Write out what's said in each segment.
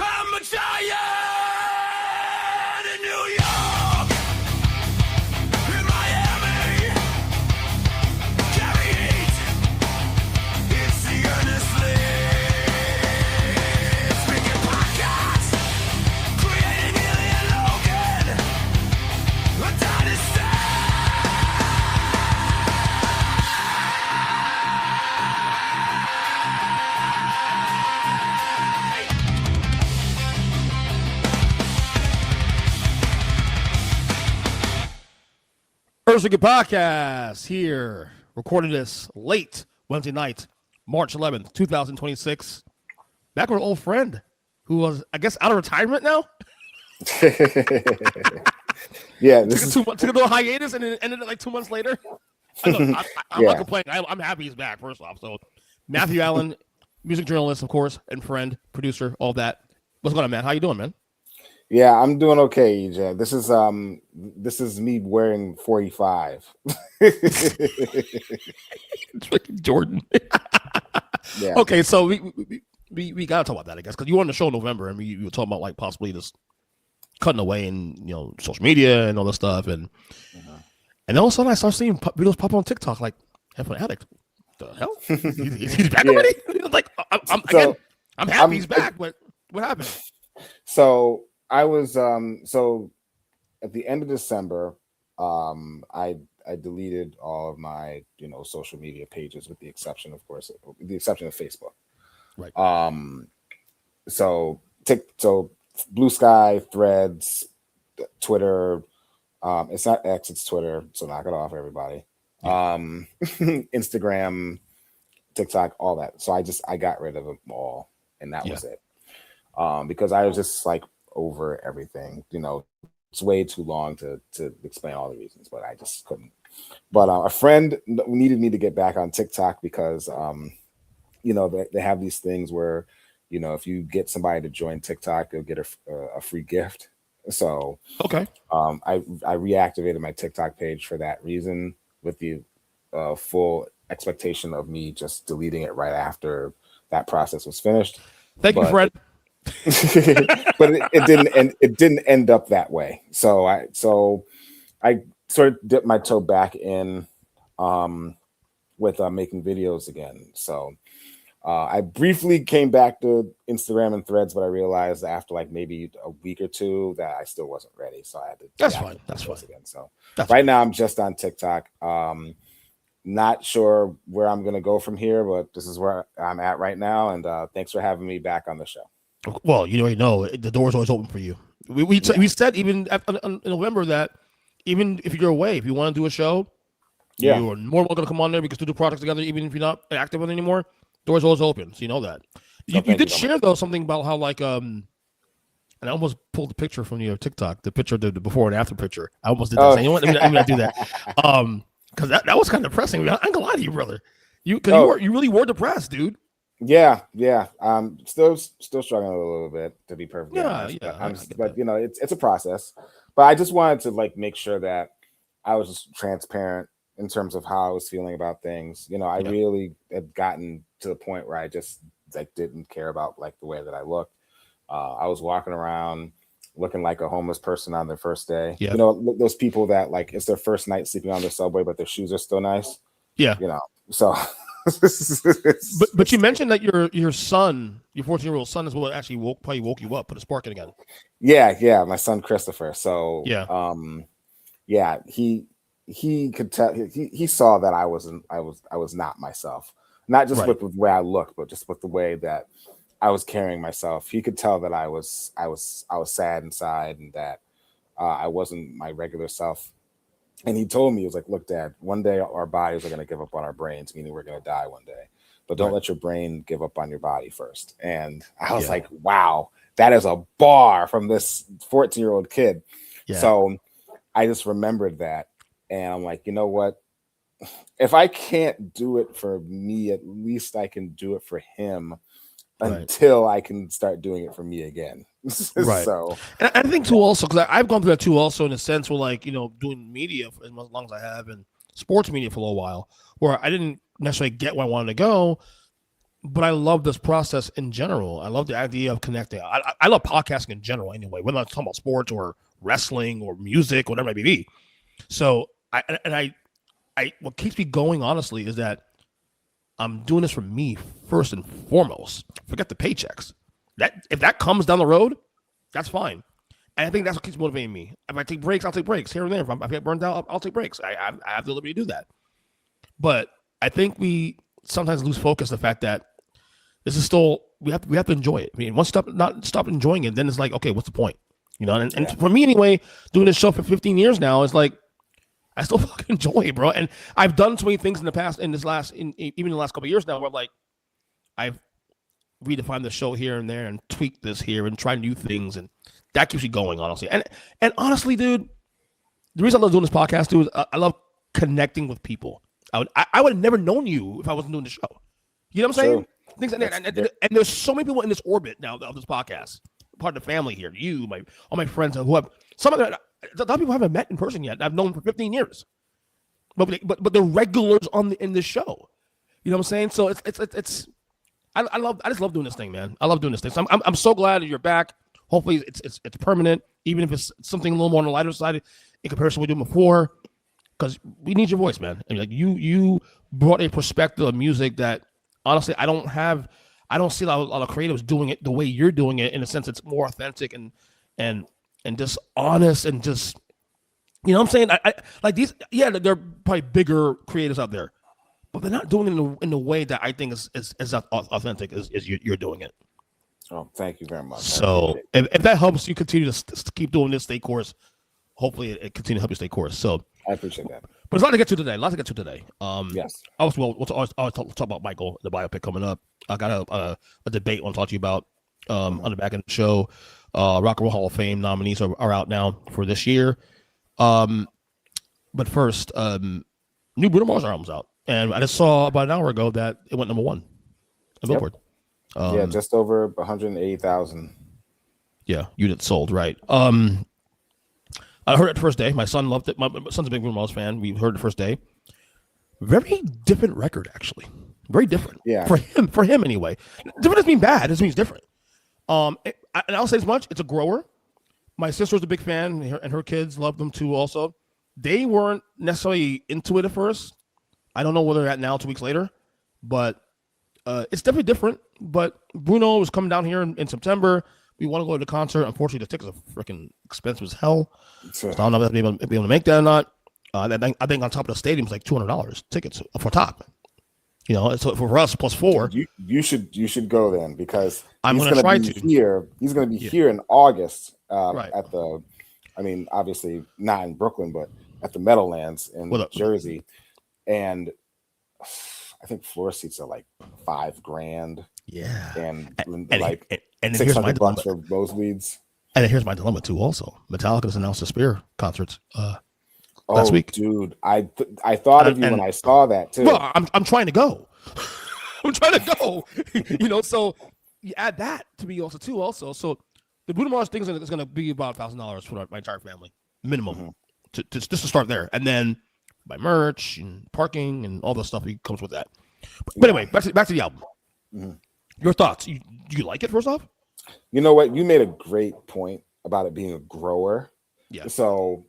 I'm a giant in New York, in Miami, carry heat. It's the Earnestly speaking podcast, creating Ilya Logan, a dynasty. Earnestly podcast here, recording this late Wednesday night, March 11th, 2026. Back with an old friend who was, I guess, out of retirement now. Yeah, Took a little hiatus and it ended like 2 months later. I'm Yeah. not complaining. I'm happy he's back, first off. So, Matthew Allen, music journalist, of course, and friend, producer, all that. What's going on, man? How you doing, man? Yeah, I'm doing okay, EJ. This is me wearing 45. It's like Jordan. Yeah. Okay, so we gotta talk about that, I guess, because you were on the show in November, and you were talking about like possibly just cutting away in social media and all this stuff, and and all of a sudden I start seeing videos pop on TikTok like Heaven Addict. The hell? He's back Yeah. already? Like I'm happy I'm- he's back, but what happened? So I was so at the end of December, I deleted all of my social media pages with the exception of Facebook. Right. So Blue Sky, Threads, Twitter. It's not X, it's Twitter. So knock it off, everybody. Instagram, TikTok, all that. So I got rid of them all, and that was it. Because I was just like over everything. It's way too long to explain all the reasons, but I just couldn't. But a friend needed me to get back on TikTok because they have these things where if you get somebody to join TikTok, you'll get a free gift. So Okay. I reactivated my TikTok page for that reason, with the full expectation of me just deleting it right after that process was finished. Thank you, Fred. But it didn't end up that way. So I sort of dipped my toe back in with making videos again. So I briefly came back to Instagram and Threads, but I realized after like maybe a week or two that I still wasn't ready. So I had to. That's fine. Again. So That's right now I'm just on TikTok. Not sure where I'm gonna go from here, but this is where I'm at right now. And thanks for having me back on the show. Well, you already know the door's always open for you. We said even in November that even if you're away, if you want to do a show, you are more welcome to come on there. We can still do projects together, even if you're not active on it anymore. Door's always open, so you know that. You did share though something about how like and I almost pulled the picture from your TikTok, the picture, the before and after picture. I almost did that. Saying, let me not do that. Because that was kind of depressing. I ain't gonna lie to you, brother. You really were depressed, dude. Yeah. Still struggling a little bit, to be perfectly honest. But it's a process. But I just wanted to like make sure that I was just transparent in terms of how I was feeling about things. I really had gotten to the point where I just like didn't care about like the way that I looked. I was walking around looking like a homeless person on their first day. Yeah. Those people that like it's their first night sleeping on the subway, but their shoes are still nice. Yeah. So. but you mentioned that your son, your 14-year-old son, is what actually woke you up, put a spark in again. Yeah, my son Christopher. So he could tell, he saw that I was not myself, not just with the way I looked, but just with the way that I was carrying myself. He could tell that I was sad inside and that I wasn't my regular self. And he told me, he was like, look, Dad, one day our bodies are going to give up on our brains, meaning we're going to die one day. But don't let your brain give up on your body first. And I was like, wow, that is a bar from this 14-year-old kid. Yeah. So I just remembered that. And I'm like, you know what? If I can't do it for me, at least I can do it for him until I can start doing it for me again. Right. So, and I think too also, because I've gone through that too also in a sense where, like, you know, doing media for as long as I have and sports media for a little while, where I didn't necessarily get where I wanted to go, but I love this process in general. I love the idea of connecting. I love podcasting in general anyway, whether I'm talking about sports or wrestling or music, whatever it may be. So I what keeps me going, honestly, is that I'm doing this for me first and foremost. Forget the paychecks. That if that comes down the road, that's fine. And I think that's what keeps motivating me. If I take breaks, I'll take breaks here and there. If I get burned out, I'll take breaks. I have the liberty to do that. But I think we sometimes lose focus the fact that this is still we have to enjoy it. I mean, once stop enjoying it, then it's like, okay, what's the point? You know, and for me anyway, doing this show for 15 years now, it's like I still fucking enjoy it, bro. And I've done so many things in the past, even in the last couple of years now, where like I've redefined the show here and there and tweaked this here and tried new things, and that keeps you going, honestly. And honestly, dude, the reason I love doing this podcast, dude, is I love connecting with people. I would have never known you if I wasn't doing the show. You know what I'm saying? Things like that. And there's so many people in this orbit now of this podcast, part of the family here. You, all my friends who have some of them. A lot of people I haven't met in person yet. I've known for 15 years, but they're regulars in this show. You know what I'm saying? So it's I just love doing this thing, man. I love doing this thing. So I'm so glad that you're back. Hopefully it's permanent, even if it's something a little more on the lighter side in comparison to what we did before. Because we need your voice, man. I mean, like you brought a perspective of music that honestly I don't see a lot of creatives doing it the way you're doing it. In a sense, it's more authentic and just honest and just, you know what I'm saying? I like these. Yeah, there are probably bigger creators out there, but they're not doing it in the way that I think is authentic as you're doing it. Oh, thank you very much. So if that helps you continue to keep doing this, stay course. Hopefully it continue to help you stay course. So I appreciate that. But there's a lot to get to today. Yes. We'll talk about Michael, the biopic coming up. I got a debate I want to talk to you about on the back end of the show. Rock and Roll Hall of Fame nominees are out now for this year. But first, new Bruno Mars album's out. And I just saw about an hour ago that it went number one on Billboard. Yeah, just over 180,000. Yeah, units sold, right. I heard it the first day. My son loved it. My son's a big Bruno Mars fan. We heard it the first day. Very different record, actually. Very different. Yeah. For him anyway. Different doesn't mean bad. It just means different. And I'll say as much. It's a grower. My sister's a big fan, and her kids love them too also. They weren't necessarily into it at first. I don't know where they're at now 2 weeks later. But it's definitely different. But Bruno is coming down here in September. We want to go to the concert. Unfortunately, the tickets are freaking expensive as hell. So I don't know if they'll be able to make that or not. I think on top of the stadium is like $200 tickets for top. You know, so for us plus four. You should go then because I'm going to try to. Here. He's going to be here in August right. at the. I mean, obviously not in Brooklyn, but at the Meadowlands in Jersey, and I think floor seats are like $5,000. Yeah, and like and $600 for nosebleeds. And here's my dilemma too. Also, Metallica has announced a Spear concerts last week. Dude, I thought of you when I saw that too. Well, I'm trying to go. I'm trying to go. You know, so you add that to me also too. Also, so the Bruno Mars thing is going to be about $1,000 for my entire family minimum to just to start there, and then buy merch and parking and all the stuff that comes with that. But anyway, back to the album. Mm-hmm. Your thoughts? Do you like it first off? You know what? You made a great point about it being a grower. Yeah. So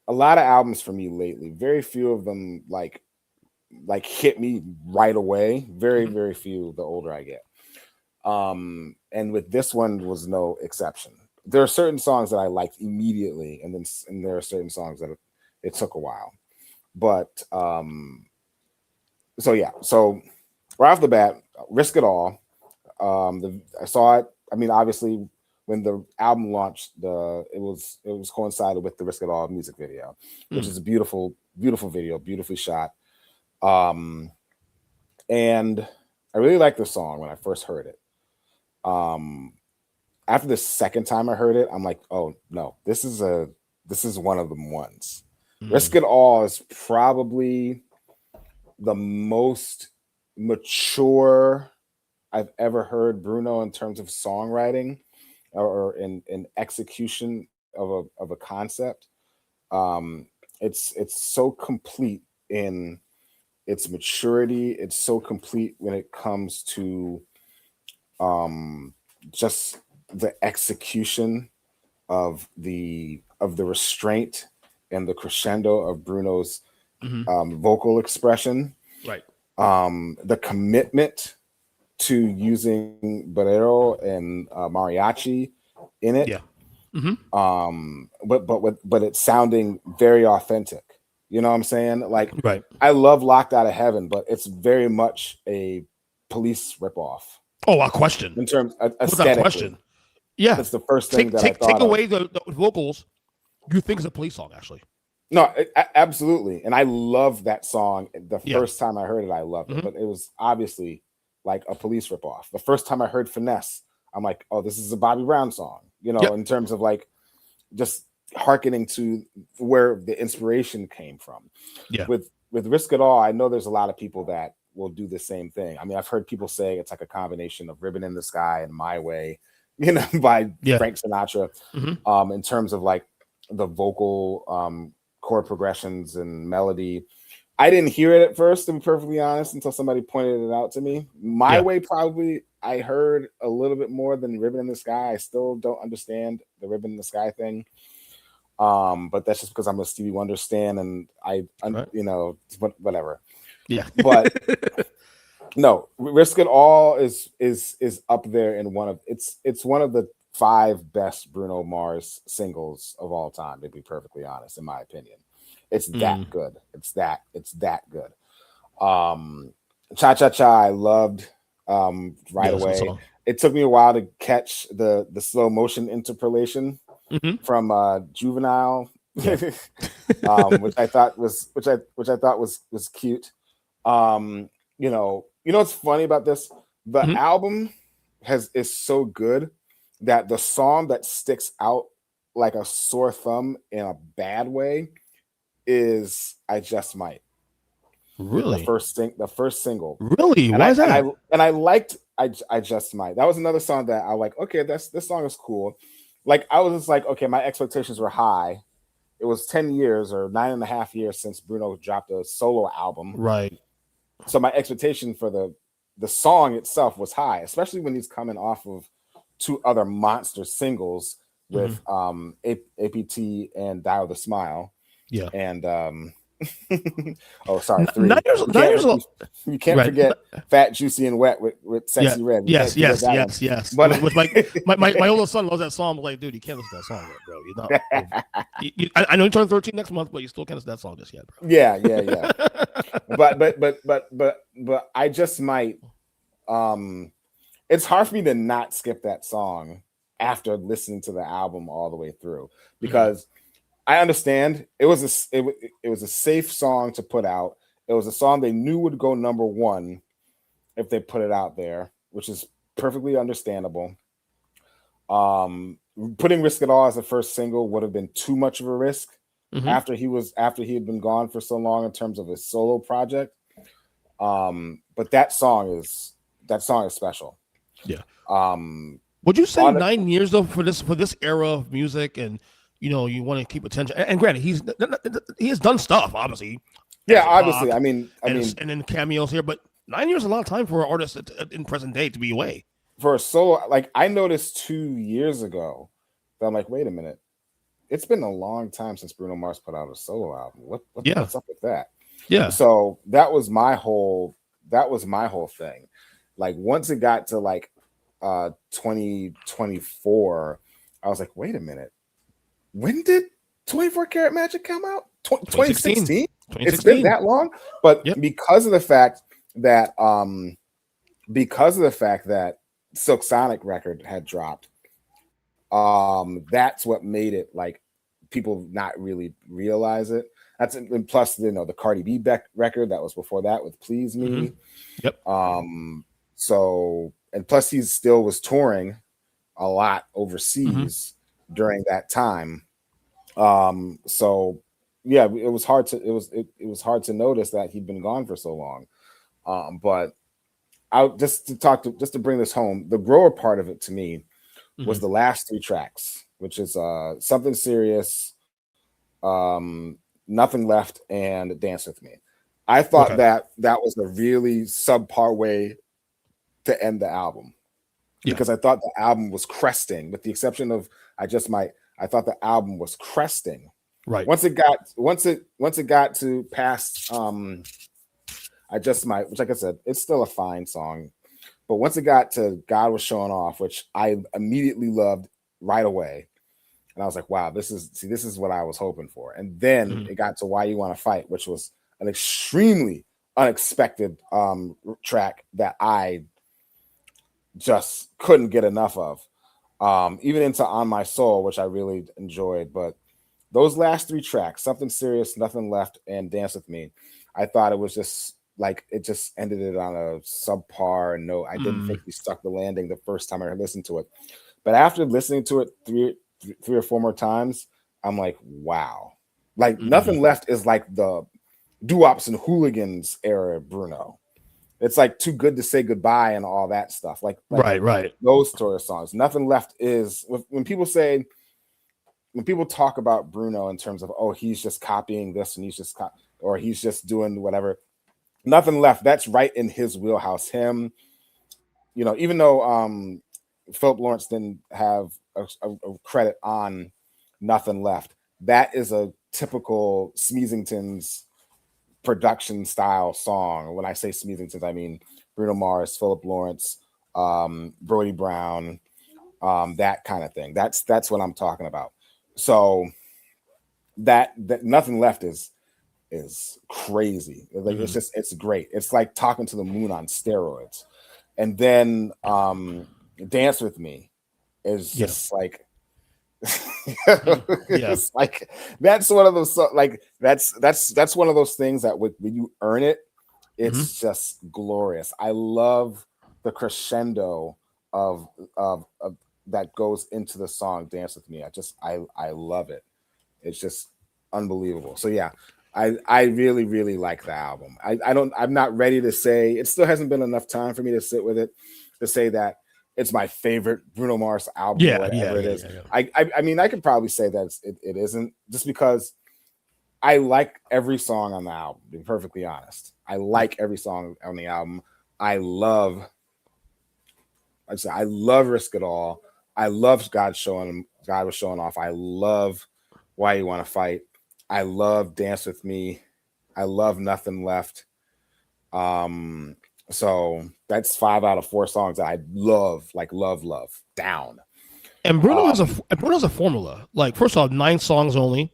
a lot of albums for me lately, very few of them like hit me right away. Very, very few the older I get. And with this one was no exception. There are certain songs that I liked immediately, and there are certain songs that it took a while. But so right off the bat, Risk It All. I saw it. I mean, obviously, when the album launched, it was coincided with the Risk It All music video, which is a beautiful, beautiful video, beautifully shot. And I really liked the song when I first heard it. after the second time I heard it, I'm like, oh no, this is one of the ones. Risk It All is probably the most mature I've ever heard Bruno in terms of songwriting or in execution of a concept. It's so complete in its maturity. It's so complete when it comes to just the execution of the restraint and the crescendo of Bruno's vocal expression. Right. The commitment to using bolero and mariachi in it. Yeah. But it's sounding very authentic. You know what I'm saying? Like, right. I love Locked Out of Heaven, but it's very much a Police ripoff. Oh, a question. In terms of aesthetically. Question. Yeah. That's the first thing I thought take away of. the vocals. You think it's a Police song, actually. No, absolutely. And I love that song. The first time I heard it, I loved it. But it was obviously like a Police ripoff. The first time I heard Finesse, I'm like, oh, this is a Bobby Brown song. You know, in terms of like just hearkening to where the inspiration came from. Yeah. With Risk It All, I know there's a lot of people that will do the same thing. I mean, I've heard people say it's like a combination of Ribbon in the Sky and My Way, you know, by Frank Sinatra. In terms of like the vocal chord progressions and melody. I didn't hear it at first, to be perfectly honest, until somebody pointed it out to me. My Way, probably I heard a little bit more than Ribbon in the Sky. I still don't understand the Ribbon in the Sky thing. But that's just because I'm a Stevie Wonder stan, and you know, whatever. Yeah. But no, Risk It All is up there in it's one of the 5 best Bruno Mars singles of all time, to be perfectly honest, in my opinion. It's that good. It's that good. Cha Cha Cha, I loved right away. It took me a while to catch the slow motion interpolation from Juvenile, which I thought was cute. You know what's funny about this? The album is so good that the song that sticks out like a sore thumb in a bad way is I Just Might. Really? The first single. Really? Why is that? And I liked I Just Might. That was another song that I like, okay, this song is cool. Like, I was just like, okay, my expectations were high. It was 10 years or 9.5 years since Bruno dropped a solo album. Right. So my expectation for the song itself was high, especially when he's coming off of 2 other monster singles with APT and Dial the Smile. Yeah. And oh, sorry, 3. You can't forget Fat, Juicy, and Wet with Sexy Red. Yes. But with my older son loves that song. I'm like, dude, you can't listen to that song yet, bro. You're not. I know you turn 13 next month, but you still can't listen to that song just yet, bro. Yeah. but I Just Might. It's hard for me to not skip that song after listening to the album all the way through, because I understand it was a safe song to put out. It was a song they knew would go number 1 if they put it out there, which is perfectly understandable. Putting Risk It All as the first single would have been too much of a risk after he had been gone for so long in terms of his solo project. But that song is special. Yeah. Would you say 9 years though for this era of music, and you want to keep attention? And granted, he has done stuff, obviously. Yeah, obviously. I mean, and then cameos here, but 9 years is a lot of time for an artist in present day to be away. For a solo, like, I noticed 2 years ago that I'm like, wait a minute, it's been a long time since Bruno Mars put out a solo album. What's up with that? Yeah. So that was my whole thing. Like, once it got to like 2024, I was like, wait a minute, when did 24 Karat Magic come out? 2016. It's been that long. But because of the fact that Silk Sonic record had dropped, that's what made it like people not really realize it. And plus, the Cardi B record that was before that with Please Me. Yep. So, and plus he still was touring a lot overseas during that time. So yeah, it was hard to it was hard to notice that he'd been gone for so long. But I just to bring this home, the grower part of it to me was the last three tracks, which is Something Serious, Nothing Left, and Dance With Me. I thought that was a really subpar way to end the album, because I thought the album was cresting, with the exception of I thought the album was cresting. Right. Once it got to past I Just Might, which, like I said, it's still a fine song. But once it got to God Was Showing Off, which I immediately loved right away. And I was like, wow, this is what I was hoping for. And then it got to Why You Want to Fight, which was an extremely unexpected track that I just couldn't get enough of. Even into On My Soul, which I really enjoyed. But those last three tracks, Something Serious, Nothing Left, and Dance With Me, I thought it was just like, it just ended it on a subpar note. I didn't think we stuck the landing the first time I listened to it. But after listening to it three or four more times, I'm like, wow. Like Nothing Left is like the doo-wops and hooligans era Bruno. It's like Too Good to Say Goodbye and all that stuff. Like right. Those sort of songs. Nothing Left is, when people talk about Bruno in terms of, oh, he's just copying this and or he's just doing whatever. Nothing Left, that's right in his wheelhouse. Him, even though Philip Lawrence didn't have a credit on Nothing Left, that is a typical Smeezingtons production style song. When I say Smeezingtons, I mean Bruno Mars, Philip Lawrence, Brody Brown, that kind of thing. That's what I'm talking about. So that Nothing Left is crazy. Like it's great. It's like talking to the moon on steroids. And then Dance With Me is just like it's like that's one of those, like that's one of those things that when you earn it, it's just glorious. I love the crescendo of that goes into the song Dance With Me. I love it. It's just unbelievable. So yeah, I really, really like the album. I'm not ready to say, it still hasn't been enough time for me to sit with it to say that it's my favorite Bruno Mars album, whatever it is. I mean, I could probably say that it isn't, just because I like every song on the album, to be perfectly honest. I like every song on the album. I love Risk It All. I love God Was Showing Off. I love Why You Want to Fight. I love Dance With Me. I love Nothing Left. So that's 5 out of 4 songs that I love, like love down. And Bruno has a formula. Like, first off, 9 songs only.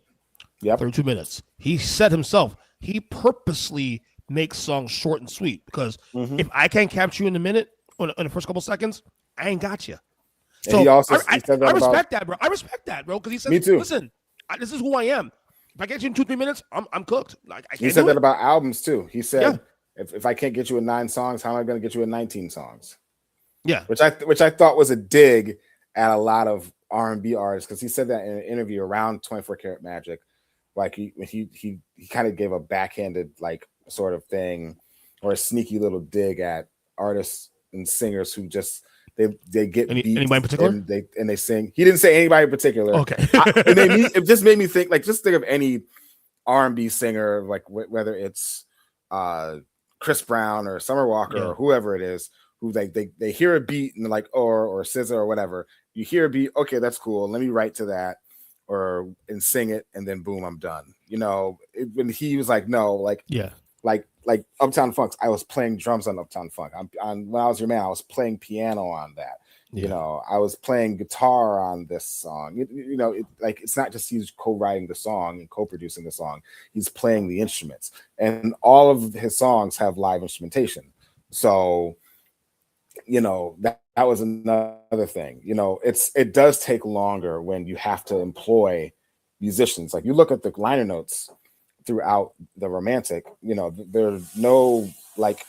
32 minutes. He said himself, he purposely makes songs short and sweet, because if I can't capture you in a minute, in the first couple seconds, I ain't got you. So I respect that, bro. I respect that, bro, because he said, me too. Listen, this is who I am. If I get you in 2-3 minutes, I'm cooked. Like, he said that about albums too. He said, if I can't get you in 9 songs, how am I going to get you in 19 songs? Yeah, which I thought was a dig at a lot of R&B artists, because he said that in an interview around 24 Karat Magic. Like he kind of gave a backhanded, like, sort of thing, or a sneaky little dig at artists and singers who just they get beats anybody in particular, and they sing. He didn't say anybody in particular. Okay, it just made me think, like, just think of any R&B singer, like whether it's Chris Brown or Summer Walker or whoever it is, who they hear a beat and they're like, or SZA or whatever. You hear a beat, okay, that's cool. Let me write to that. And sing it, and then boom, I'm done. When he was like, no, like Uptown Funk, I was playing drums on Uptown Funk. When I Was Your Man, I was playing piano on that. I was playing guitar on this song. It's not just he's co-writing the song and co-producing the song. He's playing the instruments, and all of his songs have live instrumentation. So, that was another thing. It does take longer when you have to employ musicians. Like, you look at the liner notes throughout The Romantic, there's no, like,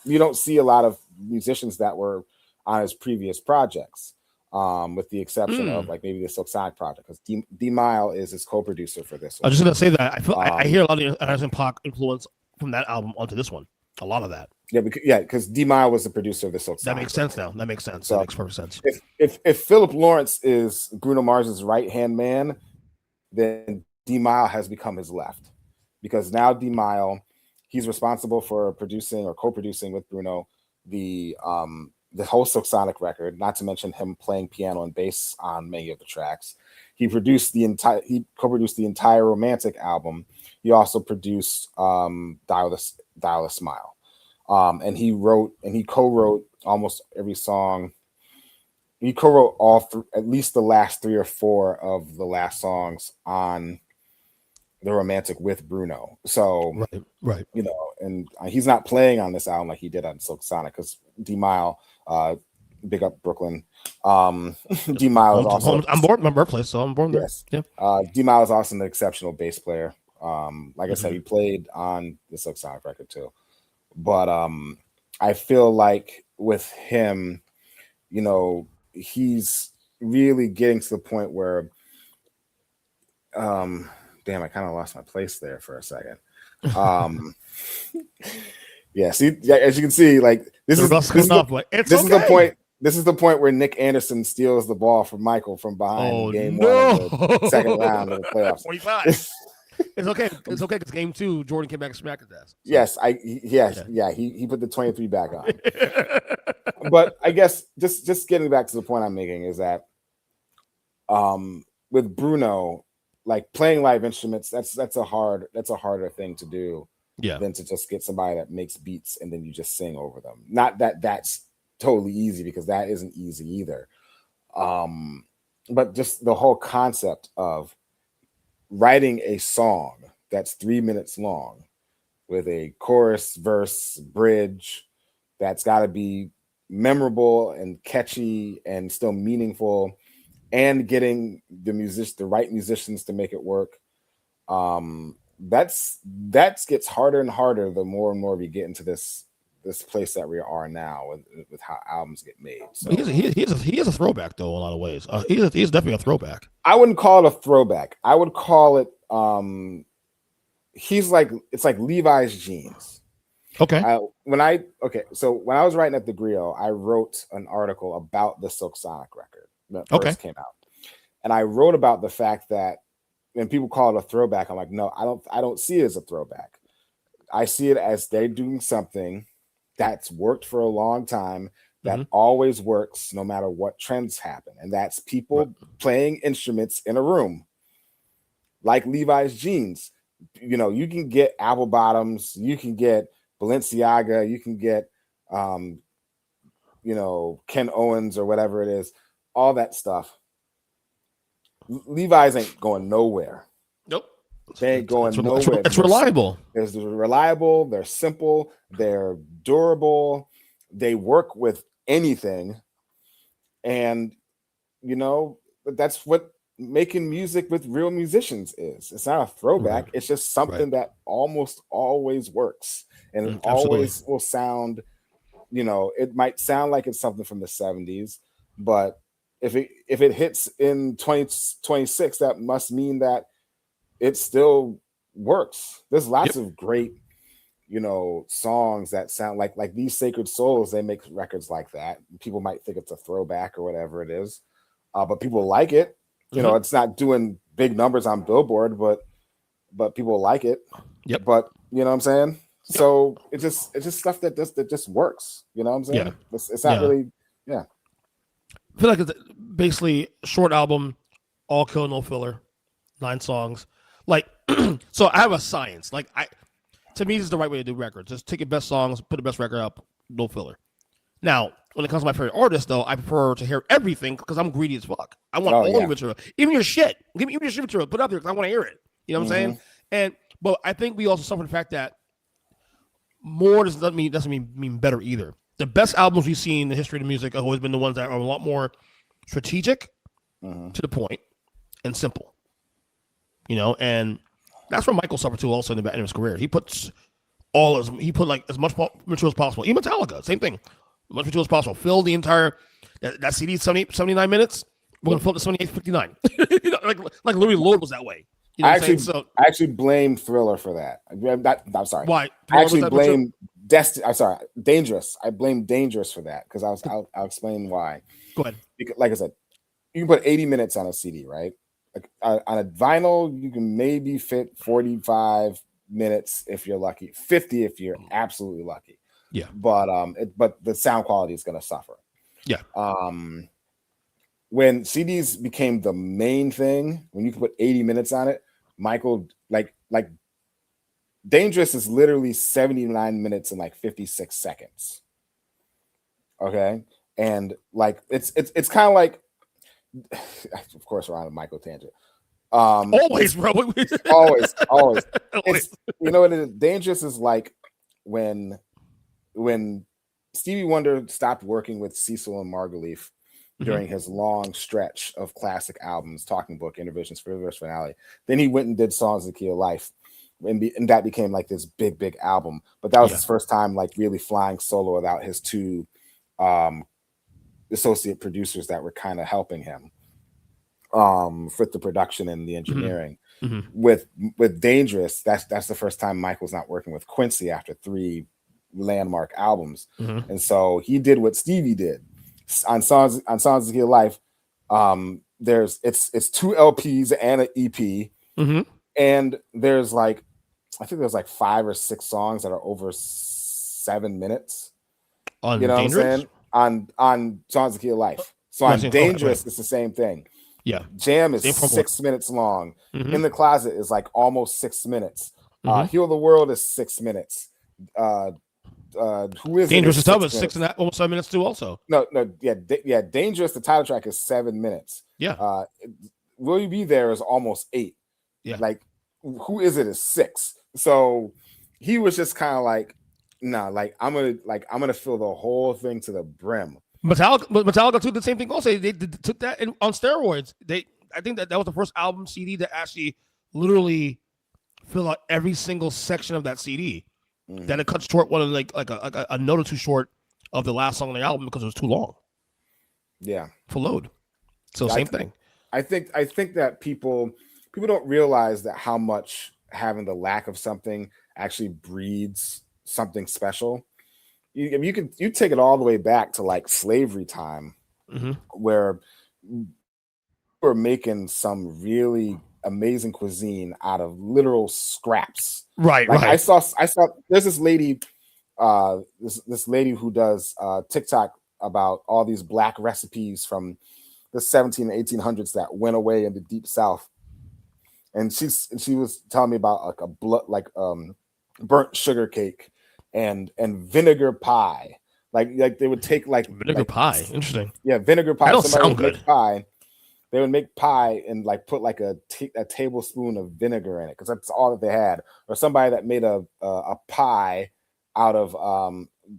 you don't see a lot of musicians that were on his previous projects. with the exception of like maybe the Silk Sonic project, because D Mile is his co-producer for this one. I was just gonna say that I hear a lot of Anderson .Paak influence from that album onto this one. A lot of that. Because D Mile was the producer of the Silk Sonic. That makes sense now. That makes sense. So that makes perfect sense. If Philip Lawrence is Bruno Mars's right hand man, then D Mile has become his left, because now D Mile, he's responsible for producing or co-producing with Bruno the whole Silk Sonic record, not to mention him playing piano and bass on many of the tracks. He co-produced the entire Romantic album. He also produced Dial a Smile. And he co-wrote almost every song. He co-wrote at least the last 3 or 4 of the last songs on the Romantic with Bruno. So right. And he's not playing on this album like he did on Silk Sonic, because D Mile, big up Brooklyn. D Mile is also I'm born my birthplace, so I'm born there. Yes. Yeah. D Mile is also an exceptional bass player. Like I said, he played on the Silk Sonic record too. But I feel like with him, he's really getting to the point where damn, I kind of lost my place there for a second. As you can see, like this is the point. This is the point where Nick Anderson steals the ball from Michael from behind game 1 of the second round of the playoffs. 45. It's okay. It's okay because game 2, Jordan came back and smacked his ass. So. Yes, he put the 23 back on. But I guess just getting back to the point I'm making is that with Bruno, like playing live instruments, that's a harder thing to do than to just get somebody that makes beats and then you just sing over them. Not that that's totally easy, because that isn't easy either. But just the whole concept of writing a song that's 3 minutes long with a chorus, verse, bridge that's got to be memorable and catchy and still meaningful, and getting the right musicians to make it work. That gets harder and harder the more and more we get into this place that we are now with how albums get made. So he is a throwback though in a lot of ways. He's definitely a throwback. I wouldn't call it a throwback. I would call it it's like Levi's jeans. Okay. So when I was writing at the Griot, I wrote an article about the Silk Sonic record that first came out, and I wrote about the fact that when people call it a throwback, I'm like, no, I don't see it as a throwback. I see it as they're doing something that's worked for a long time, that always works no matter what trends happen, and that's people playing instruments in a room, like Levi's jeans. You can get apple bottoms, you can get Balenciaga, you can get Ken Owens or whatever it is, all that stuff. Levi's ain't going nowhere. Nope. They ain't going nowhere. It's reliable. They're reliable. They're simple. They're durable. They work with anything. And, that's what making music with real musicians is. It's not a throwback. It's just something that almost always works. And it always will sound, it might sound like it's something from the 70s, but if it hits in 2026, that must mean that it still works. There's lots of great, songs that sound like These Sacred Souls. They make records like that. People might think it's a throwback or whatever it is, but people like it. It's not doing big numbers on Billboard, but people like it. Yep. But you know what I'm saying? So it's just stuff that just works. You know what I'm saying? Yeah. It's not really. Yeah. I feel like it's basically a short album, all kill, no filler, 9 songs. Like, so I have a science. To me, this is the right way to do records. Just take your best songs, put the best record up, no filler. Now, when it comes to my favorite artist, though, I prefer to hear everything because I'm greedy as fuck. I want all your material, even your shit. Give me your shit material, put it up there because I want to hear it. You know what I'm saying? But I think we also suffer the fact that more doesn't mean better either. The best albums we've seen in the history of music have always been the ones that are a lot more strategic, to the point, and simple. And that's where Michael suffered too. Also in the end of his career, he put as much material as possible. Even Metallica, same thing, as much material as possible. Fill the entire That CD is 79 minutes. We're gonna fill it to 78, 59. You know, like Louis Lord was that way. You know I what I'm saying? I actually blame Thriller for that. I'm sorry. Why? I actually blame I'm sorry, Dangerous. I blame Dangerous for that because I'll explain why. Go ahead. Because, like I said, you can put 80 minutes on a CD, right? Like, on a vinyl, you can maybe fit 45 minutes if you're lucky, 50 if you're absolutely lucky. Yeah. But but the sound quality is going to suffer. Yeah. When CDs became the main thing, when you could put 80 minutes on it, Michael, like Dangerous is literally 79 minutes and like 56 seconds. Okay. And like it's kind of like, of course, we're on a Michael tangent. Always, bro. always. It's, you know what it is? Dangerous is like when Stevie Wonder stopped working with Cecil and Margolief during his long stretch of classic albums, Talking Book, Intervisions, Reverse Finale. Then he went and did Songs of the Key of Life, and that became like this big album. But that was his first time like really flying solo without his two associate producers that were kind of helping him for the production and the engineering. With Dangerous, that's the first time Michael's not working with Quincy after 3 landmark albums. And so he did what Stevie did on Songs of the Key of Life. It's 2 LPs and an EP, and there's like, I think there's like 5 or 6 songs that are over 7 minutes. On you know Dangerous? what I'm saying? On Songs of the Key of Life. So on Dangerous, it's the same thing. Yeah. Jam is 6 minutes long. In the Closet is like almost 6 minutes. Heal the World is 6 minutes. Who is Dangerous is it? 6 and almost 7 minutes too. Also, yeah. Dangerous. The title track is 7 minutes. Yeah. Will You Be There is almost 8. Yeah. Like, Who Is It is 6. So he was just kind of like, nah, like I'm gonna fill the whole thing to the brim. Metallica took the same thing. Also, they took that on steroids. I think that was the first album CD that actually literally fill out every single section of that CD. That it cut short one of like a note or two short of the last song on the album because it was too long. Yeah, for load. So same thing. I think that people don't realize that how much having the lack of something actually breeds something special. You take it all the way back to like slavery time, where we're making some really amazing cuisine out of literal scraps. Right. I saw there's this lady, this lady who does TikTok about all these black recipes from the 17 and 1800s that went away in the Deep South. And she was telling me about like burnt sugar cake and vinegar pie. Like they would take like vinegar pie. Interesting. Yeah, vinegar pie. That don't sound good. Make pie. They would make pie and like put like a tablespoon of vinegar in it because that's all that they had. Or somebody that made a pie out of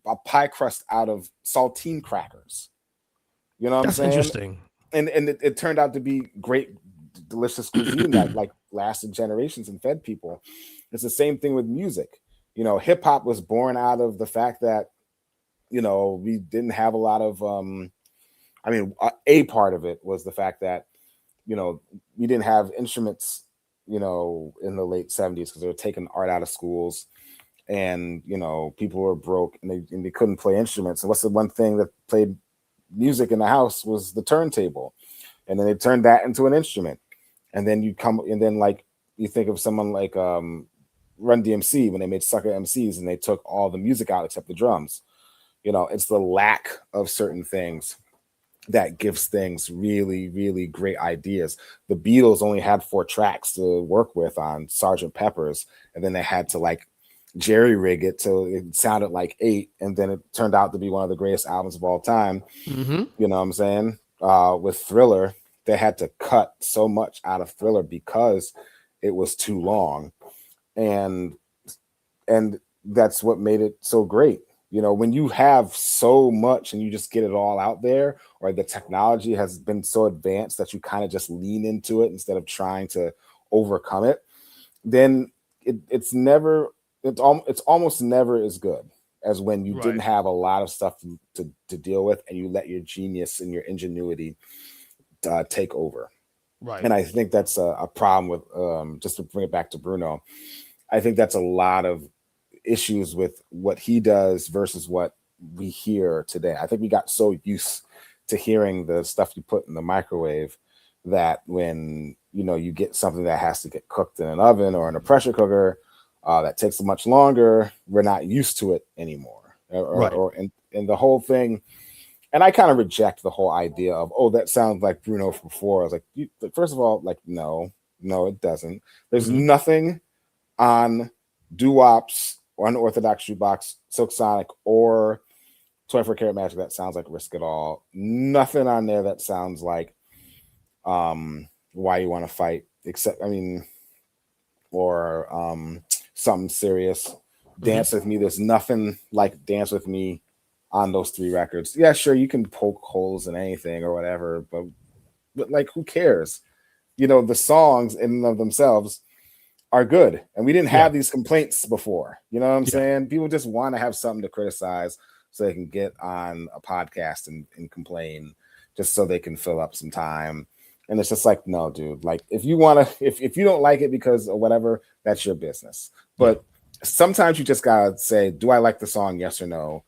a pie crust out of saltine crackers. You know what I'm saying? Interesting. And it turned out to be great, delicious cuisine that like lasted generations and fed people. It's the same thing with music. You know, hip hop was born out of the fact that, you know, we didn't have a lot of a part of it was the fact that, you know, we didn't have instruments, you know, in the late 70s because they were taking art out of schools, and, you know, people were broke and they couldn't play instruments. And what's the one thing that played music in the house was the turntable, and then they turned that into an instrument. And then you think of someone like Run DMC when they made Sucker MCs and they took all the music out except the drums. You know, it's the lack of certain things that gives things really, really great ideas. The Beatles only had 4 tracks to work with on Sgt. Pepper's, and then they had to like jerry rig it so it sounded like 8, and then it turned out to be one of the greatest albums of all time. You know what I'm saying? With Thriller, they had to cut so much out of Thriller because it was too long, and that's what made it so great. You know, when you have so much and you just get it all out there, or the technology has been so advanced that you kind of just lean into it instead of trying to overcome it, then it's almost never as good as when you Right. didn't have a lot of stuff to deal with, and you let your genius and your ingenuity take over. Right. And I think that's a problem with, just to bring it back to Bruno, I think that's a lot of issues with what he does versus what we hear today. I think we got so used to hearing the stuff you put in the microwave that when you get something that has to get cooked in an oven or in a pressure cooker that takes much longer, we're not used to it anymore. And the whole thing. And I kind of reject the whole idea of, oh, that sounds like Bruno from before. I was like, first of all, like, no, it doesn't. There's nothing on Doo-Wop's or Unorthodox Jukebox, Silk Sonic, or 24 Karat Magic that sounds like Risk It All. Nothing on there that sounds like Why You Want to Fight, except, or Something Serious. Dance With Me. There's nothing like Dance With Me on those 3 records. Yeah, sure, you can poke holes in anything or whatever, but like, who cares? The songs in and of themselves are good, and we didn't have these complaints before. You know what I'm saying? People just want to have something to criticize so they can get on a podcast and complain, just so they can fill up some time. And it's just like, no, dude, like, if you want to, if you don't like it because of whatever, that's your business. But sometimes you just gotta say, do I like the song? Yes or no.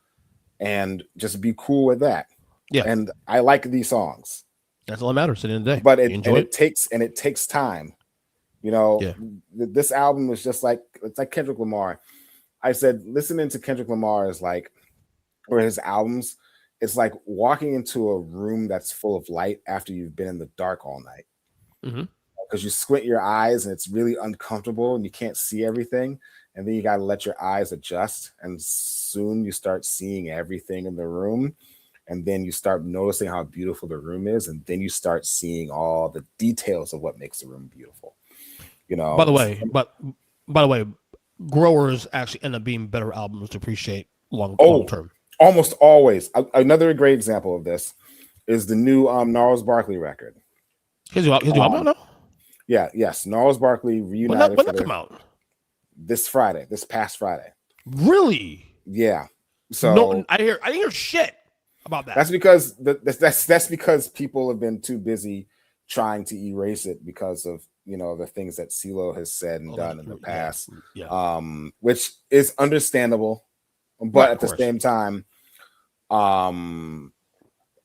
And just be cool with that. Yeah. And I like these songs. That's all that matters at the end of the day. But it takes time. This album is just like, it's like Kendrick Lamar. I said, listening to Kendrick Lamar is like, or his albums, it's like walking into a room that's full of light after you've been in the dark all night. Because you squint your eyes and it's really uncomfortable and you can't see everything. And then you got to let your eyes adjust. And soon you start seeing everything in the room. And then you start noticing how beautiful the room is. And then you start seeing all the details of what makes the room beautiful. By the way, Growers actually end up being better albums to appreciate long term. Almost always. Another great example of this is the new Gnarls Barkley record. His new album now? Yeah, yes. Gnarls Barkley reunited. When that come out? This past Friday. Really? Yeah. So no, I didn't hear shit about that. That's because that's because people have been too busy trying to erase it because of the things that CeeLo has said and done in the past. Which is understandable, but at the same time,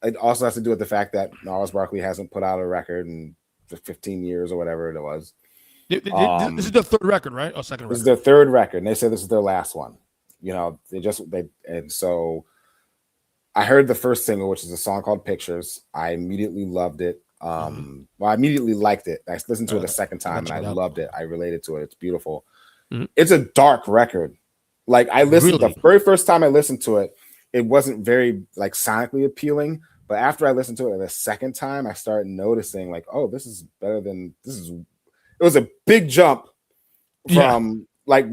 it also has to do with the fact that Gnarls Barkley hasn't put out a record in 15 years or whatever it was. This is the 3rd record, right? Or 2nd record? This is their 3rd record, and they said this is their last one. And so I heard the first single, which is a song called Pictures. I immediately loved it. Well, I immediately liked it. I listened to it a second time and I loved it. I related to it. It's beautiful. It's a dark record. Like, I listened the very first time I listened to it, it wasn't very like sonically appealing. But after I listened to it the second time, I started noticing like, oh, this is better than this is. It was a big jump from like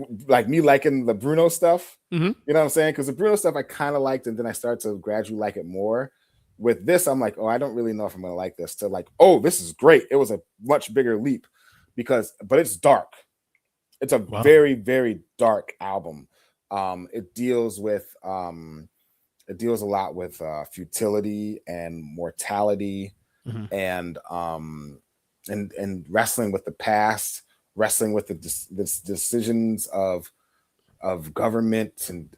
me liking the Bruno stuff. You know what I'm saying? Because the Bruno stuff I kind of liked, and then I started to gradually like it more. With this, I'm like, oh, I don't really know if I'm gonna like this. To like, oh, this is great. It was a much bigger leap but it's dark. It's a very, very dark album. It deals a lot with futility and mortality, and wrestling with the past, wrestling with the decisions of government and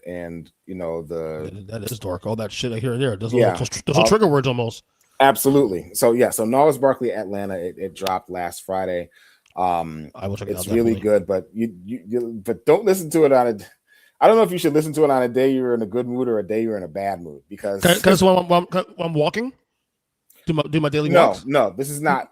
that is dark. All that shit I hear there. Those are trigger words almost. Absolutely. So Gnarls Barkley Atlanta, it dropped last Friday. I will check it out. It's really good, but you don't listen to it on a. I don't know if you should listen to it on a day you're in a good mood or a day you're in a bad mood, because when I'm walking, do my daily walks. No, this is not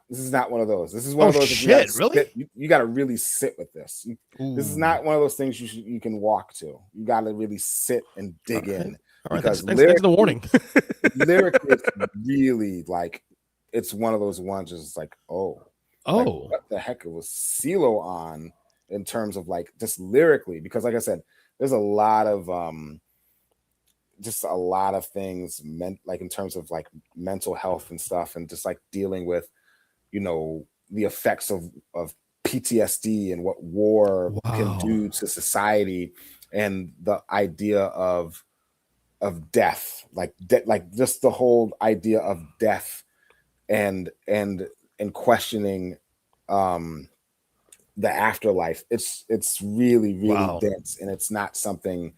one of those. This is one of those. Shit, really? You got to really sit with this. This is not one of those things you can walk to. You got to really sit and dig in. All right, because thanks the warning. Lyrically, it's really like, it's one of those ones just like, like, what the heck was CeeLo on in terms of like just lyrically? Because like I said, there's a lot of things meant like in terms of like mental health and stuff, and just like dealing with the effects of PTSD and what war can do to society, and the idea of death, like just the whole idea of death and questioning the afterlife. It's really Wow. dense, and it's not something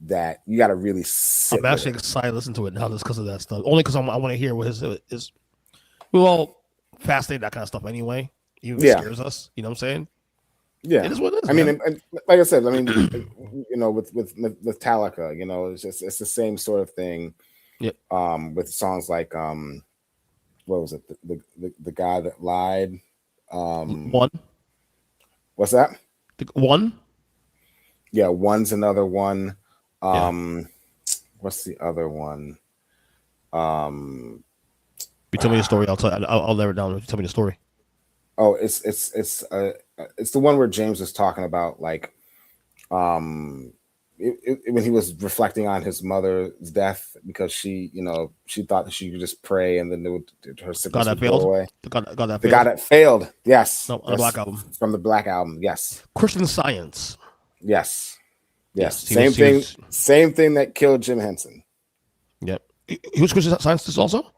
that you got to really sit I'm with actually it. excited to listen to it now just because of that stuff. Only because I want to hear what his. We're all fascinated that kind of stuff anyway. Even if it Yeah, scares us, you know what I'm saying? yeah. It is what it is, I mean, man. and like I said, I mean, with Metallica, it's the same sort of thing. Yep. With songs like what was it, the guy that lied? One. What's that? One. Yeah, one's another one. Yeah. What's the other one? Um, You tell me the story. I'll narrow it down. If you tell me the story. oh, it's the one where James was talking about like um when he was reflecting on his mother's death, because she thought that she could just pray and then her God sickness that would go failed. away. God that The guy failed. that failed. Yes, No, on the yes. Black Album. From the Black Album. Yes, Christian Science. yes, yes. Yes, Same he thing. was. Same thing that killed Jim Henson. Yep. He was Christian Scientist also.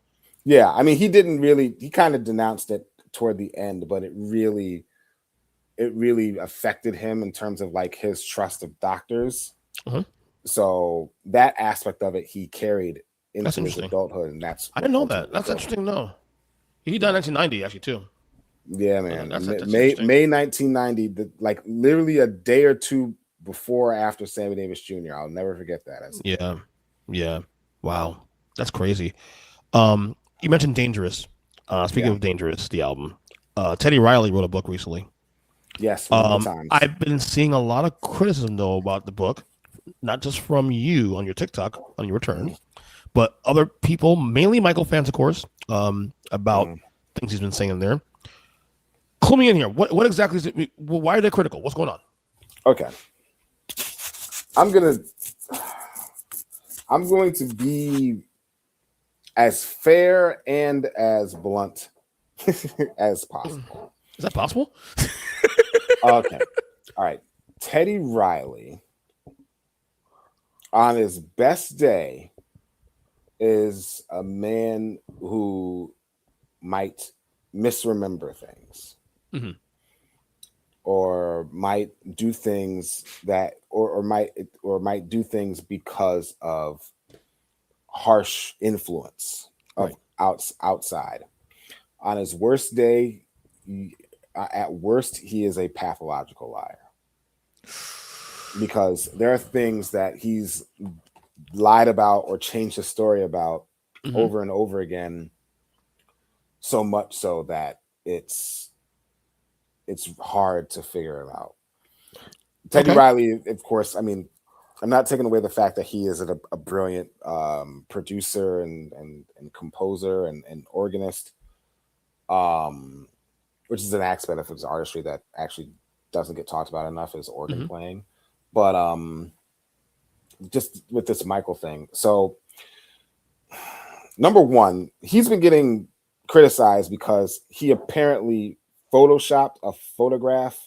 Yeah, I mean, he didn't really. He kind of denounced it toward the end, but it really affected him in terms of like his trust of doctors. Uh-huh. So that aspect of it he carried That's into his interesting. adulthood, and that's I what didn't know that. ultimately That's killed him. interesting. No, he died in 1990 actually too. Yeah, man. That's May interesting. 1990, like literally a day or two before or after Sammy Davis Jr. I'll never forget that. Yeah. Wow, that's crazy. You mentioned Dangerous. Speaking of Dangerous, the album. Teddy Riley wrote a book recently. Yes, multiple times. I've been seeing a lot of criticism though about the book, not just from you on your TikTok on your returns, but other people, mainly Michael fans, of course, about things he's been saying in there. Clue me in here. What exactly is it? Why are they critical? What's going on? Okay, I'm going to be as fair and as blunt as possible. Is that possible? Okay. All right. Teddy Riley, on his best day, is a man who might misremember things, or might do things that, or might do things because of harsh influence of outside. On his worst day, at worst, he is a pathological liar, because there are things that he's lied about or changed his story about over and over again, so much so that it's hard to figure him out. Teddy Riley, of course, I mean, I'm not taking away the fact that he is a brilliant producer and composer and organist, which is an aspect of his artistry that actually doesn't get talked about enough, is organ playing. But just with this Michael thing, so number one, he's been getting criticized because he apparently photoshopped a photograph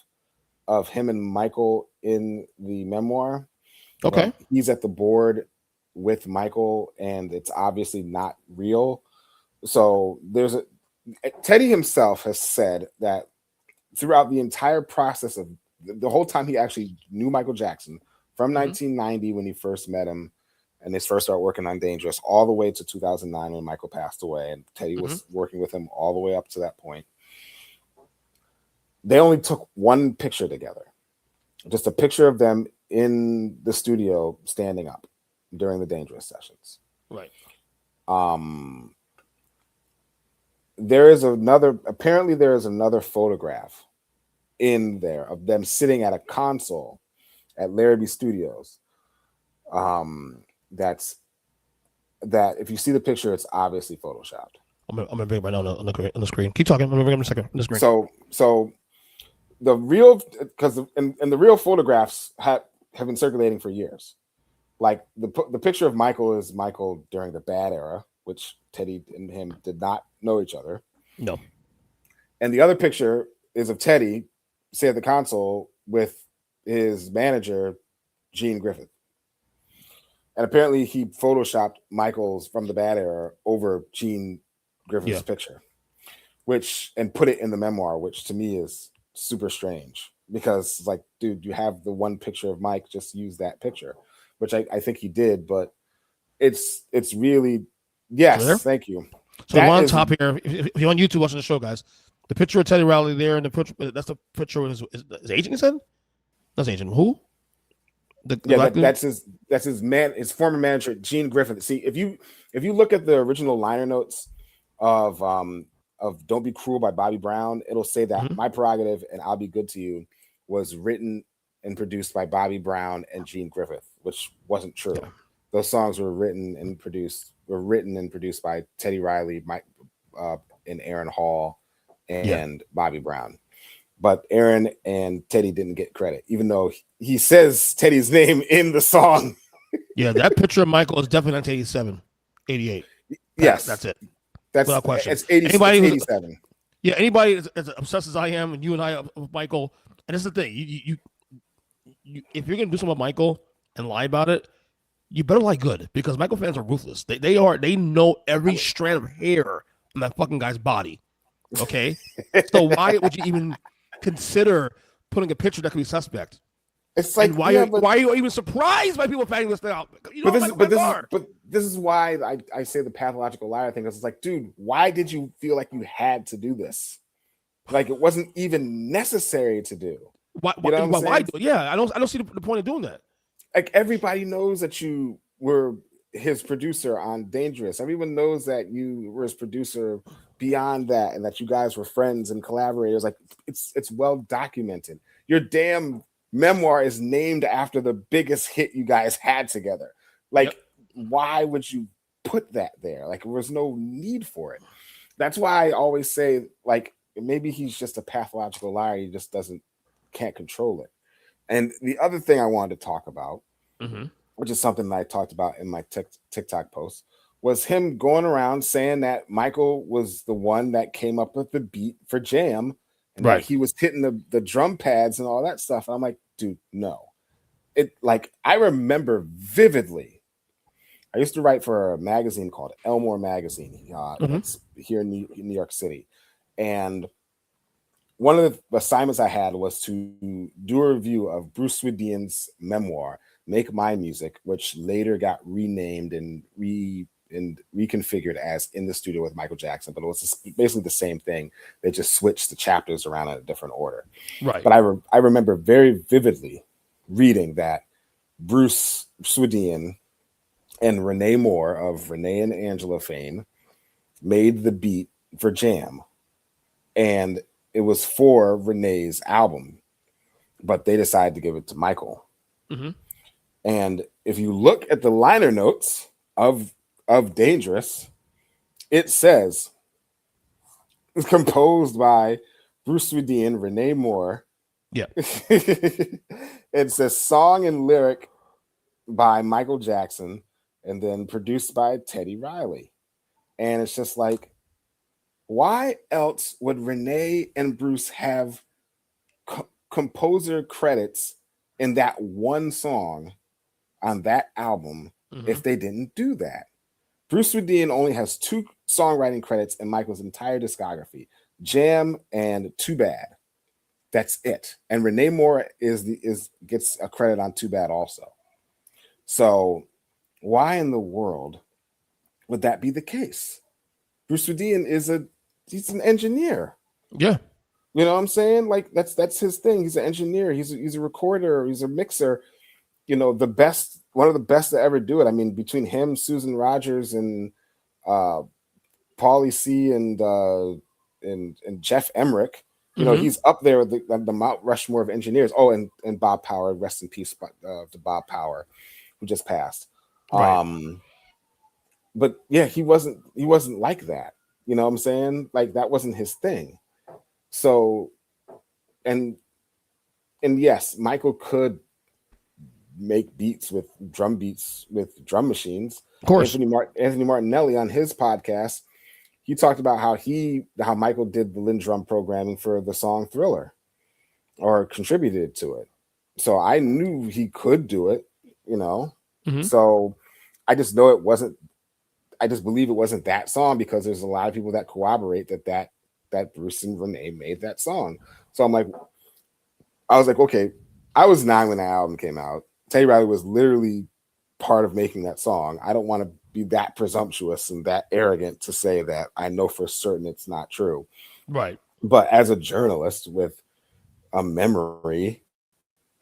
of him and Michael in the memoir. Okay. He's at the board with Michael, and it's obviously not real. So Teddy himself has said that throughout the entire process of the whole time he actually knew Michael Jackson, from 1990 when he first met him and they first started working on Dangerous, all the way to 2009 when Michael passed away, and Teddy was working with him all the way up to that point. They only took one picture together, just a picture of them in the studio standing up during the Dangerous sessions. Right. There is another photograph in there of them sitting at a console at Larrabee Studios. That if you see the picture, it's obviously photoshopped. I'm gonna bring it right now on the screen. Keep talking. I'm gonna bring it in a second on the screen. So the real, because the real photographs have been circulating for years. Like the picture of Michael is Michael during the bad era, which Teddy and him did not know each other. No. And the other picture is of Teddy, say at the console with his manager, Gene Griffith. And apparently he photoshopped Michael's From the Bad Era over Gene Griffith's picture, and put it in the memoir, which to me is super strange because it's like, dude, you have the one picture of Mike, just use that picture, which I think he did, but it's really, yes, thank you. So the one on top here, if you're on YouTube watching the show, guys, the picture of Teddy Riley there, and the picture, that's the picture of his agent, you said? That's agent. Who? That's his former manager, Gene Griffith. See, if you look at the original liner notes of Don't Be Cruel by Bobby Brown, it'll say that My Prerogative and I'll Be Good to You was written and produced by Bobby Brown and Gene Griffith, which wasn't true. Yeah. Those songs were written and produced by Teddy Riley, Mike, and Aaron Hall and Bobby Brown. But Aaron and Teddy didn't get credit, even though he says Teddy's name in the song. Yeah, that picture of Michael is definitely 1987, 88. Yes. That's it. That's without question. It's 87. Yeah, anybody as obsessed as I am, and you and I with Michael, and that's the thing. You if you're going to do something with Michael and lie about it, you better lie good, because Michael fans are ruthless. They know every strand of hair on that fucking guy's body. Okay? So why would you even consider putting a picture that could be suspect? It's like, and why are you even surprised by people finding this thing out? But this is why I say the pathological liar thing. It's like, dude, why did you feel like you had to do this? Like, it wasn't even necessary to do. Why do it? Yeah, I don't see the point of doing that. Like, everybody knows that you were his producer on Dangerous. Everyone knows that you were his producer beyond that, and that you guys were friends and collaborators. Like, it's well documented. Your damn memoir is named after the biggest hit you guys had together. Like, why would you put that there? Like, there was no need for it. That's why I always say, like, maybe he's just a pathological liar. He just can't control it. And the other thing I wanted to talk about, which is something that I talked about in my TikTok post, was him going around saying that Michael was the one that came up with the beat for Jam, and that he was hitting the drum pads and all that stuff. And I'm like, dude, no. I remember vividly, I used to write for a magazine called Elmore Magazine. It's here in New York City. And one of the assignments I had was to do a review of Bruce Swedian's memoir, Make My Music, which later got renamed and reconfigured as In the Studio with Michael Jackson, but it was basically the same thing. They just switched the chapters around in a different order. Right. But I remember very vividly reading that Bruce Swedian and Renee Moore of Renee and Angela fame made the beat for Jam, and it was for Renee's album, but they decided to give it to Michael. And if you look at the liner notes of Dangerous, it says it's composed by Bruce Swedian, Renee Moore. Yeah. It says song and lyric by Michael Jackson, and then produced by Teddy Riley. And it's just like, why else would Renee and Bruce have composer credits in that one song on that album if they didn't do that? Bruce Swedian only has 2 songwriting credits in Michael's entire discography: Jam and Too Bad. That's it. And Renee Moore gets a credit on Too Bad also. So why in the world would that be the case? Bruce Swedian he's an engineer. Yeah. You know what I'm saying? Like, that's his thing. He's an engineer. He's a recorder. He's a mixer. You know, one of the best to ever do it. I mean, between him, Susan Rogers, and Paulie C and Jeff Emmerich, you know, he's up there with the Mount Rushmore of engineers. Oh, and Bob Power, rest in peace to Bob Power, who just passed. Right. But yeah, he wasn't like that. You know what I'm saying? Like, that wasn't his thing. So, and yes, Michael could make beats with drum machines. Of course. Anthony Martinelli on his podcast, he talked about how Michael did the Lindrum programming for the song Thriller, or contributed to it. So I knew he could do it, you know. Mhm. So I just know it wasn't. I just believe it wasn't that song because there's a lot of people that corroborate that Bruce and Renee made that song. So I was like, okay. I was 9 when that album came out. Teddy Riley was literally part of making that song. I don't want to be that presumptuous and that arrogant to say that I know for certain it's not true. Right. But as a journalist with a memory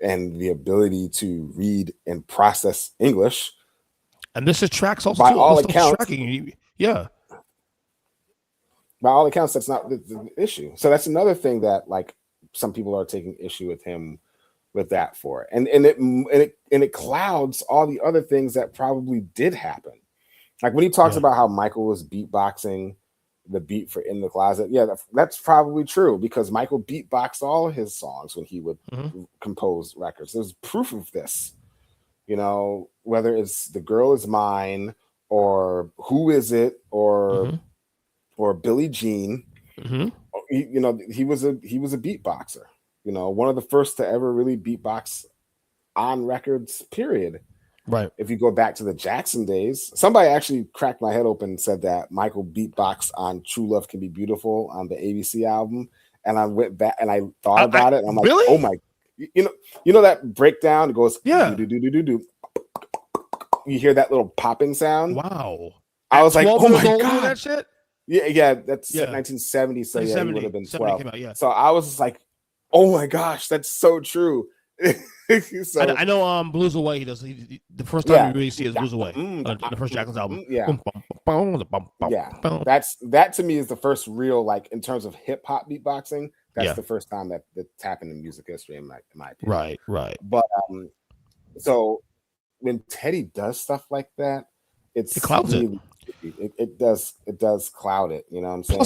and the ability to read and process English, And this is tracks also by too. all This stuff's accounts, tracking. Yeah. by all accounts, that's not the issue. So that's another thing that like some people are taking issue with him with that for, and it clouds all the other things that probably did happen. Like when he talks Yeah. about how Michael was beatboxing the beat for In the Closet, yeah, that's probably true because Michael beatboxed all of his songs when he would Mhm. compose records. There's proof of this, you know, whether it's The Girl Is Mine or Who Is It Mhm. or Billie Jean. Mhm. You know, he was a beatboxer. You know, one of the first to ever really beatbox on records. Period. Right. If you go back to the Jackson days, somebody actually cracked my head open and said that Michael beatboxed on "True Love Can Be Beautiful" on the ABC album, and I went back and I thought about it, and I'm like, really? oh my, you know that breakdown? It goes Yeah. do do do do do. You hear that little popping sound? Wow. I was like, 12 oh years my old doing god. that shit? Yeah, that's Yeah. 1970. So yeah, he would have been 12. Came out, yeah. So I was just like, oh my gosh, that's so true. So I know Blues Away he does. The first time yeah, you really see is Blues Away the first Jackson's album. yeah, yeah. Boom. That to me is the first real, like, in terms of hip hop beatboxing. That's Yeah. the first time that's happened in music history, in my opinion. Right. But so when Teddy does stuff like that, it's It clouds really, it does cloud it. You know what I'm saying?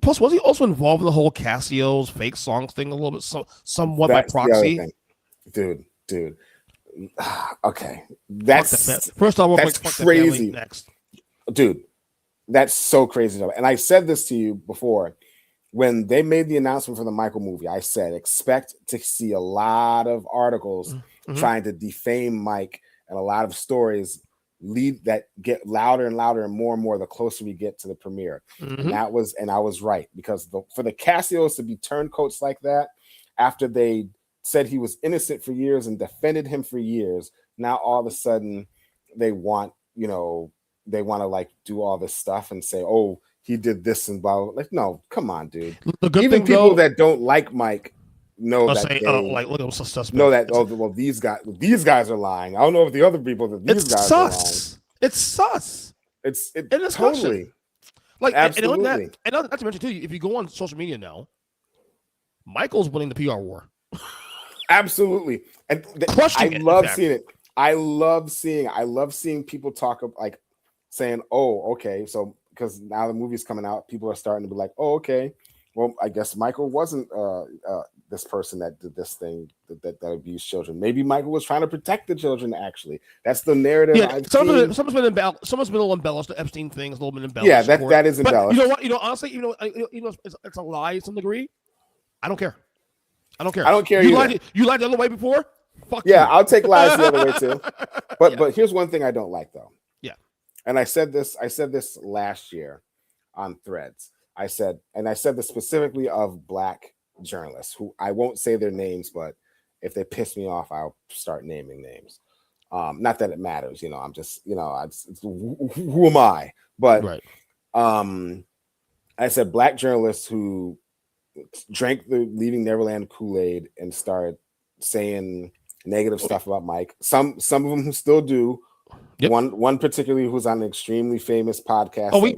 Plus, was he also involved in the whole Casio's fake songs thing a little bit, somewhat by That's the other proxy? thing. Dude. Okay, that's first of all, that's crazy. Next, dude, that's so crazy. And I said this to you before when they made the announcement for the Michael movie. I said expect to see a lot of articles trying to defame Mike and a lot of stories that get louder and louder and more the closer we get to the premiere. And I was right, because for the Casios to be turncoats like that after they said he was innocent for years and defended him for years, now all of a sudden they want to like do all this stuff and say, oh, he did this and blah, blah. Like, no, come on, dude. Even people that don't like Mike know that look at what's suspect. Know that these guys are lying. I don't know if the other people that these guys are lying. It's sus. It's totally like absolutely. And not to mention too, if you go on social media now, Michael's winning the PR war. Absolutely, and I love seeing it. I love seeing people talk of, like, saying, "Oh, okay," so because now the movie's coming out, people are starting to be like, "Oh, okay, well, I guess Michael wasn't this person that did this thing that abused children. Maybe Michael was trying to protect the children. Actually, that's the narrative. Yeah, someone's been embellished. Someone's been a little embellished. The Epstein thing's a little bit embellished. Yeah, that is embellished. But you know what? Honestly, it's a lie to some degree. I don't care. I don't care. You lied the other way before? Fuck yeah, you. I'll take lies the other way too. But here's one thing I don't like, though. Yeah. And I said this last year on Threads. I said this specifically of Black journalists who I won't say their names, but if they piss me off, I'll start naming names. Not that it matters, I'm just, who am I? But right. I said Black journalists who drank the Leaving Neverland Kool-Aid and started saying negative stuff about Mike. Some of them who still do. Yep. One particularly who's on an extremely famous podcast. Oh, we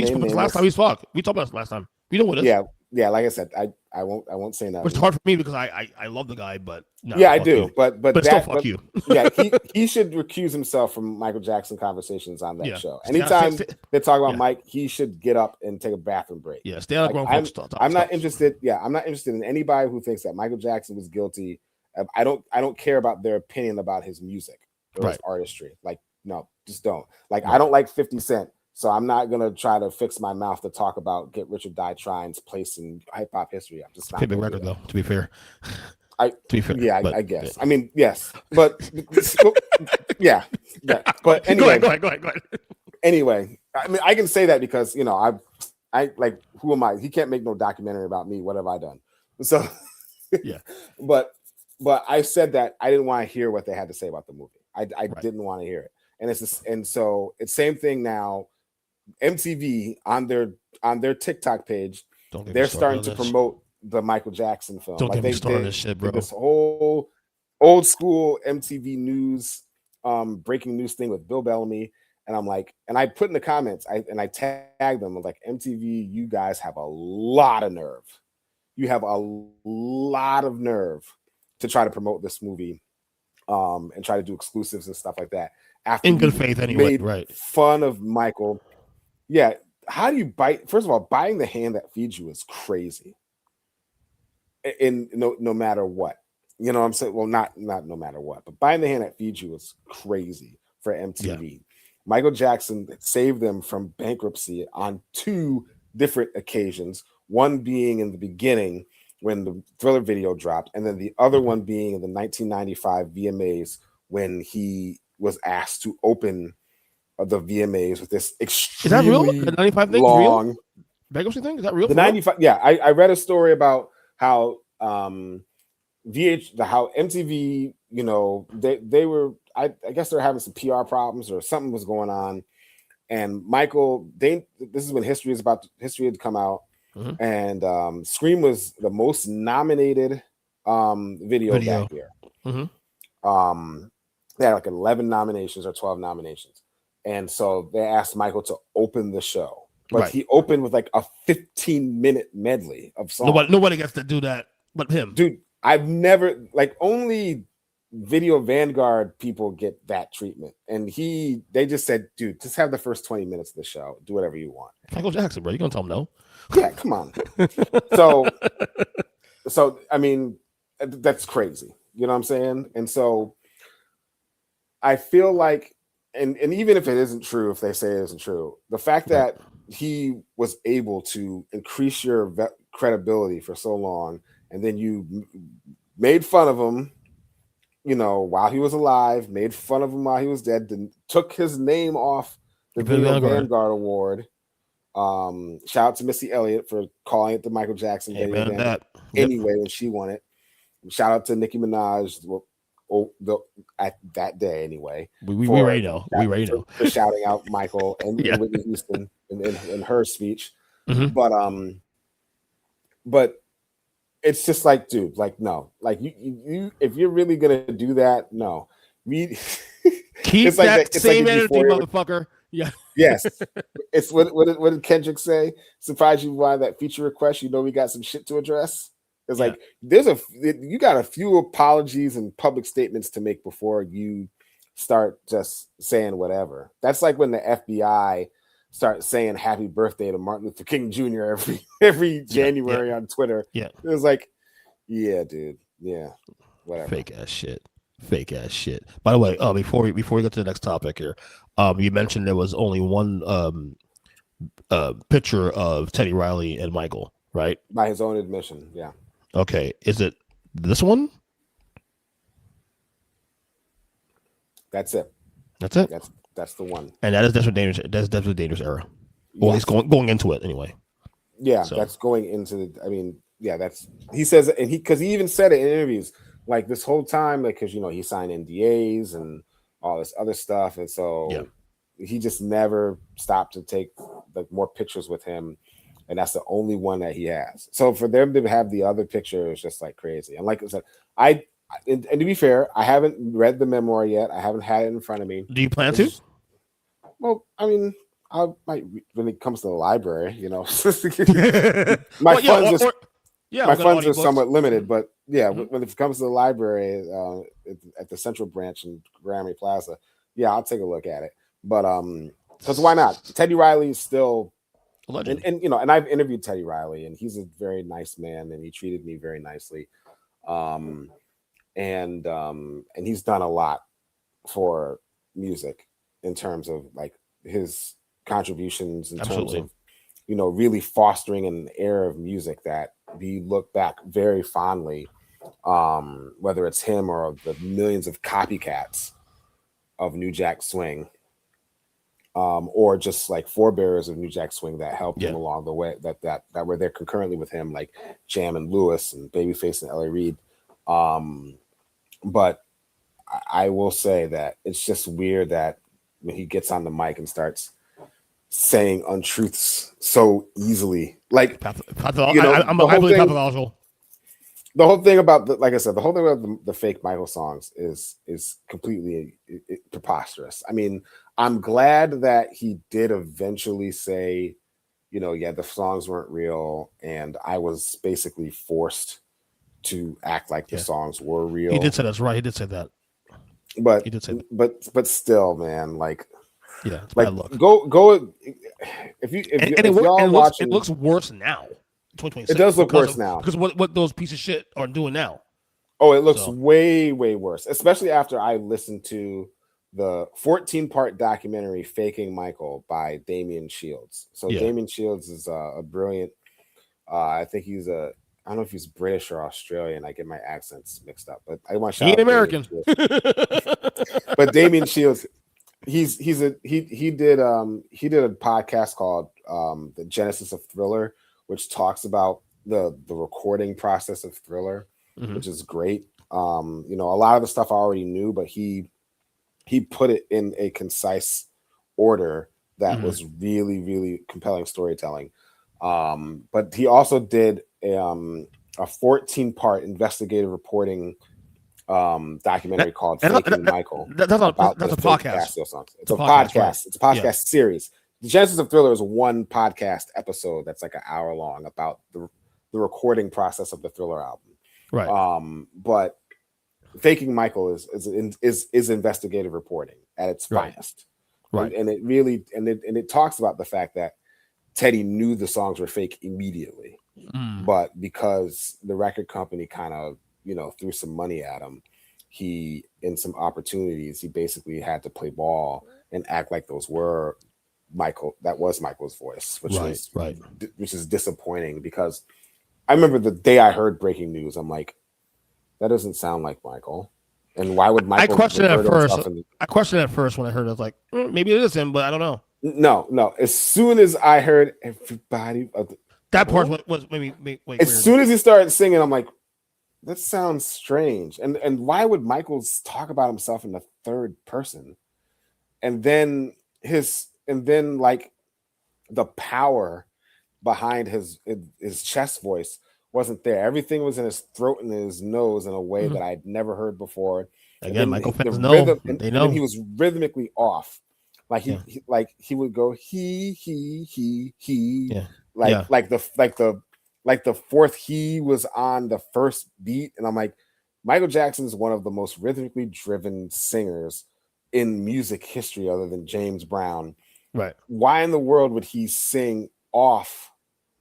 spoke this last time we spoke. We talked about this last time. You know what it is? Yeah. Like I said, I won't say nothing. It's hard for me because I love the guy, but no, yeah, I do. You. But still fuck you. Yeah, he should recuse himself from Michael Jackson conversations on that show. Anytime they talk about Mike, he should get up and take a bathroom break. Yeah, stay on grown folks talk. I'm not interested. Yeah, I'm not interested in anybody who thinks that Michael Jackson was guilty. I don't care about their opinion about his music or his artistry. Like, no, just don't. Like, I don't like 50 Cent, so I'm not gonna try to fix my mouth to talk about Get Rich or Die Trying's place in hip hop history. I'm just not. Big record though, to be fair. To be fair, I guess. I mean, yes, but yeah. But anyway, go ahead. Anyway, I mean, I can say that because I like, who am I? He can't make no documentary about me. What have I done? So, yeah. But I said that I didn't want to hear what they had to say about the movie. I didn't want to hear it, and it's just, and so it's same thing now. MTV on their TikTok page, they're starting to promote the Michael Jackson film. Don't like get me started on this shit, bro. This whole old school MTV news, breaking news thing with Bill Bellamy. And I'm like, and I put in the comments, I tagged them. I'm like, MTV, you guys have a lot of nerve. You have a lot of nerve to try to promote this movie, and try to do exclusives and stuff like that. After in good faith, anyway, right? Fun of Michael. Yeah. How do you bite? First of all, biting the hand that feeds you is crazy. In no matter what, you know what I'm saying? Well, not no matter what, but biting the hand that feeds you is crazy for MTV. Yeah. Michael Jackson saved them from bankruptcy on 2 different occasions. One being in the beginning when the Thriller video dropped, and then the other one being in the 1995 VMAs when he was asked to open the VMAs with this extremely is that real? The 95 thing long real? Bankruptcy thing? Is that real? The 95, yeah. I read a story about how how MTV, you know, they were, I guess they're having some PR problems or something was going on, and Michael, this is when history had come out, and Scream was the most nominated video that year. They had like 11 nominations or 12 nominations, and so they asked Michael to open the show, but he opened with like a 15-minute medley of songs. Nobody gets to do that but him, dude. I've never, like, only Video Vanguard people get that treatment, and they just said, dude, just have the first 20 minutes of the show, do whatever you want. Michael Jackson, bro, you gonna tell him no? Yeah, come on. So I mean, that's crazy, you know what I'm saying? And so I feel like, and even if it isn't true, if they say it isn't true, the fact that he was able to increase your credibility for so long, and then you made fun of him, you know, while he was alive, made fun of him while he was dead, took his name off the Video Vanguard Award. Shout out to Missy Elliott for calling it the Michael Jackson Video Vanguard anyway when she won it. Shout out to Nicki Minaj at that day anyway. We already know. For shouting out Michael and Whitney Houston in her speech. But it's just like, dude, like, no, like you if you're really gonna do that, no. Keep it's like that same energy, motherfucker. Yeah. Yes. It's what did Kendrick say? Surprise you by that feature request. You know we got some shit to address. It's like you got a few apologies and public statements to make before you start just saying whatever. That's like when the FBI start saying happy birthday to Martin Luther King Jr. every January on Twitter. Yeah. It was like, yeah, dude. Yeah. Whatever. Fake ass shit. By the way, before we get to the next topic here, you mentioned there was only one picture of Teddy Riley and Michael, right? By his own admission, yeah. Okay. Is it this one? That's it. That's it? That's the one. And that is definitely dangerous. That's definitely dangerous era. Or at least going into it anyway. Yeah, so. That's going into that's, he says, and because he even said it in interviews, like this whole time, like, because, you know, he signed NDAs and all this other stuff. And so he just never stopped to take like more pictures with him. And that's the only one that he has. So for them to have the other picture is just like crazy. And like I said, and to be fair, I haven't read the memoir yet. I haven't had it in front of me. Do you plan to? Well, I mean, I might when it comes to the library, you know. My funds are somewhat limited, but when it comes to the library at the Central Branch in Grammy Plaza, I'll take a look at it. But because why not? Teddy Riley is still a legend, and you know, and I've interviewed Teddy Riley, and he's a very nice man, and he treated me very nicely. And he's done a lot for music in terms of like his contributions in terms of, you know, really fostering an era of music that we look back very fondly whether it's him or the millions of copycats of New Jack Swing, or just like forebearers of New Jack Swing that helped him along the way, that were there concurrently with him, like Jam and Lewis and Babyface and L.A. Reid. But I will say that it's just weird that when he gets on the mic and starts saying untruths so easily, like I believe pathological. The whole thing about like I said, the whole thing about the fake Michael songs is completely preposterous. I mean, I'm glad that he did eventually say, the songs weren't real, and I was basically forced to act like the songs were real. He did say that's right. He did say that. But he did say that. But still, man, like, it's like bad luck. Go if y'all watching, it looks worse now. 2026. It does look worse now because what those pieces of shit are doing now. Oh, it looks way worse, especially after I listened to the 14-part documentary "Faking Michael" by Damian Shields. So Damian Shields is a brilliant. I think he's I don't know if he's British or Australian. I get my accents mixed up, but I want to shout out American. But Damian Shields, he did a podcast called "The Genesis of Thriller," which talks about the recording process of Thriller, which is great. A lot of the stuff I already knew, but he put it in a concise order that was really, really compelling storytelling. But he also did a 14-part investigative reporting documentary called "Faking Michael." That's a podcast. It's a podcast. Right? It's a podcast series. The Genesis of Thriller is one podcast episode that's like an hour long about the recording process of the Thriller album. Right. But Faking Michael is investigative reporting at its finest. Right. And it really it talks about the fact that Teddy knew the songs were fake immediately, but because the record company kind of threw some money at him, he in some opportunities he basically had to play ball and act like those were Michael. That was Michael's voice, which is disappointing because I remember the day I heard breaking news, I'm like, that doesn't sound like Michael. And why would Michael? I questioned it at first when I heard it. I was like, maybe it is him, but I don't know. No. As soon as I heard everybody, that part was maybe as soon as he started singing, I'm like, that sounds strange. And why would Michael talk about himself in the third person? And then like the power behind his chest voice wasn't there. Everything was in his throat and his nose in a way that I'd never heard before. Again, Michael fans know. They know. And he was rhythmically off. Like he would go he like the fourth he was on the first beat, and I'm like, Michael Jackson is one of the most rhythmically driven singers in music history, other than James Brown. Right? Why in the world would he sing off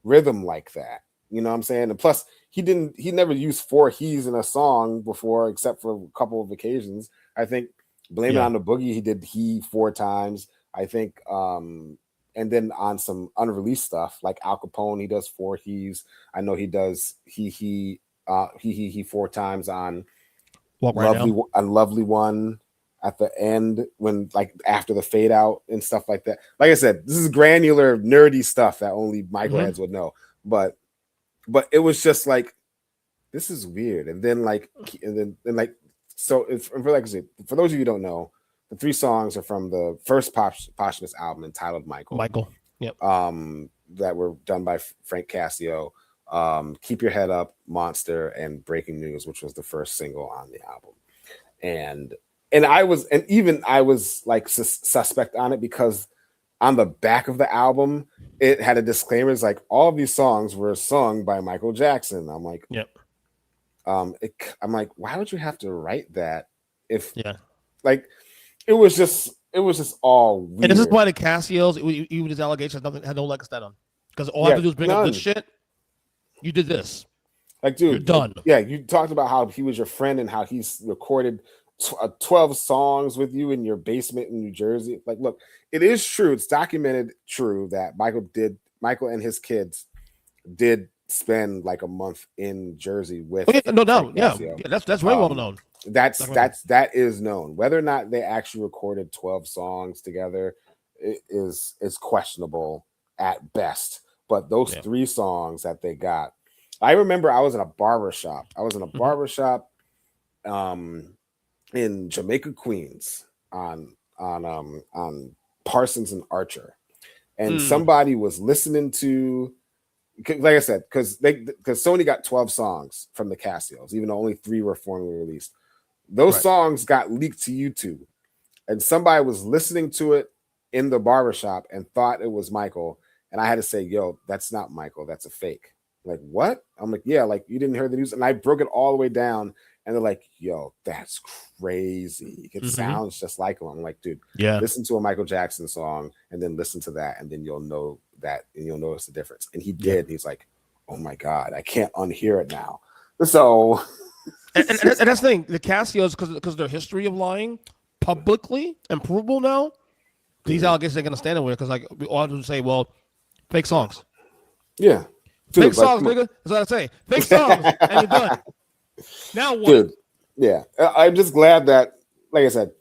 rhythm like that? You know what I'm saying? And plus, he never used four he's in a song before, except for a couple of occasions. I think Blame It on the Boogie, he did he 4 times. I think, and then on some unreleased stuff like Al Capone, he does 4 he's. I know he does he 4 times on Lovely One at the end, when like after the fade out and stuff like that. Like I said, this is granular, nerdy stuff that only Michael heads would know. But it was just like, this is weird. And then so it's for those of you who don't know, the 3 songs are from the first posthumous album entitled Michael. Yep. That were done by Frank Cassio. Keep Your Head Up, Monster, and Breaking News, which was the first single on the album. And I was like suspect on it because on the back of the album, it had a disclaimer. It's like, all of these songs were sung by Michael Jackson. I'm like, yep. I'm like, why would you have to write that? Like, it was just all weird. And this is why the Cassios, even his allegations, had no leg to stand on. Because all I have to do is bring up good shit. You did this. Like, dude, you're done. Yeah, you talked about how he was your friend and how he's recorded 12 songs with you in your basement in New Jersey. Like, look, it is true. It's documented true that Michael and his kids did spend like a month in Jersey with no doubt. Frank Yeah, Cascio. that's very well known. That is known. Whether or not they actually recorded 12 songs together is questionable at best. But those 3 songs that they got, I remember I was in a barber shop. In Jamaica, Queens, on Parsons and Archer, and somebody was listening to, like I said, because Sony got 12 songs from the Casios, even though only 3 were formally released. Those songs got leaked to YouTube, and somebody was listening to it in the barbershop and thought it was Michael. And I had to say, yo, that's not Michael. That's a fake. Like, what? I'm like, yeah, like you didn't hear the news. And I broke it all the way down. And they're like, yo, that's crazy. It sounds just like him. I'm like, dude, listen to a Michael Jackson song and then listen to that. And then you'll know that and you'll notice the difference. And he did. He's like, oh my God, I can't unhear it now. So. and that's the thing. The Casios, because their history of lying publicly and provable now, these allegations are going to stand in with, because like we all have to say, well, fake songs. Yeah. Dude, fake songs, nigga. That's what I say. Fake songs, and you're done. Now what? Dude, yeah. I'm just glad that, like I said,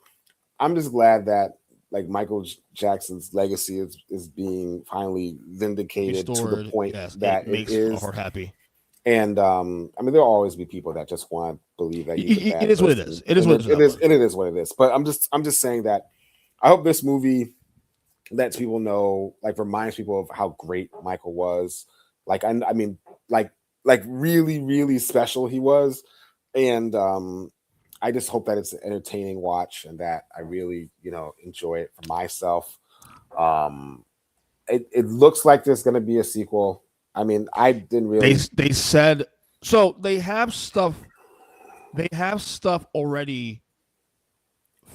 I'm just glad that like Michael Jackson's legacy is being finally vindicated to the point that it makes our heart happy. And I mean, there'll always be people that just want to believe that it is what it is. It is what it is. It is what it is. But I'm just saying that I hope this movie lets people know, like reminds people of how great Michael was. Like I mean, like really, really special he was. And I just hope that it's an entertaining watch and that I really, enjoy it for myself. It looks like there's going to be a sequel. I mean, I didn't really. They said so. They have stuff. They have stuff already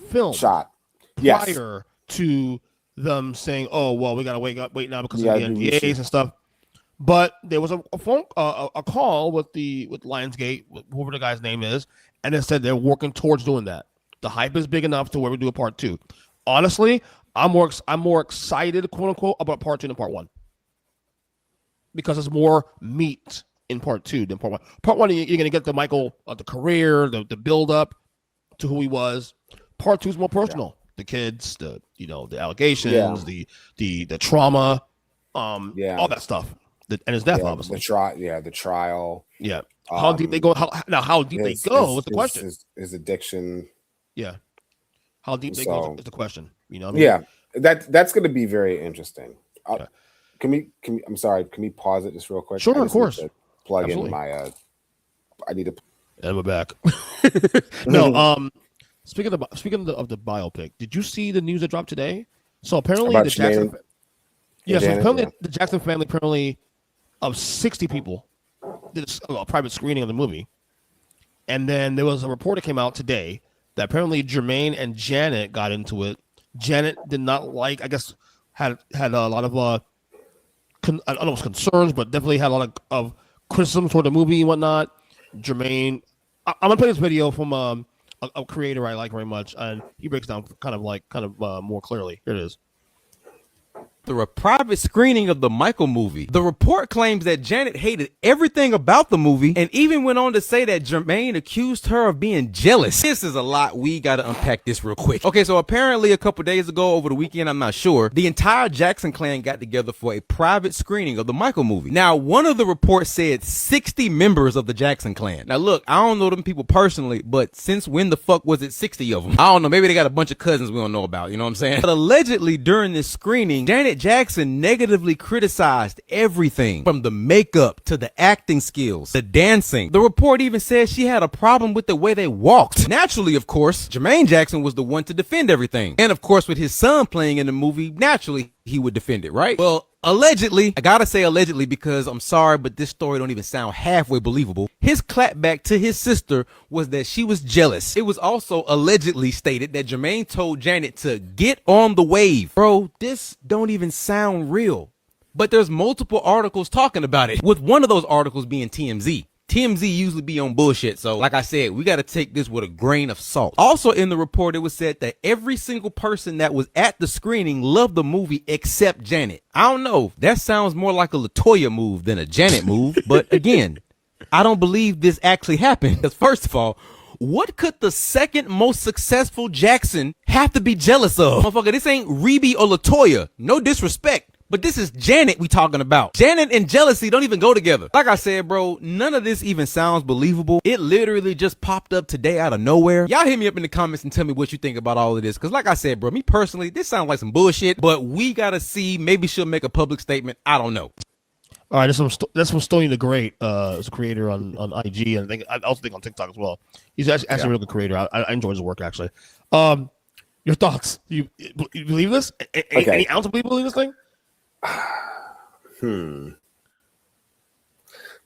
filmed, shot prior to them saying, "Oh, well, we gotta wait now because of the NDAs and stuff." But there was a call with Lionsgate, whoever the guy's name is, and it said they're working towards doing that. The hype is big enough to where we do a part 2. Honestly, I'm more excited, quote unquote, about part 2 than part 1. Because there's more meat in part 2 than part 1. Part 1, you're going to get the Michael, the career, the build up to who he was. Part 2 is more personal. Yeah. The kids, the allegations, the trauma, all that stuff, and his death, obviously. The trial. Yeah. How deep they go? How deep they go is the question. His addiction. Yeah. How deep they go is the question. You know what I mean? Yeah. That's going to be very interesting. Can we pause it just real quick? Sure, of course. Plug in my I need to. And we're back. No, speaking of the biopic, did you see the news that dropped today? So apparently the Jackson the Jackson family apparently of 60 people did a private screening of the movie. And then there was a report that came out today that apparently Jermaine and Janet got into it. Janet did not like, I guess, had a lot of I don't know if it was concerns, but definitely had a lot of criticism toward the movie and whatnot. Jermaine, I'm gonna play this video from a creator I like very much, and he breaks down kind of more clearly. Here it is. Through a private screening of the Michael movie. The report claims that Janet hated everything about the movie and even went on to say that Jermaine accused her of being jealous. This is a lot. We got to unpack this real quick. Okay, so apparently a couple days ago, over the weekend, I'm not sure, the entire Jackson clan got together for a private screening of the Michael movie. Now, one of the reports said 60 members of the Jackson clan. Now, look, I don't know them people personally, but since when the fuck was it 60 of them? I don't know. Maybe they got a bunch of cousins we don't know about. You know what I'm saying? But allegedly, during this screening, Janet Jackson negatively criticized everything from the makeup to the acting skills, the dancing. The report even says she had a problem with the way they walked. Naturally, of course, Jermaine Jackson was the one to defend everything. And of course, with his son playing in the movie, naturally, he would defend it, right? Well, allegedly, I gotta say allegedly because I'm sorry, but this story don't even sound halfway believable. His clapback to his sister was that she was jealous. It was also allegedly stated that Jermaine told Janet to get on the wave. Bro, this don't even sound real. But there's multiple articles talking about it, with one of those articles being TMZ. TMZ usually be on bullshit. So like I said, we got to take this with a grain of salt. Also in the report, it was said that every single person that was at the screening loved the movie except Janet. I don't know. That sounds more like a LaToya move than a Janet move. But again, I don't believe this actually happened. Because first of all, what could the second most successful Jackson have to be jealous of? Motherfucker, this ain't Rebe or LaToya. No disrespect. But this is Janet we talking about. Janet and jealousy don't even go together. Like I said, bro, none of this even sounds believable. It literally just popped up today out of nowhere. Y'all hit me up in the comments and tell me what you think about all of this. Because like I said, bro, me personally, this sounds like some bullshit. But we got to see. Maybe she'll make a public statement. I don't know. All right, that's from Stony the Great. As a creator on IG, and I also think on TikTok as well. He's actually a real good creator. I enjoy his work, actually. Your thoughts? You believe this? Any ounce of believable in this thing? Let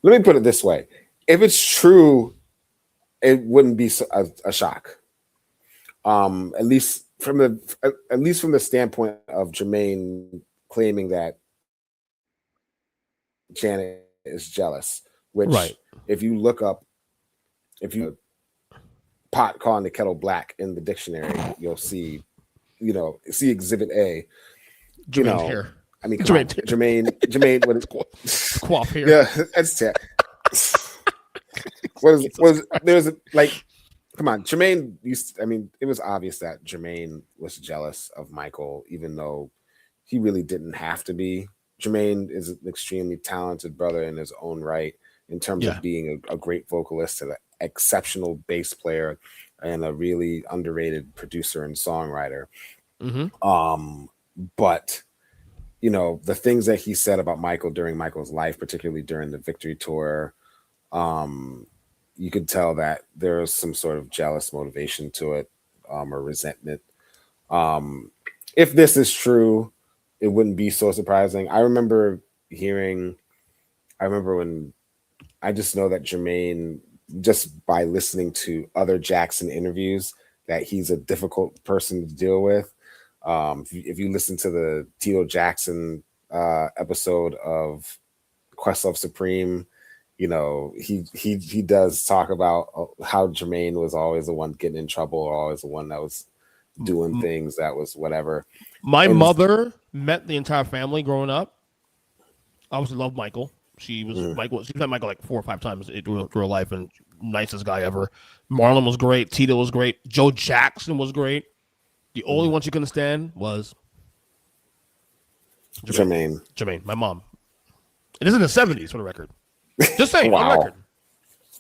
me put it this way: if it's true, it wouldn't be a shock. At least from the standpoint of Jermaine claiming that Janet is jealous. Which, right. If you look up, pot calling the kettle black in the dictionary, you'll see, see Exhibit A. Jermaine's hair. I mean, Jermaine, what is quaff here? Yeah, that's it. There's like, come on, Jermaine. It was obvious that Jermaine was jealous of Michael, even though he really didn't have to be. Jermaine is an extremely talented brother in his own right, in terms of being a great vocalist and an exceptional bass player and a really underrated producer and songwriter. Mm-hmm. But the things that he said about Michael during Michael's life, particularly during the Victory Tour, you could tell that there was some sort of jealous motivation to it, or resentment. If this is true, it wouldn't be so surprising. I remember when I just know that Jermaine, just by listening to other Jackson interviews, that he's a difficult person to deal with. If you listen to the Tito Jackson episode of Questlove Supreme, he does talk about how Jermaine was always the one getting in trouble, or always the one that was doing things that was whatever. My mother met the entire family growing up. I obviously loved Michael. She was Michael. She met Michael like 4 or 5 times through her life, and nicest guy ever. Marlon was great. Tito was great. Joe Jackson was great. The only one she couldn't stand was Jermaine. My mom. It is in the 70s, for the record. Just saying, wow. on record.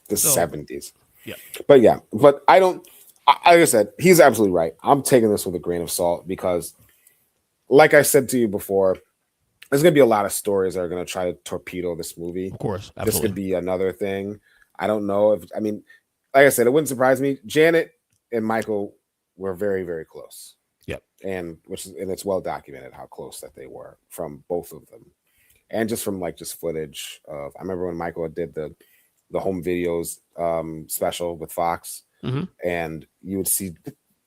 The 70s. Yeah. But I don't, like I said, he's absolutely right. I'm taking this with a grain of salt because, like I said to you before, there's going to be a lot of stories that are going to try to torpedo this movie. Of course. Absolutely. This could be another thing. I don't know like I said, it wouldn't surprise me. Janet and Michael were very, very close. Yep. And it's well documented how close that they were from both of them. And just from just footage of, I remember when Michael did the home videos special with Fox, and you would see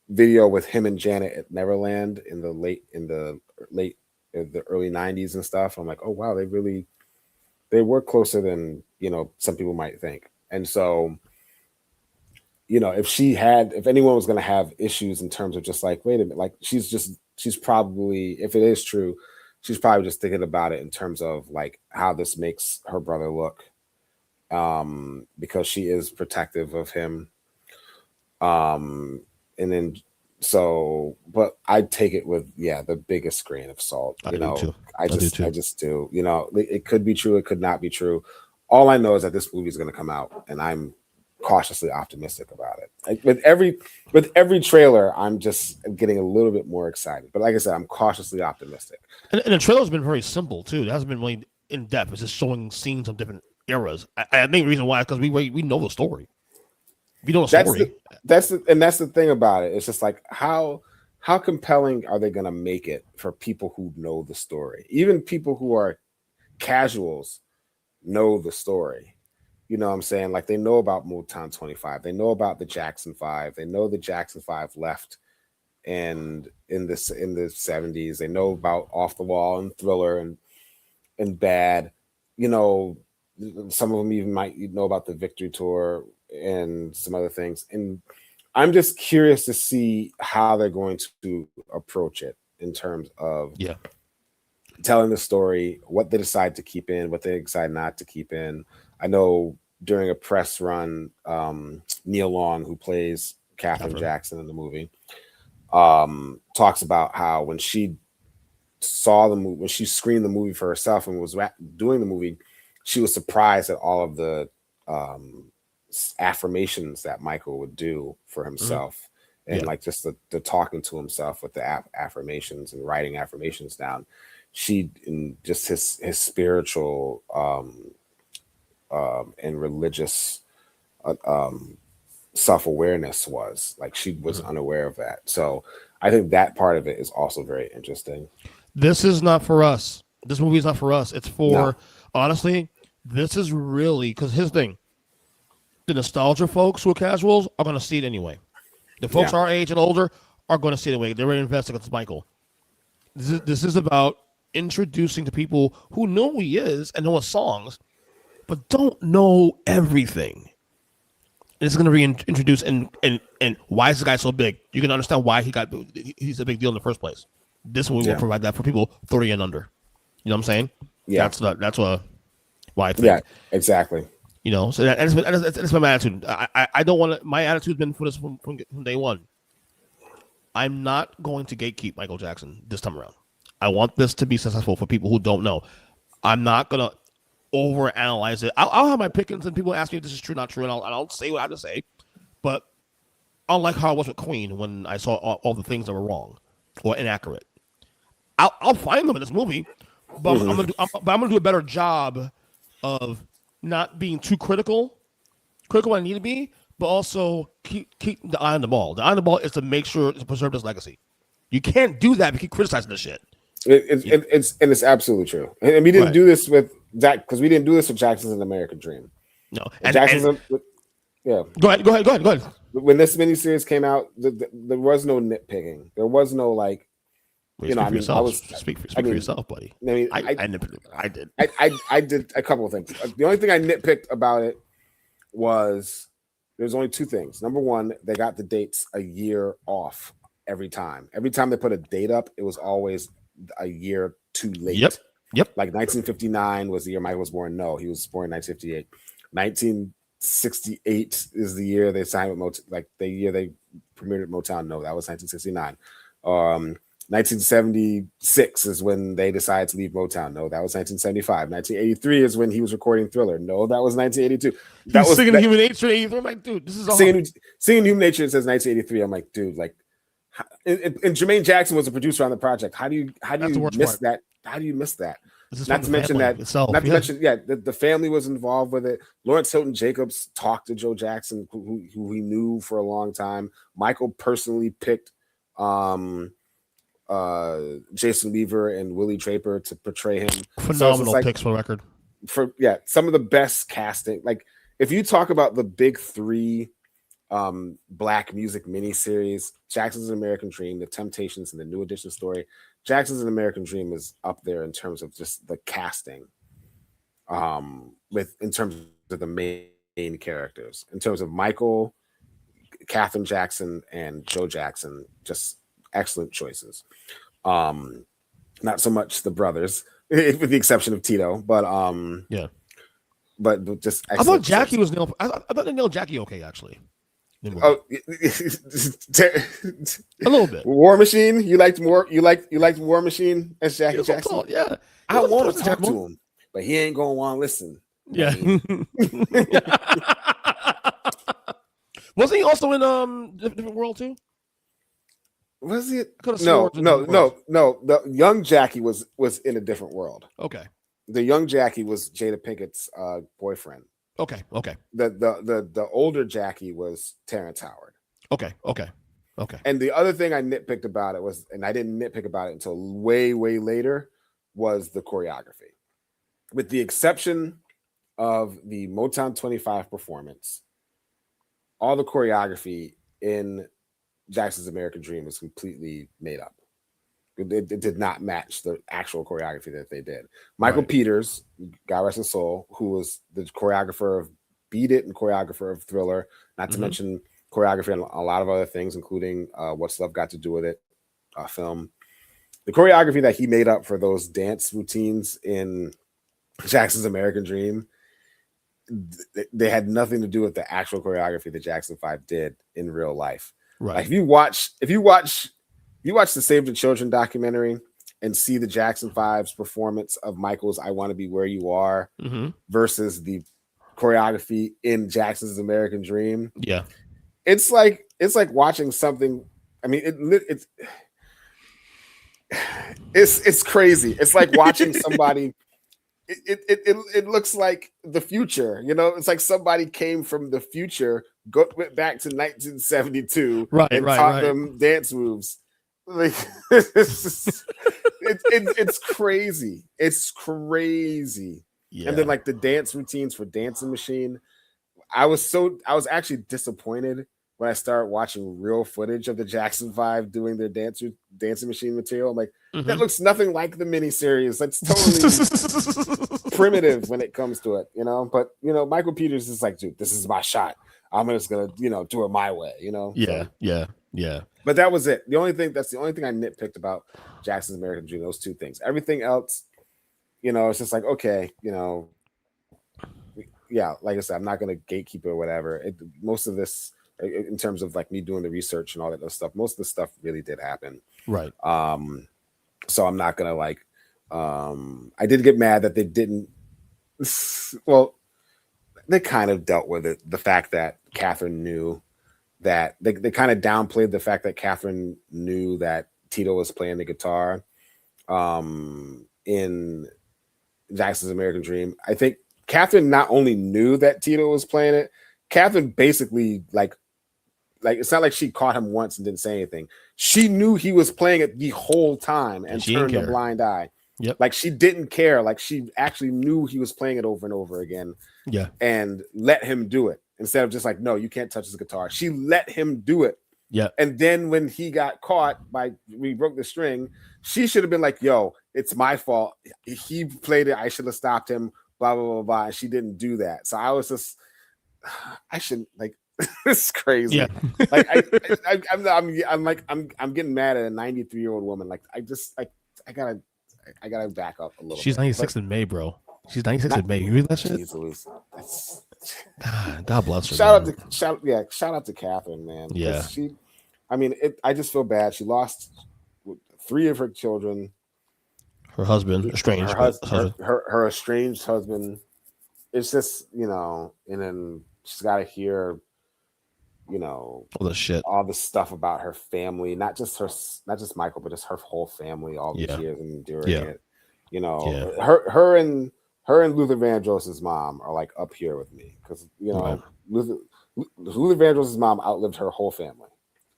video with him and Janet at Neverland in the early 90s and stuff. I'm like, oh wow, they were closer than some people might think. And so, if anyone was going to have issues in terms of just like, wait a minute, she's probably, if it is true, she's probably just thinking about it in terms of like how this makes her brother look, because she is protective of him. And then, but I take it with, the biggest grain of salt, I just do, it could be true. It could not be true. All I know is that this movie is going to come out, and I'm cautiously optimistic about it. With every trailer, I'm just getting a little bit more excited. But like I said, I'm cautiously optimistic. And the trailer's been very simple too. It hasn't been really in depth. It's just showing scenes of different eras. I think the reason why is because we know the story. We know the story. That's the thing about it. It's just like how compelling are they going to make it for people who know the story? Even people who are casuals know the story. You know what I'm saying? Like, they know about Motown 25. They know about the Jackson 5. They know the Jackson 5 left and in the 70s. They know about Off the Wall and Thriller and Bad. Some of them even might know about the Victory Tour and some other things. And I'm just curious to see how they're going to approach it in terms of telling the story, what they decide to keep in, what they decide not to keep in. I know during a press run, Neil Long, who plays Katherine Jackson in the movie, talks about how when she saw the movie, when she screened the movie for herself and was doing the movie, she was surprised at all of the affirmations that Michael would do for himself, and like just the talking to himself with the affirmations and writing affirmations down. She, in just his spiritual and religious self-awareness was like, she was unaware of that. So I think that part of it is also very interesting. This is not for us. This movie is not for us. It's for, honestly, this is really, because his thing, the nostalgia folks who are casuals are going to see it anyway. The folks our age and older are going to see it anyway. They're going to invest against Michael. This is about introducing to people who know who he is and know his songs, but don't know everything. And it's going to be introduced, and why is this guy so big? You can understand why he's a big deal in the first place. This movie will provide that for people 30 and under. You know what I'm saying? Yeah, that's why I think. Yeah, exactly. You know, so that's my attitude. I don't want to. My attitude's been for this from day one. I'm not going to gatekeep Michael Jackson this time around. I want this to be successful for people who don't know. I'm not gonna overanalyze it. I'll have my pickings, and people ask me if this is true, not true, and I'll say what I have to say. But unlike how I was with Queen when I saw all the things that were wrong or inaccurate, I'll find them in this movie. But I'm gonna do a better job of not being too critical when I need to be, but also keep the eye on the ball. The eye on the ball is to make sure to preserve this legacy. You can't do that if you keep criticizing this shit. It's absolutely true. And we didn't do this with Jack, because we didn't do this with Jackson's An American Dream. No, yeah. Go ahead. When this miniseries came out, there was no nitpicking. There was no like, speak for yourself, buddy. I mean, I did. I did a couple of things. The only thing I nitpicked about it was there's only two things. Number one, they got the dates a year off every time. Every time they put a date up, it was always a year too late. Yep. Like 1959 was the year Michael was born. No, he was born in 1958. 1968 is the year they signed with Motown. Like the year they premiered at Motown. No, that was 1969. 1976 is when they decided to leave Motown. No, that was 1975. 1983 is when he was recording Thriller. No, that was 1982. That was singing Human Nature in 83. I'm like, dude, this is all singing Human Nature. It says 1983. I'm like, dude, like, and Jermaine Jackson was a producer on the project. How do you miss that? How do you miss that? Not to mention that. The family was involved with it. Lawrence Hilton Jacobs talked to Joe Jackson, who he knew for a long time. Michael personally picked Jason Weaver and Willie Draper to portray him. Phenomenal picks for the record. Some of the best casting. Like, if you talk about the big three Black music miniseries, Jackson's An American Dream, The Temptations, and The New Edition Story, Jackson's An American Dream is up there in terms of just the casting, in terms of the main characters, in terms of Michael, Katherine Jackson, and Joe Jackson, just excellent choices. Not so much the brothers, with the exception of Tito, but but just I thought Jackie choices. I thought they nailed Jackie okay, actually. Oh, a little bit. War Machine. You liked War Machine as Jackie Jackson. Yeah, I want to talk to him, but he ain't gonna want to listen. Yeah. Wasn't he also in Different World too? Was he? No. The young Jackie was in a different world. Okay. The young Jackie was Jada Pinkett's boyfriend. Okay. The older Jackie was Terrence Howard. Okay. And the other thing I nitpicked about it was, and I didn't nitpick about it until way later, was the choreography. With the exception of the Motown 25 performance, all the choreography in Jackson's American Dream was completely made up. It did not match the actual choreography that they did. Michael Peters, God rest his soul, who was the choreographer of Beat It and choreographer of Thriller, not to mention choreography on a lot of other things, including What's Love Got to Do with It, film. The choreography that he made up for those dance routines in Jackson's American Dream, they had nothing to do with the actual choreography that Jackson 5 did in real life. Right. Like if you watch the Save the Children documentary and see the Jackson 5's performance of Michael's I Want to Be Where You Are versus the choreography in Jackson's American Dream. Yeah. It's like watching something. I mean, it's crazy. It's like watching somebody. It looks like the future, you know. It's like somebody came from the future, went back to 1972, and taught them dance moves. Like it's crazy. It's crazy. Yeah. And then like the dance routines for Dancing Machine. I was actually disappointed when I started watching real footage of the Jackson 5 doing their Dancing Machine material. I'm like, that looks nothing like the miniseries. That's totally primitive when it comes to it, you know. But you know, Michael Peters is like, dude, this is my shot. I'm just gonna, you know, do it my way, you know. Yeah, so, yeah. But that was it. That's the only thing I nitpicked about Jackson's American Dream. Those two things. Everything else, you know, it's just like, okay, you know, yeah, like I said, I'm not gonna gatekeep it or whatever. Most of this, in terms of like me doing the research and all that other stuff, most of the stuff really did happen. Right. So I'm not gonna like. I did get mad that they didn't. Well, they kind of dealt with it. The fact that Catherine knew that they kind of downplayed the fact that Catherine knew that Tito was playing the guitar in Jackson's American Dream. I think Catherine not only knew that Tito was playing it, Catherine basically like it's not like she caught him once and didn't say anything. She knew he was playing it the whole time and turned a blind eye. Yep. Like she didn't care. Like she actually knew he was playing it over and over again. Yeah. And let him do it instead of just like, no, you can't touch his guitar. She let him do it. Yeah. And then when he got caught we broke the string, she should have been like, yo, it's my fault. He played it. I should have stopped him. Blah, blah, blah, blah. And she didn't do that. So I was just, I shouldn't like, it's crazy. Yeah. Like I'm getting mad at a 93-year-old woman. Like I gotta back up a little. She's 96 in May, bro. She's 96 in May. You read that shit? God bless her. Shout out to Catherine, man. Yeah. I just feel bad. She lost 3 of her children. Her husband, estranged. Her estranged husband. It's just, you know, and then she's got to hear, you know, all the shit, all the stuff about her family, not just Michael, but just her whole family, all these years and enduring it. You know, her and Luther Vandross's mom are like up here with me because you know Luther Vandross's mom outlived her whole family.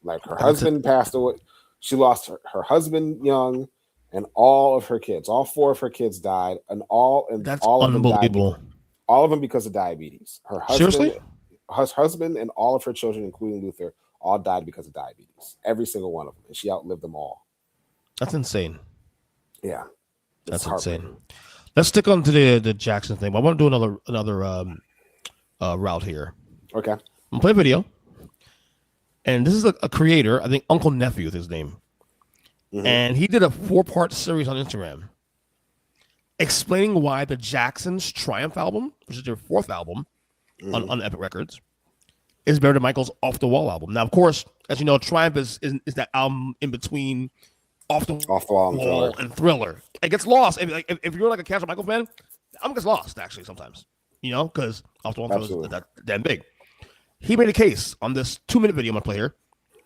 Like her husband passed away. She lost her husband young, and all of her kids, all 4 of her kids died, and all of them died. All of them because of diabetes. Her husband and all of her children, including Luther, all died because of diabetes. Every single one of them, and she outlived them all. That's insane. Yeah, that's insane. Let's stick on to the Jackson thing. I want to do another route here. Okay, I'm gonna play a video, and this is a creator. I think Uncle Nephew is his name, and he did a 4-part series on Instagram explaining why the Jacksons' Triumph album, which is their 4th album on Epic Records, is better than Michael's Off the Wall album. Now, of course, as you know, Triumph is that album in between Off the Wall and Thriller. It gets lost. If you're like a casual Michael fan, the album gets lost, actually, sometimes. You know, because Off the Wall and Thriller is that damn big. He made a case on this 2-minute video I'm going to play here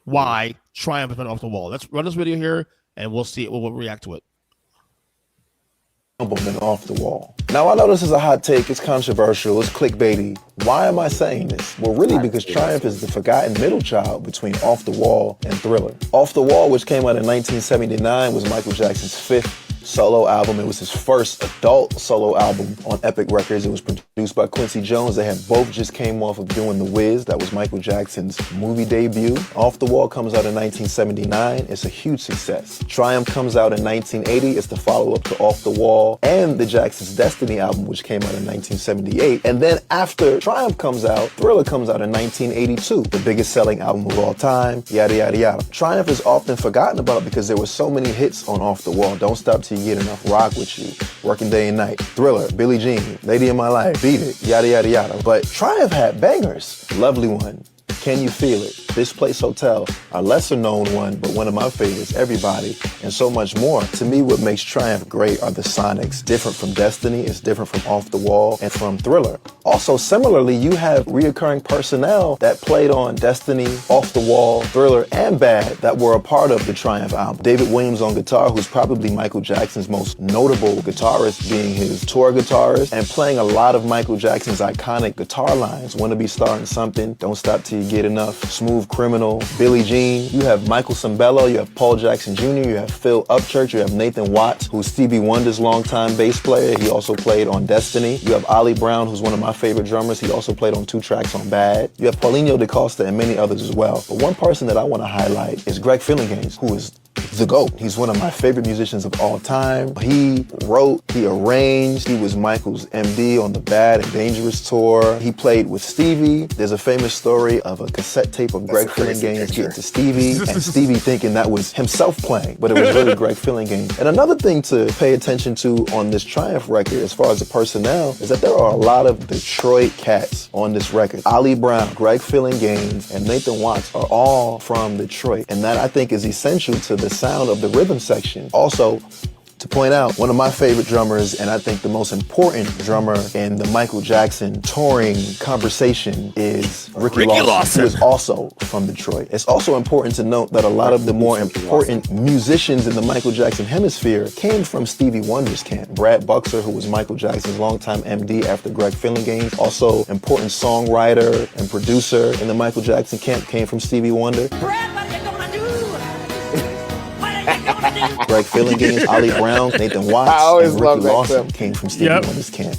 why Triumph is better than Off the Wall. Let's run this video here, and we'll see it. We'll react to it. Album and Off the Wall. Now I know this is a hot take, it's controversial, it's clickbaity. Why am I saying this? Well, really because Triumph is the forgotten middle child between Off the Wall and Thriller. Off the Wall, which came out in 1979, was Michael Jackson's 5th solo album. It was his first adult solo album on Epic Records. It was produced by Quincy Jones. They had both just came off of doing The Wiz. That was Michael Jackson's movie debut. Off the Wall comes out in 1979. It's a huge success. Triumph comes out in 1980. It's the follow-up to Off the Wall and the Jackson's Destiny album, which came out in 1978. And then after Triumph comes out, Thriller comes out in 1982, the biggest selling album of all time, yada, yada, yada. Triumph is often forgotten about because there were so many hits on Off the Wall. Don't Stop Till You Get Enough, Rock With You, Working Day and Night, Thriller, Billie Jean, Lady in My Life, Beat It, yada, yada, yada. But Triumph had bangers. Lovely One, Can You Feel It, This Place Hotel, a lesser known one, but one of my favorites, Everybody, and so much more. To me, what makes Triumph great are the sonics. Different from Destiny, it's different from Off the Wall and from Thriller. Also, similarly, you have reoccurring personnel that played on Destiny, Off the Wall, Thriller, and Bad that were a part of the Triumph album. David Williams on guitar, who's probably Michael Jackson's most notable guitarist, being his tour guitarist, and playing a lot of Michael Jackson's iconic guitar lines. Wanna Be Starting Something, Don't Stop Till You Get Enough, Smooth Criminal, Billie Jean. You have Michael Cimbello, you have Paul Jackson Jr., you have Phil Upchurch, you have Nathan Watts, who's Stevie Wonder's longtime bass player. He also played on Destiny. You have Ollie Brown, who's one of my favorite drummers. He also played on 2 tracks on Bad. You have Paulinho DaCosta and many others as well. But one person that I want to highlight is Greg Fillinganes, who is the GOAT. He's one of my favorite musicians of all time. He wrote, he arranged, he was Michael's MD on the Bad and Dangerous tour. He played with Stevie. There's a famous story of a cassette tape of Greg Fillinganes getting to Stevie, and Stevie thinking that was himself playing, but it was really Greg Fillinganes. And another thing to pay attention to on this Triumph record, as far as the personnel, is that there are a lot of Detroit cats on this record. Ollie Brown, Greg Fillinganes, and Nathan Watts are all from Detroit, and that I think is essential to the sound of the rhythm section. Also, to point out, one of my favorite drummers, and I think the most important drummer in the Michael Jackson touring conversation, is Ricky Lawson, who is also from Detroit. It's also important to note that a lot of the more important musicians in the Michael Jackson hemisphere came from Stevie Wonder's camp. Brad Buxer, who was Michael Jackson's longtime MD after Greg Fillinganes, also important songwriter and producer in the Michael Jackson camp, came from Stevie Wonder. Brad, what you gonna do? What are you gonna do? Greg Fillinganes, Ollie Brown, Nathan Watts, and Ricky Lawson came from Stevie Wonder's camp.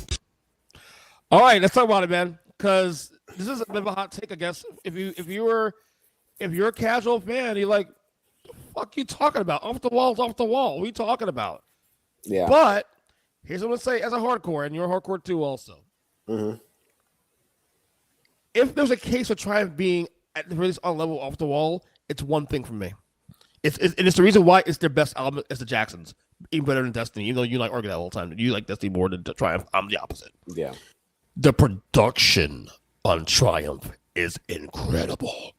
All right, let's talk about it, man. Because this is a bit of a hot take, I guess. If you're a casual fan, you're like, the fuck you talking about? Off the wall's off the wall. What are you talking about? Yeah. But here's what I'm gonna say: as a hardcore, and you're a hardcore too, also. Mm-hmm. If there's a case of Triumph being at the very least on level off the wall, it's one thing for me. It's the reason why it's their best album is the Jacksons, even better than Destiny. Even though you like argue that all the time, you like Destiny more than Triumph. I'm the opposite. Yeah. The production on Triumph is incredible.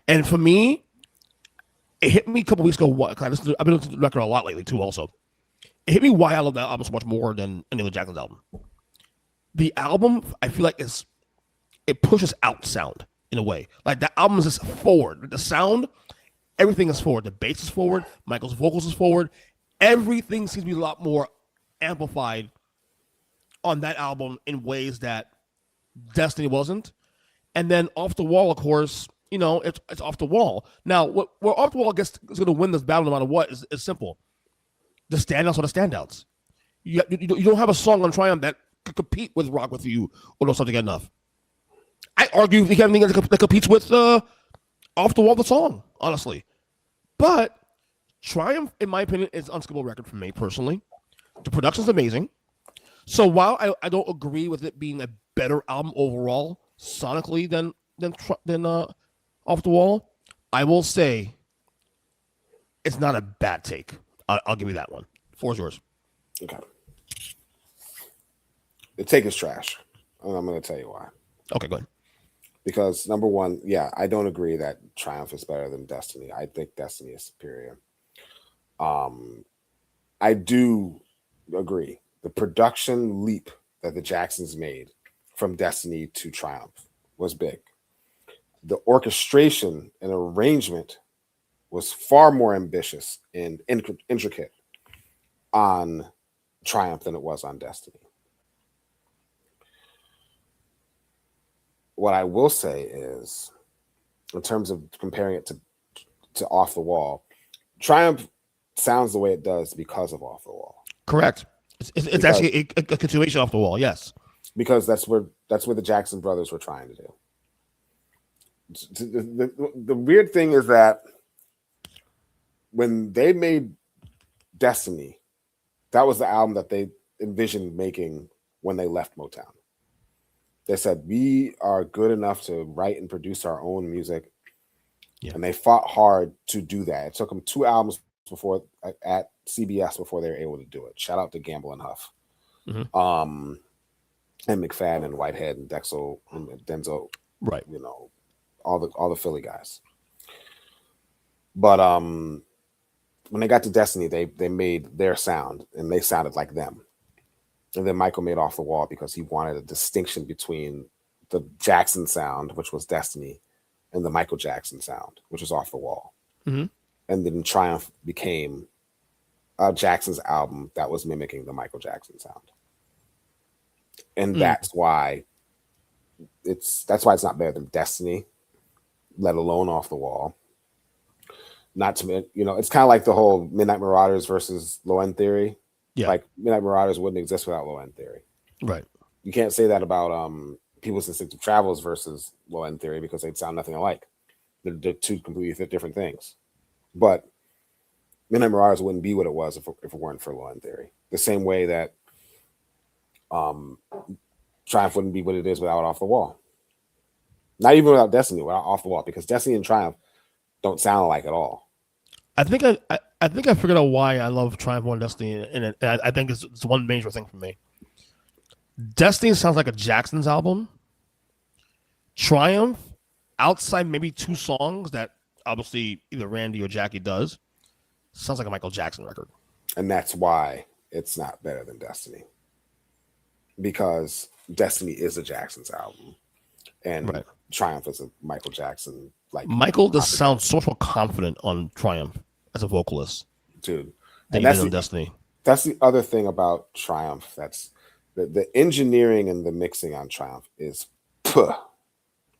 And for me, it hit me a couple weeks ago. I've been listening to the record a lot lately too. Also, it hit me why I love that album so much more than any of the Jackson's album. The album, I feel like it pushes out sound in a way. Like that album is just forward. The sound. Everything is forward. The bass is forward. Michael's vocals is forward. Everything seems to be a lot more amplified on that album in ways that Destiny wasn't. And then Off the Wall, of course, it's Off the Wall. Now, where Off the Wall is going to win this battle no matter what is simple. The standouts are the standouts. You don't have a song on Triumph that could compete with Rock With You or Don't Stop Till You Get Enough. I argue if you have anything that competes with Off the Wall, the song, honestly. But Triumph, in my opinion, is an unskippable record for me personally. The production's amazing. So while I don't agree with it being a better album overall, sonically than Off the Wall, I will say it's not a bad take. I'll give you that one. 4's yours. Okay. The take is trash. And I'm going to tell you why. Okay, go ahead. Because number one, yeah, I don't agree that Triumph is better than Destiny. I think Destiny is superior. I do agree. The production leap that the Jacksons made from Destiny to Triumph was big. The orchestration and arrangement was far more ambitious and intricate on Triumph than it was on Destiny. What I will say is, in terms of comparing it to Off the Wall, Triumph sounds the way it does because of Off the Wall. Correct. It's actually a continuation Off the Wall. Yes, because that's where the Jackson brothers were trying to do. The weird thing is that when they made Destiny, that was the album that they envisioned making when they left Motown. They said, we are good enough to write and produce our own music. Yeah. And they fought hard to do that. It took them 2 albums before at CBS before they were able to do it. Shout out to Gamble and Huff. Mm-hmm. And McFadden and Whitehead and Dexel and Denzel. Right. You know, all the Philly guys. But when they got to Destiny, they made their sound and they sounded like them. And then Michael made Off the Wall because he wanted a distinction between the Jackson sound, which was Destiny, and the Michael Jackson sound, which was Off the Wall. Mm-hmm. And then Triumph became Jackson's album that was mimicking the Michael Jackson sound. And that's why it's not better than Destiny, let alone Off the Wall. Not to, it's kind of like the whole Midnight Marauders versus Low End Theory. Yeah. Like Midnight Marauders wouldn't exist without Low End Theory. Right. You can't say that about People's Instinctive Travels versus Low End Theory because they'd sound nothing alike. They're 2 completely different things. But Midnight Marauders wouldn't be what it was if it weren't for Low End Theory. The same way that Triumph wouldn't be what it is without Off the Wall. Not even without Destiny, without Off the Wall, because Destiny and Triumph don't sound alike at all. I think I figured out why I love Triumph more than Destiny, and I think it's one major thing for me. Destiny sounds like a Jackson's album. Triumph, outside maybe 2 songs that obviously either Randy or Jackie does, sounds like a Michael Jackson record. And that's why it's not better than Destiny. Because Destiny is a Jackson's album. And Triumph is a Michael Jackson. Like Michael does sound so much more confident on Triumph as a vocalist. Dude. And that's Destiny. That's the other thing about Triumph. That's the engineering and the mixing on Triumph is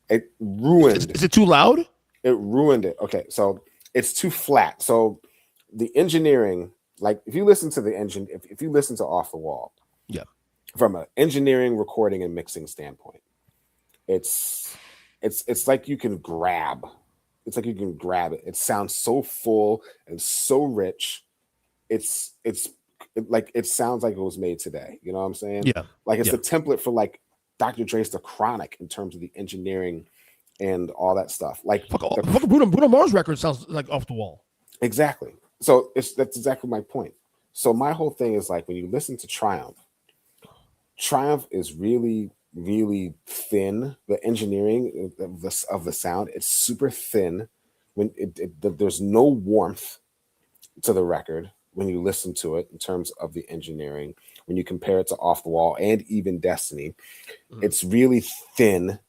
it ruined. Is it too loud? It ruined it. Okay, so it's too flat. So the engineering, like if you listen to the engine, if you listen to Off the Wall, yeah, from an engineering, recording, and mixing standpoint, it's like you can grab. It's like you can grab it. It sounds so full and so rich. It sounds like it was made today. You know what I'm saying? Yeah. Like it's a template for like Dr. Dre's The Chronic in terms of the engineering and all that stuff. Like Bruno Mars record sounds like Off the Wall. Exactly. So that's exactly my point. So my whole thing is like when you listen to Triumph is really, really thin. The engineering of the sound, it's super thin. When there's no warmth to the record when you listen to it in terms of the engineering. When you compare it to Off the Wall and even Destiny, it's really thin,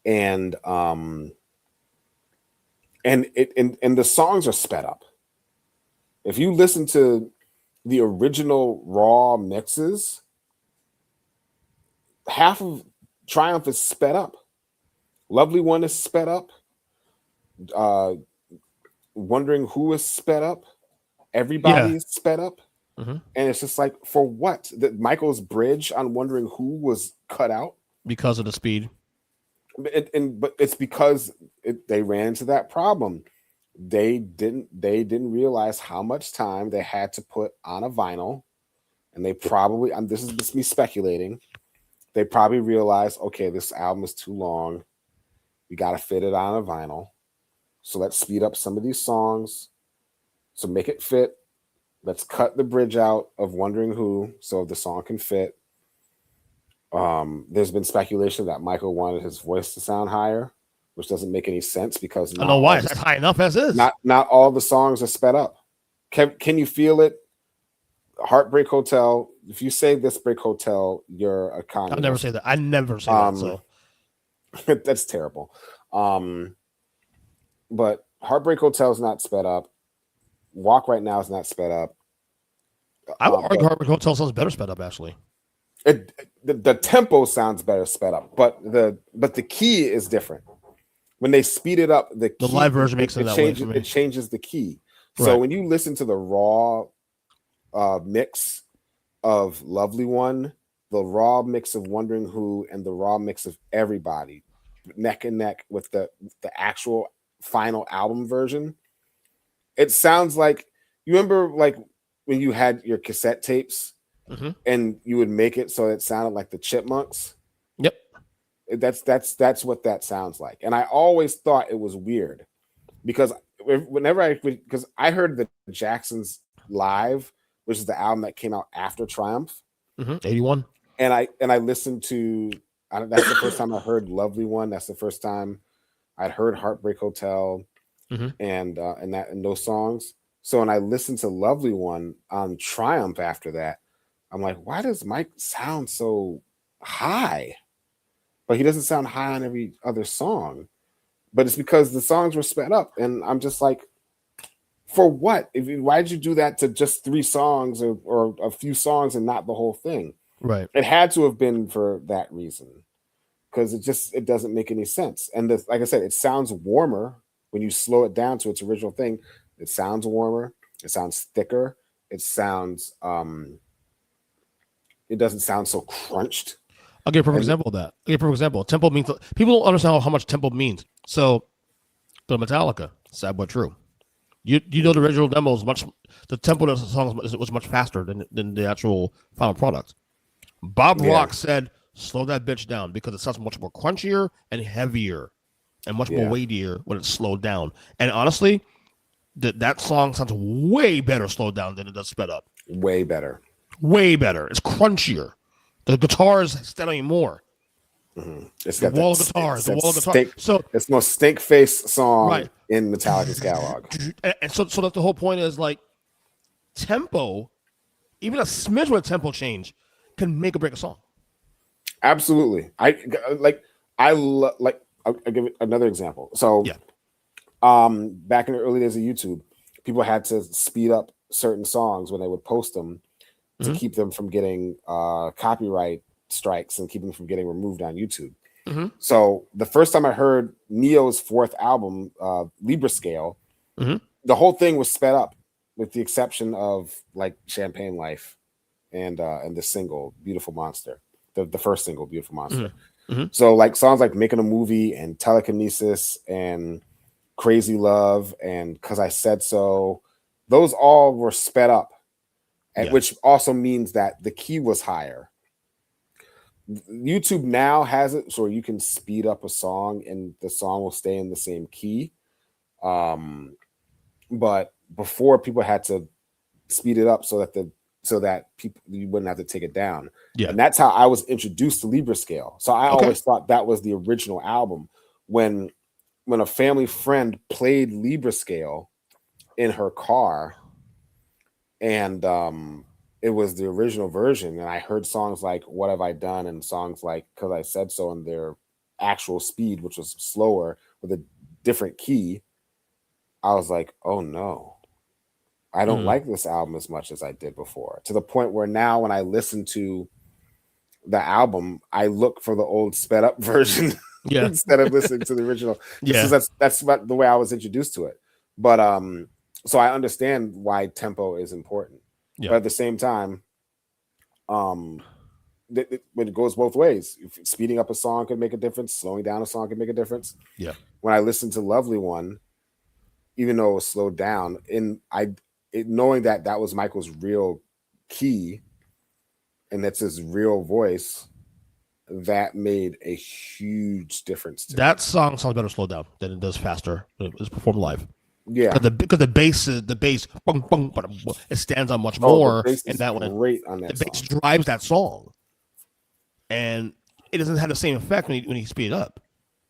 and the songs are sped up. If you listen to the original raw mixes, half of Triumph is sped up. Lovely One is sped up. Wondering Who is sped up. Everybody is sped up. Mm-hmm. And it's just like, for what? That Michael's bridge on Wondering Who was cut out because of the speed. But it's because they ran into that problem. They didn't realize how much time they had to put on a vinyl, and they probably, this is just me speculating, they probably realized, okay, this album is too long. We got to fit it on a vinyl. So let's speed up some of these songs. So make it fit. Let's cut the bridge out of Wondering Who so the song can fit. There's been speculation that Michael wanted his voice to sound higher, which doesn't make any sense because I don't know why it's high enough as is. Not all the songs are sped up. Can you feel it? Heartbreak Hotel. If you say This Break Hotel, you're a communist. I'll never say that. I never say that. So that's terrible. But Heartbreak Hotel is not sped up. Walk Right Now is not sped up. I would argue Heartbreak Hotel sounds better sped up, actually. The tempo sounds better sped up, but the key is different. When they speed it up, the live version makes it that way for me. It changes the key. So Right. when you listen to the raw mix of Lovely One, the raw mix of Wondering Who, and the raw mix of Everybody, neck and neck with the actual final album version, it sounds like, you remember like when you had your cassette tapes and you would make it so it sounded like the Chipmunks. Yep. That's what that sounds like. And I always thought it was weird because because I heard the Jacksons live, which is the album that came out after Triumph. 81. And I listened to, that's the first time I heard Lovely One. That's the first time I'd heard Heartbreak Hotel and those songs. So when I listened to Lovely One on Triumph after that, I'm like, why does Mike sound so high? But he doesn't sound high on every other song. But it's because the songs were sped up. And I'm just like, for what? Why did you do that to just 3 songs or a few songs and not the whole thing? Right. It had to have been for that reason, because it doesn't make any sense. And like I said, it sounds warmer when you slow it down to its original thing. It sounds warmer. It sounds thicker. It sounds it doesn't sound so crunched. I'll give a perfect example of that. I'll give a perfect example. Tempo means, people don't understand how much tempo means. So the Metallica, sad but true. You know the original demo is the tempo of the song was much faster than the actual final product. Bob Rock said, slow that bitch down because it sounds much more crunchier and heavier and much more weightier when it's slowed down. And honestly, that song sounds way better slowed down than it does sped up. Way better. Way better. It's crunchier. The guitars stand on you more. It's The got wall of guitars. The wall of guitars. So it's the most stink face song in Metallica's catalog. And so that's the whole point is like tempo, even a smidge of a tempo change can make or break a song. Absolutely. I'll give another example. So back in the early days of YouTube, people had to speed up certain songs when they would post them to keep them from getting copyright strikes and keep them from getting removed on YouTube. So the first time I heard Neo's 4th album, Libra Scale, the whole thing was sped up with the exception of like Champagne Life and the single Beautiful Monster, the first single Beautiful Monster. So like songs like Making a Movie and Telekinesis and Crazy Love and Cause I Said So, those all were sped up, which also means that the key was higher. YouTube now has it so you can speed up a song and the song will stay in the same key. But before, people had to speed it up so that people, you wouldn't have to take it down. And that's how I was introduced to Libra Scale. So I always thought that was the original album. When a family friend played Libra Scale in her car, and it was the original version, and I heard songs like What Have I Done and songs like Cause I Said So in their actual speed, which was slower with a different key, I was like, oh no, I don't like this album as much as I did before, to the point where now when I listen to the album, I look for the old sped up version instead of listening to the original. Because that's about the way I was introduced to it. But so I understand why tempo is important. But at the same time, when it goes both ways, if speeding up a song could make a difference, slowing down a song could make a difference. When I listened to Lovely One, even though it was slowed down, knowing that was Michael's real key and that's his real voice, that made a huge difference to that song sounds better slowed down than it does faster when it was performed live. Yeah, because the bass bung, bung, it stands on much more, and that one great on that. The bass drives that song, and it doesn't have the same effect when you speed it up.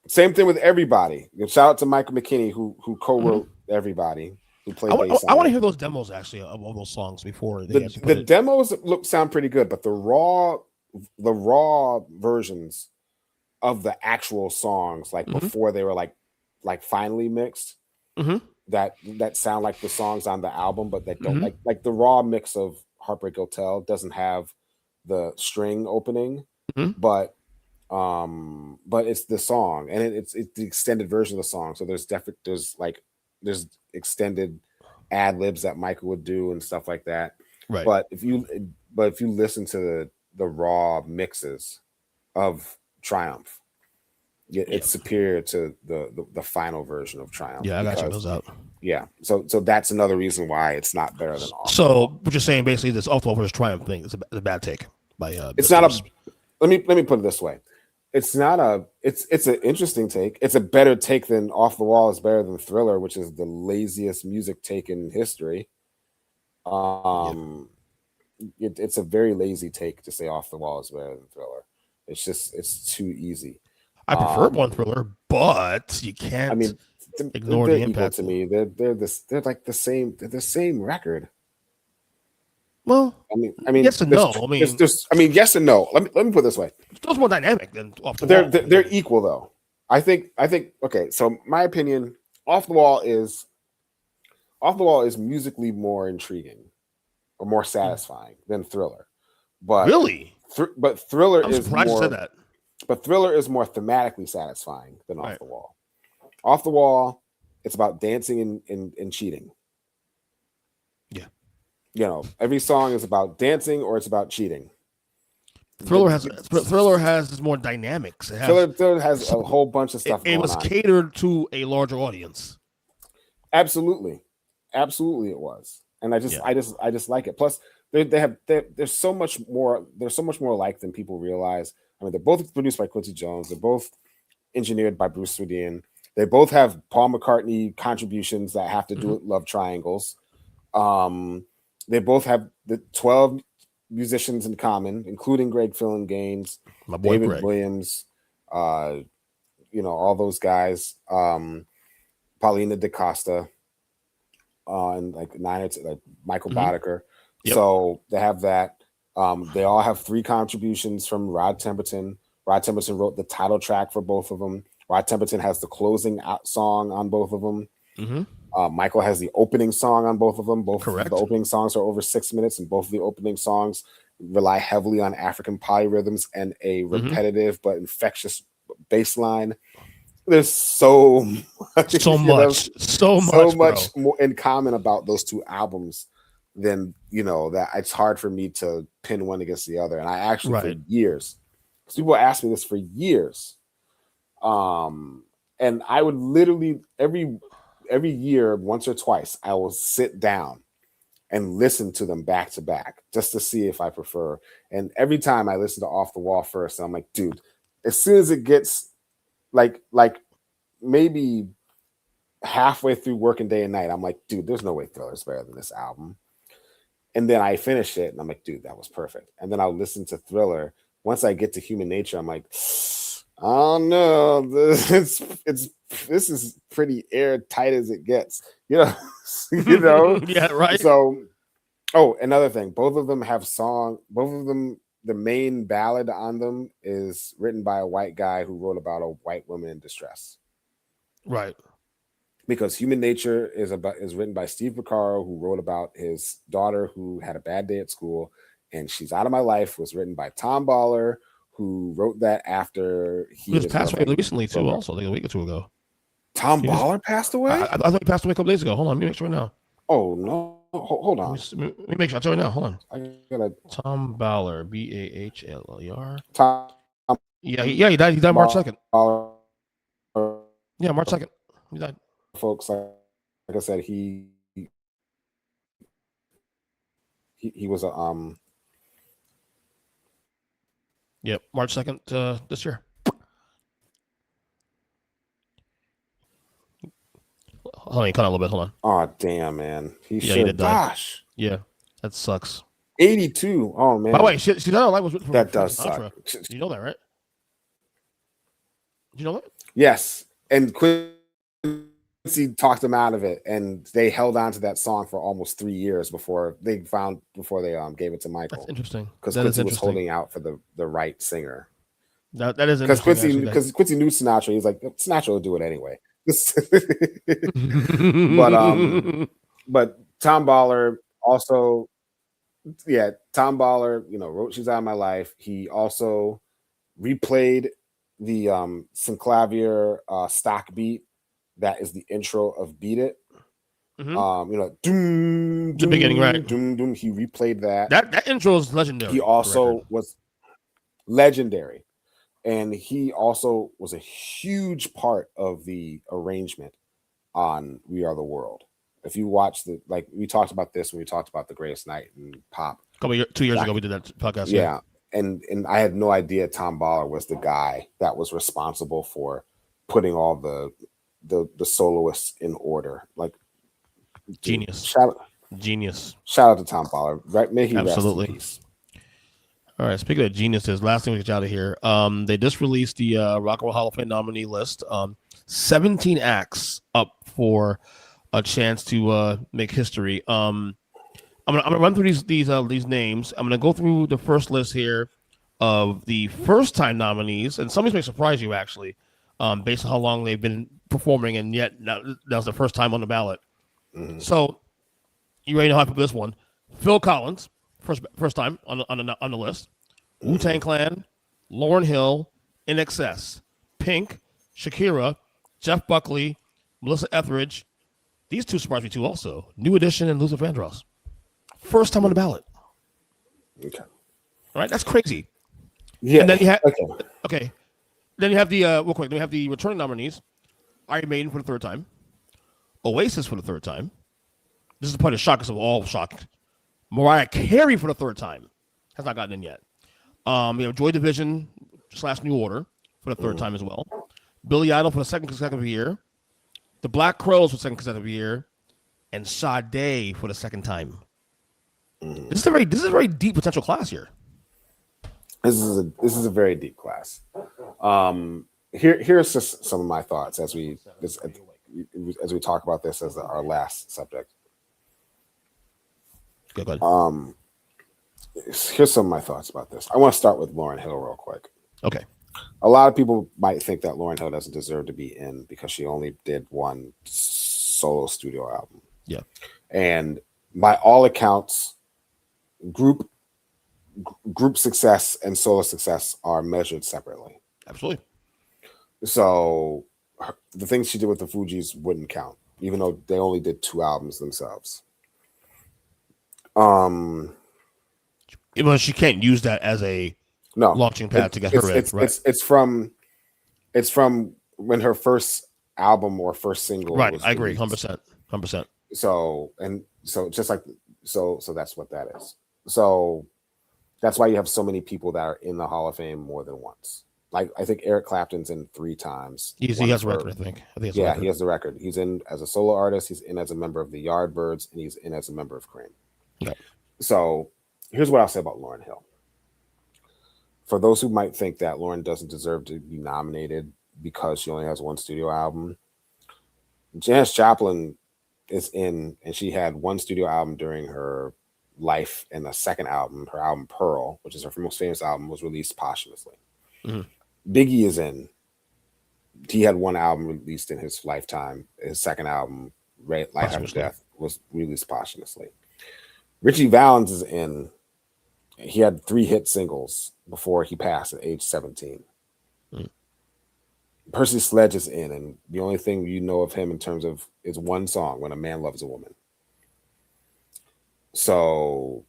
Same thing with Everybody. Shout out to Michael McKinney who co-wrote Everybody. Who played I want to hear those demos actually of all those songs before the demos sound pretty good, but the raw versions of the actual songs, like before they were like finally mixed, that sound like the songs on the album, but that don't like the raw mix of Heartbreak Hotel doesn't have the string opening, but it's the song, and it's the extended version of the song. So there's extended ad libs that Michael would do and stuff like that. Right. But if you listen to the raw mixes of Triumph, it's superior to the final version of Triumph. Yeah, I got to check those out. Yeah, so that's another reason why it's not better than Off. So what you're saying basically, this Off the Wall versus Triumph thing is a bad take by. It's not a. Let me put it this way. It's not a. It's an interesting take. It's a better take than Off the Wall is better than Thriller, which is the laziest music take in history. It's a very lazy take to say Off the Wall is better than Thriller. It's too easy. I prefer one Thriller, but you can't. I mean, ignore the impact. To me, they're like the same. They're the same record. Well, I mean, yes and no. Yes and no. Let me put it this way. It's more dynamic than Off the Wall. They're equal though. I think. Okay, so my opinion, Off the Wall is musically more intriguing or more satisfying than Thriller. But really, but Thriller I'm is surprised more. You said that. But Thriller is more thematically satisfying than Off the Wall. Off the Wall, it's about dancing and cheating. Yeah. You know, every song is about dancing or it's about cheating. Thriller has more dynamics. Thriller has a whole bunch of stuff going on. It was catered to a larger audience. Absolutely. Absolutely it was. And I just like it. Plus there's so much more alike than people realize. I mean, they're both produced by Quincy Jones. They're both engineered by Bruce Swedien. They both have Paul McCartney contributions that have to do with love triangles. They both have the 12 musicians in common, including Greg Gaines, David Greg Williams, all those guys, Paulina DaCosta, and like Michael Boddicker. Yep. So they have that. They all have 3 contributions from Rod Temperton. Rod Temperton wrote the title track for both of them. Rod Temperton has the closing song on both of them. Mm-hmm. Michael has the opening song on both of them. Both of the opening songs are over 6 minutes, and both of the opening songs rely heavily on African polyrhythms and a repetitive but infectious bass line. There's so much more in common about those 2 albums than that it's hard for me to pin one against the other. And I actually for years, because people asked me this for years, and I would literally every year, once or twice, I will sit down and listen to them back to back just to see if I prefer. And every time I listen to Off the Wall first, I'm like, dude, as soon as it gets like maybe halfway through working day and night, I'm like, dude, there's no way Thriller's better than this album. And then I finish it and I'm like, dude, that was perfect. And then I'll listen to Thriller. Once I get to Human Nature, I'm like, oh no, this is pretty airtight as it gets, yeah, right. So, another thing, both of them, the main ballad on them is written by a white guy who wrote about a white woman in distress, right? Because Human Nature is written by Steve Porcaro, who wrote about his daughter who had a bad day at school, and She's Out of My Life was written by Tom Baller, who wrote that after he just passed away recently too. Also, like a week or 2 ago. Tom Baller passed away. I thought he passed away a couple days ago. Hold on, let me make sure now. Oh no, hold on. Let me make sure. I'll tell you now. Hold on. I gotta. Tom Baller, Baller. Tom. Yeah, he died. He died March 2nd. Yeah, March 2nd. He died. Folks, like I said, he was a Yep, March 2nd this year. Hold on, cut out a little bit. Hold on. Oh damn, man. He did die. Gosh. Yeah, that sucks. 82. Oh man. By the way, she died alive was that does suck. You know that, right? Did you know that? Yes. And Quincy talked him out of it, and they held on to that song for almost 3 years before they gave it to Michael. That's interesting. Because Quincy was holding out for the right singer. That is because Quincy knew Sinatra. He's like, Sinatra will do it anyway. But Tom Baller also, Tom Baller, wrote She's Out of My Life. He also replayed the Synclavier stock beat that is the intro of Beat It You know, doom, The beginning, right? doom, doom. He replayed that. That intro is legendary. He also was legendary, and he also was a huge part of the arrangement on "We Are the World." If you watch we talked about this when we talked about the Greatest Night in pop. 2 years ago, we did that podcast. Yeah. And I had no idea Tom Baller was the guy that was responsible for putting all the soloists in order. Like, genius. Genius. Shout out to Tom Baller. Right? May he Absolutely. rest in peace. All right. Speaking of geniuses, last thing we get out of here. They just released the Rock and Roll Hall of Fame nominee list. 17 acts up for a chance to make history. I'm gonna run through these names. I'm gonna go through the first list here of the first time nominees, and some of these may surprise you actually, based on how long they've been performing, and yet that was the first time on the ballot. So you already know how to put this one. Phil Collins, first time on the list. Wu-Tang Clan, Lauryn Hill, INXS, Pink, Shakira, Jeff Buckley, Melissa Etheridge. These two surprised me too also. New Edition and Luther Vandross. First time on the ballot. Okay. All right, that's crazy. Yeah. And then you have okay. Then you have the real quick. Then you have the returning nominees: Iron Maiden for the third time, Oasis for the third time. This is probably the shockest of all shocked. Mariah Carey for the third time has not gotten in yet. You have Joy Division / New Order for the third time as well. Billy Idol for the second consecutive year. The Black Crowes for the second consecutive year, and Sade for the second time. This is a very deep potential class here. This is a very deep class. Here's just some of my thoughts as we talk about this as our last subject. Go ahead. Here's some of my thoughts about this. I want to start with Lauryn Hill real quick. Okay. A lot of people might think that Lauryn Hill doesn't deserve to be in because she only did one solo studio album. Yeah. And by all accounts, group success and solo success are measured separately. Absolutely. So the things she did with the Fugees wouldn't count, even though they only did 2 albums themselves. Even though she can't use that as a launching pad to get her in. Right. It's from when her first album or first single. Right. Was I agree. released. 100%. So just like so that's what that is. So that's why you have so many people that are in the Hall of Fame more than once. Like I think Eric Clapton's in 3 times. He has a record, I think. He has the record. He's in as a solo artist. He's in as a member of the Yardbirds, and he's in as a member of Cream. Okay. So here's what I'll say about Lauryn Hill. For those who might think that Lauryn doesn't deserve to be nominated because she only has 1 studio album, Janis Joplin is in, and she had 1 studio album during her life, and the second album, her album Pearl, which is her most famous album, was released posthumously. Biggie is in. He had 1 album released in his lifetime. His second album, Life After Death, was released posthumously. Richie Valens is in. He had 3 hit singles before he passed at age 17. Percy Sledge is in, and the only thing you know of him in terms of is 1 song, When a Man Loves a Woman. So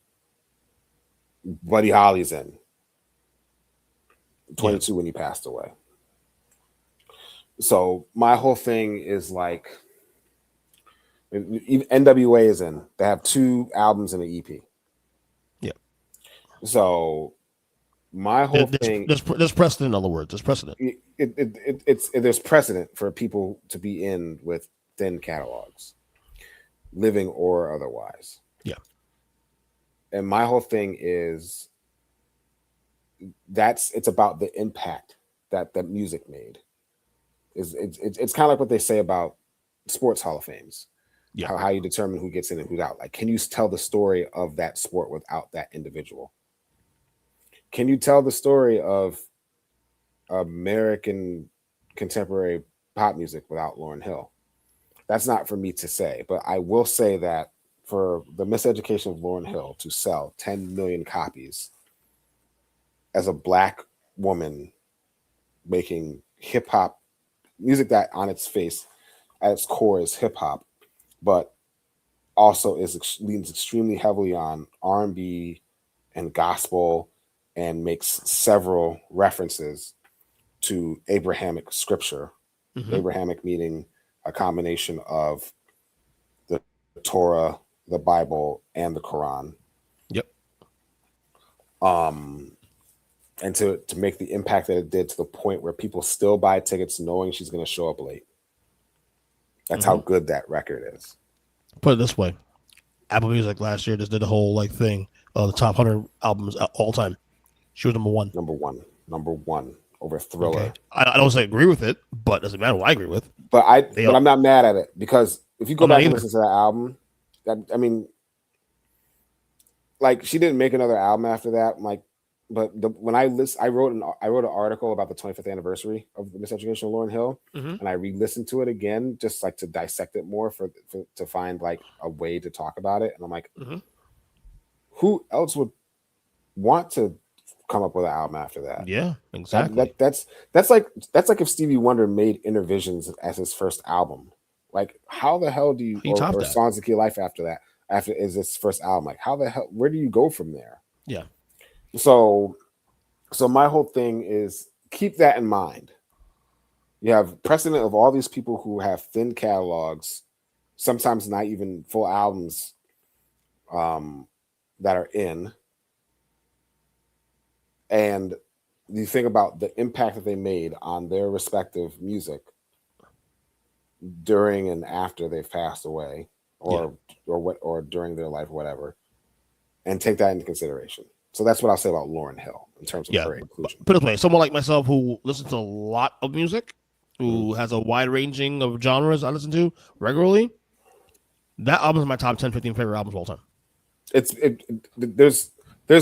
Buddy Holly's in. 22 when he passed away. So my whole thing is like, even NWA is in. They have 2 albums and an EP. Yeah. So my whole thing, there's precedent. In other words, there's precedent. There's precedent for people to be in with thin catalogs, living or otherwise. Yeah. And my whole thing is it's about the impact that music made. It's kind of like what they say about sports Hall of Fames. Yeah. How you determine who gets in and who's out. Like, can you tell the story of that sport without that individual? Can you tell the story of American contemporary pop music without Lauryn Hill? That's not for me to say, but I will say that for the miseducation of Lauryn Hill to sell 10 million copies as a Black woman making hip hop music that on its face, at its core, is hip hop, but also leans extremely heavily on R&B and gospel, and makes several references to Abrahamic scripture. Abrahamic meaning a combination of the Torah, the Bible, and the Quran. Yep. And to make the impact that it did, to the point where people still buy tickets knowing she's going to show up late. That's how good that record is. Put it this way, Apple Music last year just did a whole like thing of the top 100 albums all time. She was number one over Thriller. Okay. I don't say agree with it, but it doesn't matter what I agree with. But I'm not mad at it, because if you go back and listen to that album, like, she didn't make another album after that. Like, but when I wrote an article about the 25th anniversary of the Miseducation of Lauryn Hill, and I re-listened to it again, just like to dissect it more to find like a way to talk about it. And I'm like, who else would want to come up with an album after that? Yeah, exactly. That's like if Stevie Wonder made Intervisions as his first album. Like, how the hell do you or Songs to Kill Life after that? After is his first album? Like, how the hell? Where do you go from there? Yeah. So my whole thing is, keep that in mind. You have precedent of all these people who have thin catalogs, sometimes not even full albums, that are in. And you think about the impact that they made on their respective music during and after they've passed away, or during their life, or whatever, and take that into consideration. So that's what I'll say about Lauryn Hill in terms of her inclusion. Put it this way, someone like myself who listens to a lot of music, who has a wide ranging of genres I listen to regularly, that album is my top 10, 15 favorite albums of all time. There's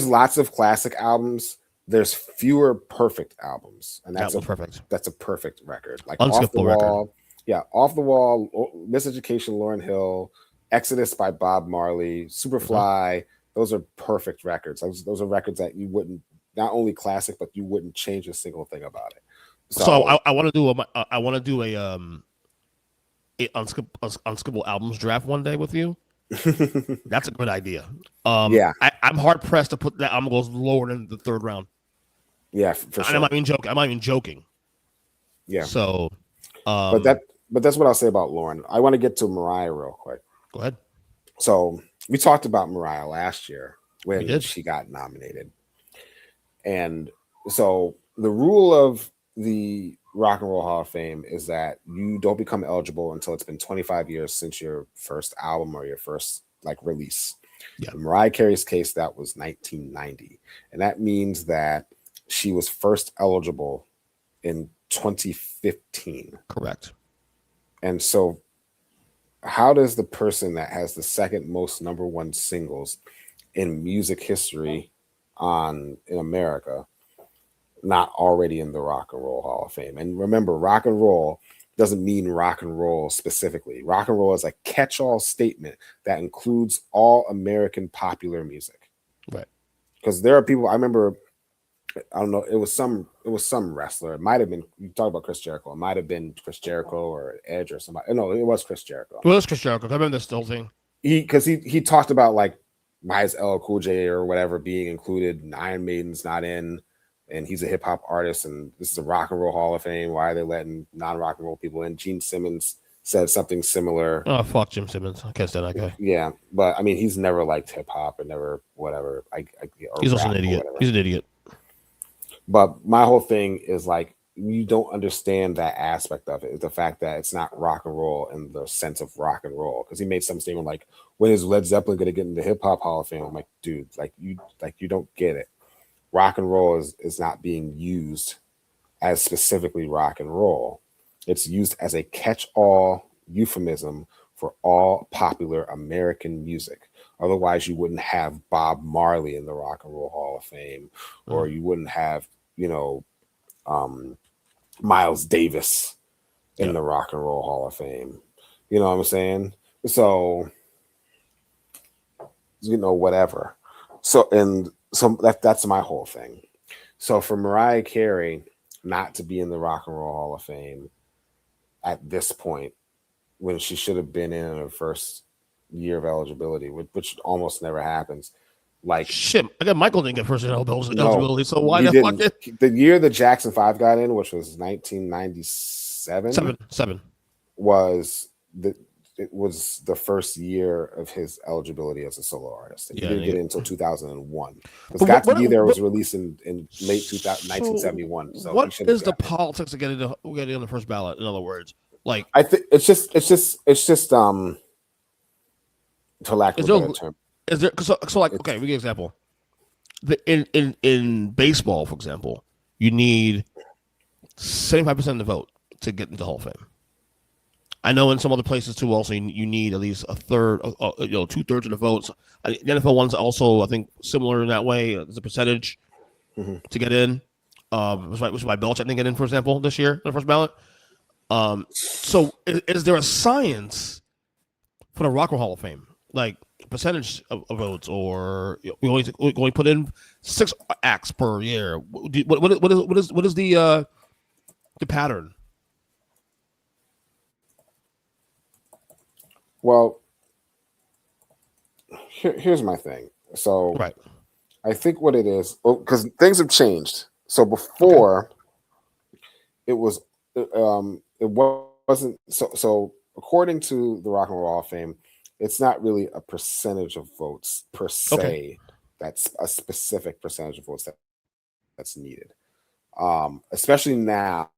lots of classic albums. There's fewer perfect albums, and that's perfect. That's a perfect record. Like unskippable record. Yeah, Off the Wall, Miseducation, Lauryn Hill, Exodus by Bob Marley, Superfly. Those are perfect records. Those are records that you wouldn't, not only classic, but you wouldn't change a single thing about it. So I want to do a unskippable albums draft one day with you. That's a good idea. I'm hard pressed to put that album goes lower than the third round. Yeah, for sure. I'm not even joking. Yeah. So, but that's what I'll say about Lauryn. I want to get to Mariah real quick. Go ahead. So we talked about Mariah last year when she got nominated. And so the rule of the Rock and Roll Hall of Fame is that you don't become eligible until it's been 25 years since your first album or your first release. Yeah. In Mariah Carey's case, that was 1990. And that means that she was first eligible in 2015. Correct. And so how does the person that has the second most number one singles in music history in America not already in the Rock and Roll Hall of Fame? And remember, rock and roll doesn't mean rock and roll specifically. Rock and roll is a catch-all statement that includes all American popular music. Right. Because there are people, I remember, I don't know, it was some wrestler. It might have been, you talk about Chris Jericho. It might have been Chris Jericho or Edge or somebody. No, it was Chris Jericho. Well, it's Chris Jericho. I remember this whole thing. He talked about why is LL Cool J or whatever being included, and Iron Maiden's not in, and he's a hip hop artist, and this is a Rock and Roll Hall of Fame. Why are they letting non-rock and roll people in? Gene Simmons said something similar. Oh, fuck Jim Simmons. I can't stand that guy. Yeah, but I mean, he's never liked hip hop and never whatever. He's also an idiot. He's an idiot. But my whole thing is you don't understand that aspect of it. The fact that it's not rock and roll in the sense of rock and roll. Because he made some statement when is Led Zeppelin going to get into Hip Hop Hall of Fame? I'm like, dude, you don't get it. Rock and roll is not being used as specifically rock and roll. It's used as a catch-all euphemism for all popular American music. Otherwise, you wouldn't have Bob Marley in the Rock and Roll Hall of Fame, or you wouldn't have, Miles Davis in the Rock and Roll Hall of Fame. You know what I'm saying? So, whatever. So that's my whole thing. So for Mariah Carey not to be in the Rock and Roll Hall of Fame at this point, when she should have been in her first year of eligibility, which almost never happens. Like shit, I got Michael didn't get first eligibility, no, so why he the fuck? didn't. The year the Jackson 5 got in, which was 1997, Seven. was it was the first year of his eligibility as a solo artist. And he didn't get in until 2001. Because Got to Be There was released in late 1971. So what is the politics of getting on the first ballot? In other words, like I think it's just to lack of a better term. Is there so like okay, we give an example. In baseball, for example, you need 75% of the vote to get into the Hall of Fame. I know in some other places too. Also, you need at least a third, 2/3 of the votes. The NFL one's also, I think, similar in that way. There's a percentage to get in. Which is why Belichick didn't get in, for example, this year in the first ballot. So is there a science for the Rock and Roll Hall of Fame, like percentage of votes, or we only put in 6 acts per year? What is the pattern? Well, here's my thing. So right. I think what it is, because things have changed. So before it wasn't so according to the Rock and Roll Hall of Fame, it's not really a percentage of votes per se. That's a specific percentage of votes that's needed. Especially now.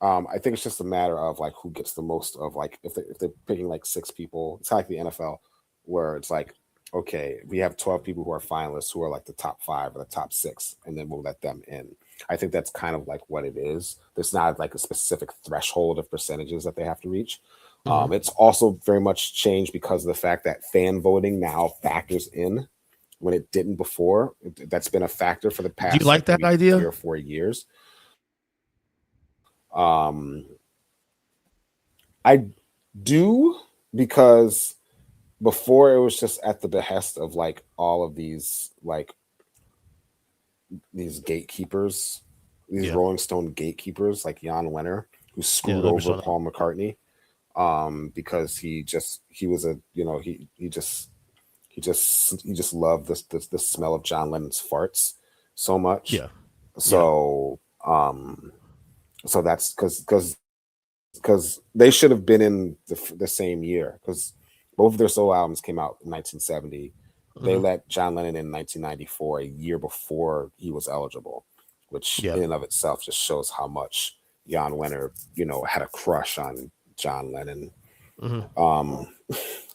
I think it's just a matter of like who gets the most of, like, if they're picking like 6 people. It's like the NFL, where it's like, okay, we have 12 people who are finalists who are like the top 5 or the top 6, and then we'll let them in. I think that's kind of like what it is. There's not like a specific threshold of percentages that they have to reach. It's also very much changed because of the fact that fan voting now factors in when it didn't before. That's been a factor for the past. Do you like that idea? 3 or 4 years. I do, because before it was just at the behest of like all of these gatekeepers, these Rolling Stone gatekeepers like Jan Wenner, who screwed over Paul McCartney, because he just loved the smell of John Lennon's farts so much. So so that's because they should have been in the same year, because both of their solo albums came out in 1970. They let John Lennon in 1994, a year before he was eligible, which in and of itself just shows how much Jan Wenner, had a crush on John Lennon.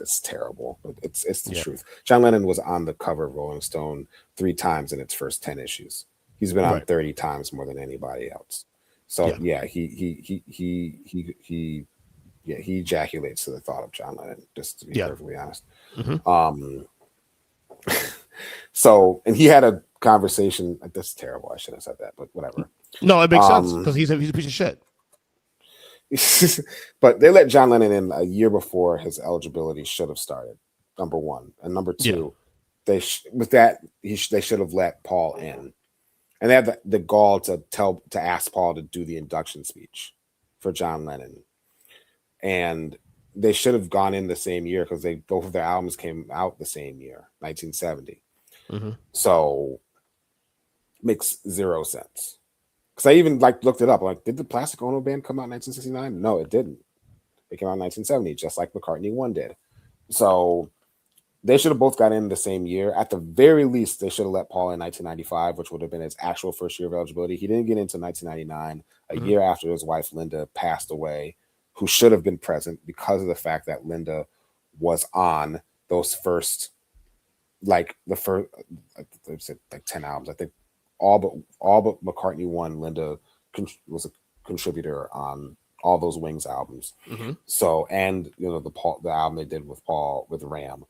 It's terrible, but it's the truth. John Lennon was on the cover of Rolling Stone 3 times in its first 10 issues. He's been on 30 times more than anybody else. So he ejaculates to the thought of John Lennon, just to be perfectly honest. So, and he had a conversation. That's terrible. I shouldn't have said that, but whatever. No, it makes sense, because he's a piece of shit. But they let John Lennon in a year before his eligibility should have started. Number one, and number two, they should have let Paul in. And they had the gall to ask Paul to do the induction speech for John Lennon. And they should have gone in the same year, because both of their albums came out the same year, 1970. So makes 0 sense. Because I even looked it up. Like, did the Plastic Ono Band come out in 1969? No, it didn't. It came out in 1970, just like McCartney 1 did. So they should have both got in the same year. At the very least, they should have let Paul in 1995, which would have been his actual first year of eligibility. He didn't get into 1999, a year after his wife Linda passed away, who should have been present because of the fact that Linda was on those first, I said 10 albums. I think all but McCartney 1, Linda was a contributor on all those Wings albums. So, and the album they did with Paul with Ram.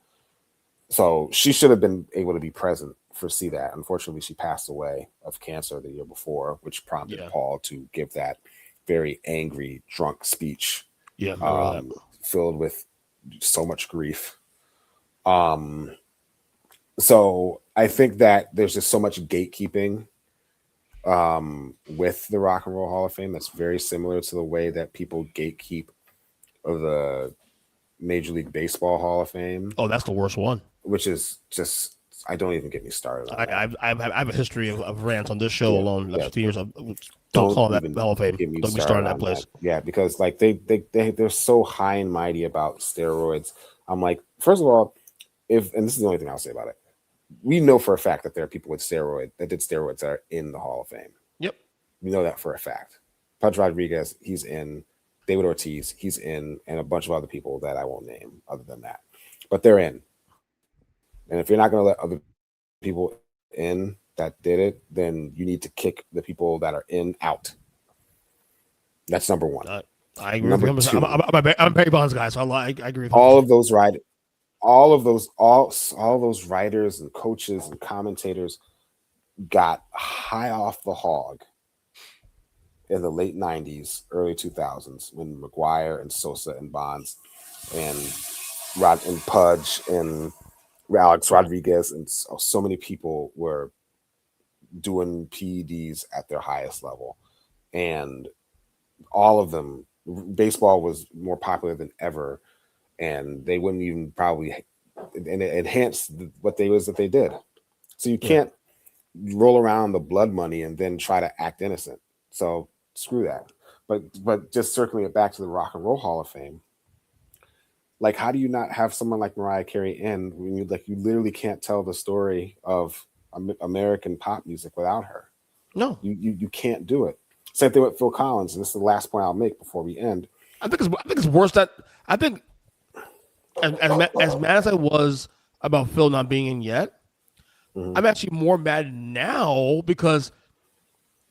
So she should have been able to be present for See That. Unfortunately, she passed away of cancer the year before, which prompted Paul to give that very angry, drunk speech, filled with so much grief. So I think that there's just so much gatekeeping with the Rock and Roll Hall of Fame that's very similar to the way that people gatekeep the Major League Baseball Hall of Fame. Oh, that's the worst one. Which is just, I don't even get me started on that. I have a history of rants on this show alone. That's 15 years. Don't call that even Hall of Fame. Get me Don't be started starting on that place. Yeah, because like they're so high and mighty about steroids. I'm like, first of all, and this is the only thing I'll say about it, we know for a fact that there are people with steroids that are in the Hall of Fame. Yep. We know that for a fact. Pudge Rodriguez, he's in. David Ortiz, he's in, and a bunch of other people that I won't name other than that. But they're in. And if you're not going to let other people in that did it, then you need to kick the people that are in out. That's number one. I agree with him. I'm a Barry Bonds guy, so I agree with him. All of those writers and coaches and commentators got high off the hog in the late 90s, early 2000s, when McGuire and Sosa and Bonds and Pudge and Alex Rodriguez and so many people were doing PEDs at their highest level. And all of them, baseball was more popular than ever, and they wouldn't even probably enhance what they did. So you can't roll around the blood money and then try to act innocent. So screw that. But just circling it back to the Rock and Roll Hall of Fame, like, how do you not have someone like Mariah Carey in when you literally can't tell the story of American pop music without her? No, you can't do it. Same thing with Phil Collins, and this is the last point I'll make before we end. I think it's worse that I think as mad as I was about Phil not being in yet, I'm actually more mad now because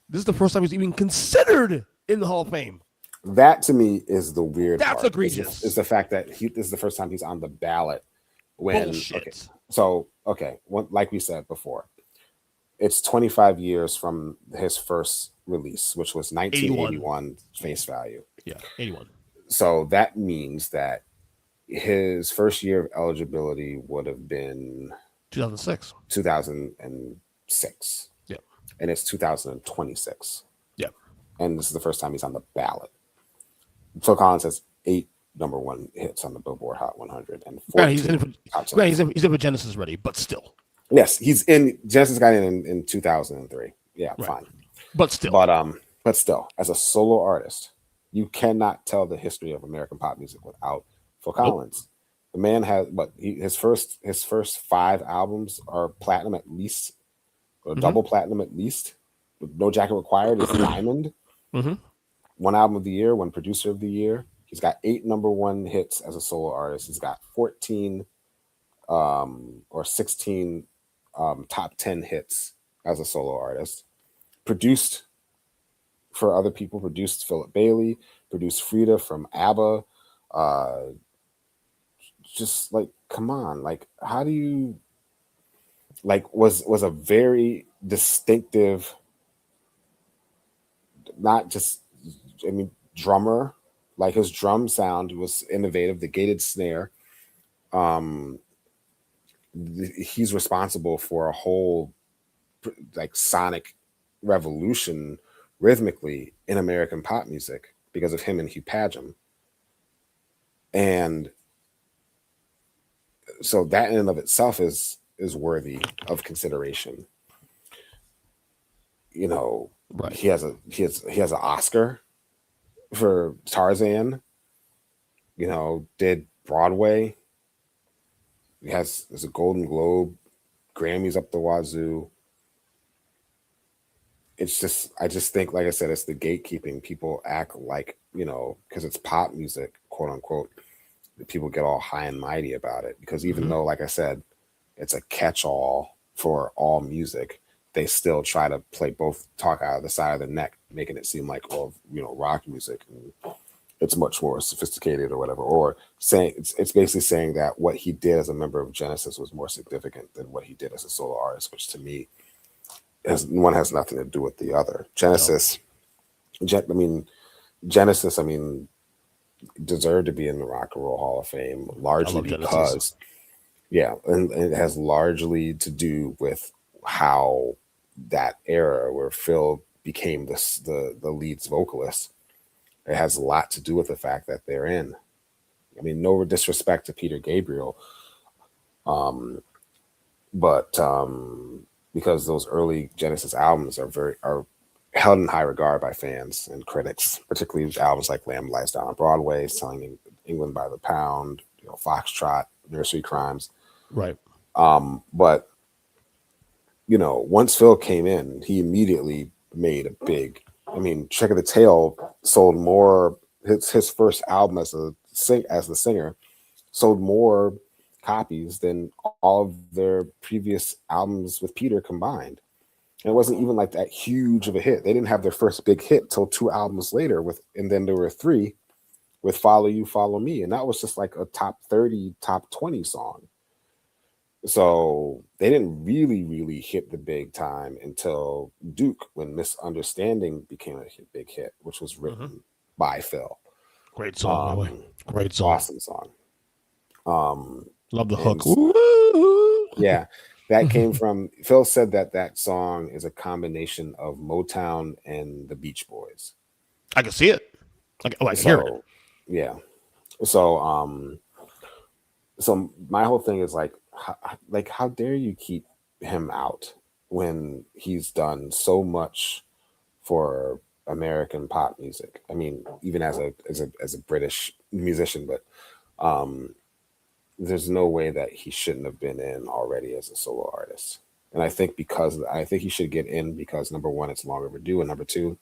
this is the first time he's even considered in the Hall of Fame. That to me is the weird That's part. egregious. Is the fact that this is the first time he's on the ballot. Bullshit. Like we said before, it's 25 years from his first release, which was 1981 Face Value. Yeah, 81. So that means that his first year of eligibility would have been 2006. 2006. Yeah. And it's 2026. Yeah. And this is the first time he's on the ballot. Phil Collins has 8 number one hits on the Billboard Hot 100 and 14 he's in for Genesis ready, but still. Yes, he's in. Genesis got in 2003. Yeah, right. Fine. But still, as a solo artist, you cannot tell the history of American pop music without Phil Collins. The man has his first 5 albums are platinum at least, or double platinum at least. No Jacket Required is diamond. One album of the year, one producer of the year. He's got 8 number one hits as a solo artist. He's got 14 or 16 top 10 hits as a solo artist. Produced for other people, produced Philip Bailey, produced Frida from ABBA. Just like, come on, like, how do you, like, was a very distinctive, not just, drummer. Like, his drum sound was innovative, the gated snare. He's responsible for a whole like sonic revolution rhythmically in American pop music because of him and Hugh Padgham. And so that in and of itself is worthy of consideration. Right. He has an Oscar for Tarzan. Did Broadway. There's a Golden Globe, Grammys up the wazoo. It's just, I just think, like I said, it's the gatekeeping. People act like, because it's pop music, quote unquote, people get all high and mighty about it. Because even though, like I said, it's a catch-all for all music, they still try to play both, talk out of the side of the neck, making it seem like, rock music, and it's much more sophisticated or whatever. Or saying it's basically saying that what he did as a member of Genesis was more significant than what he did as a solo artist, which to me, one has nothing to do with the other. Genesis, deserved to be in the Rock and Roll Hall of Fame largely because, and it has largely to do with how that era where Phil became the lead's vocalist. It has a lot to do with the fact that they're in. I mean, no disrespect to Peter Gabriel, but because those early Genesis albums are held in high regard by fans and critics, particularly albums like Lamb Lies Down on Broadway, Selling England by the Pound, Foxtrot, Nursery Crimes. Right. But once Phil came in, he immediately made a big. I mean, Trick of the Tail sold more. His first album as the singer sold more copies than all of their previous albums with Peter combined. And it wasn't even like that huge of a hit. They didn't have their first big hit till 2 albums later and then there were 3 with Follow You, Follow Me. And that was just like a top 30, top 20 song. So they didn't really hit the big time until Duke, when Misunderstanding became a big hit, which was written by Phil. Great song, by the way. Great song. Awesome song. Love the hook. Yeah, that came from, Phil said that song is a combination of Motown and the Beach Boys. I can see it. I can hear it. Yeah. So my whole thing is how dare you keep him out when he's done so much for American pop music? I mean, even as a British musician, but there's no way that he shouldn't have been in already as a solo artist. And I think he should get in because, number one, it's long overdue, and number two,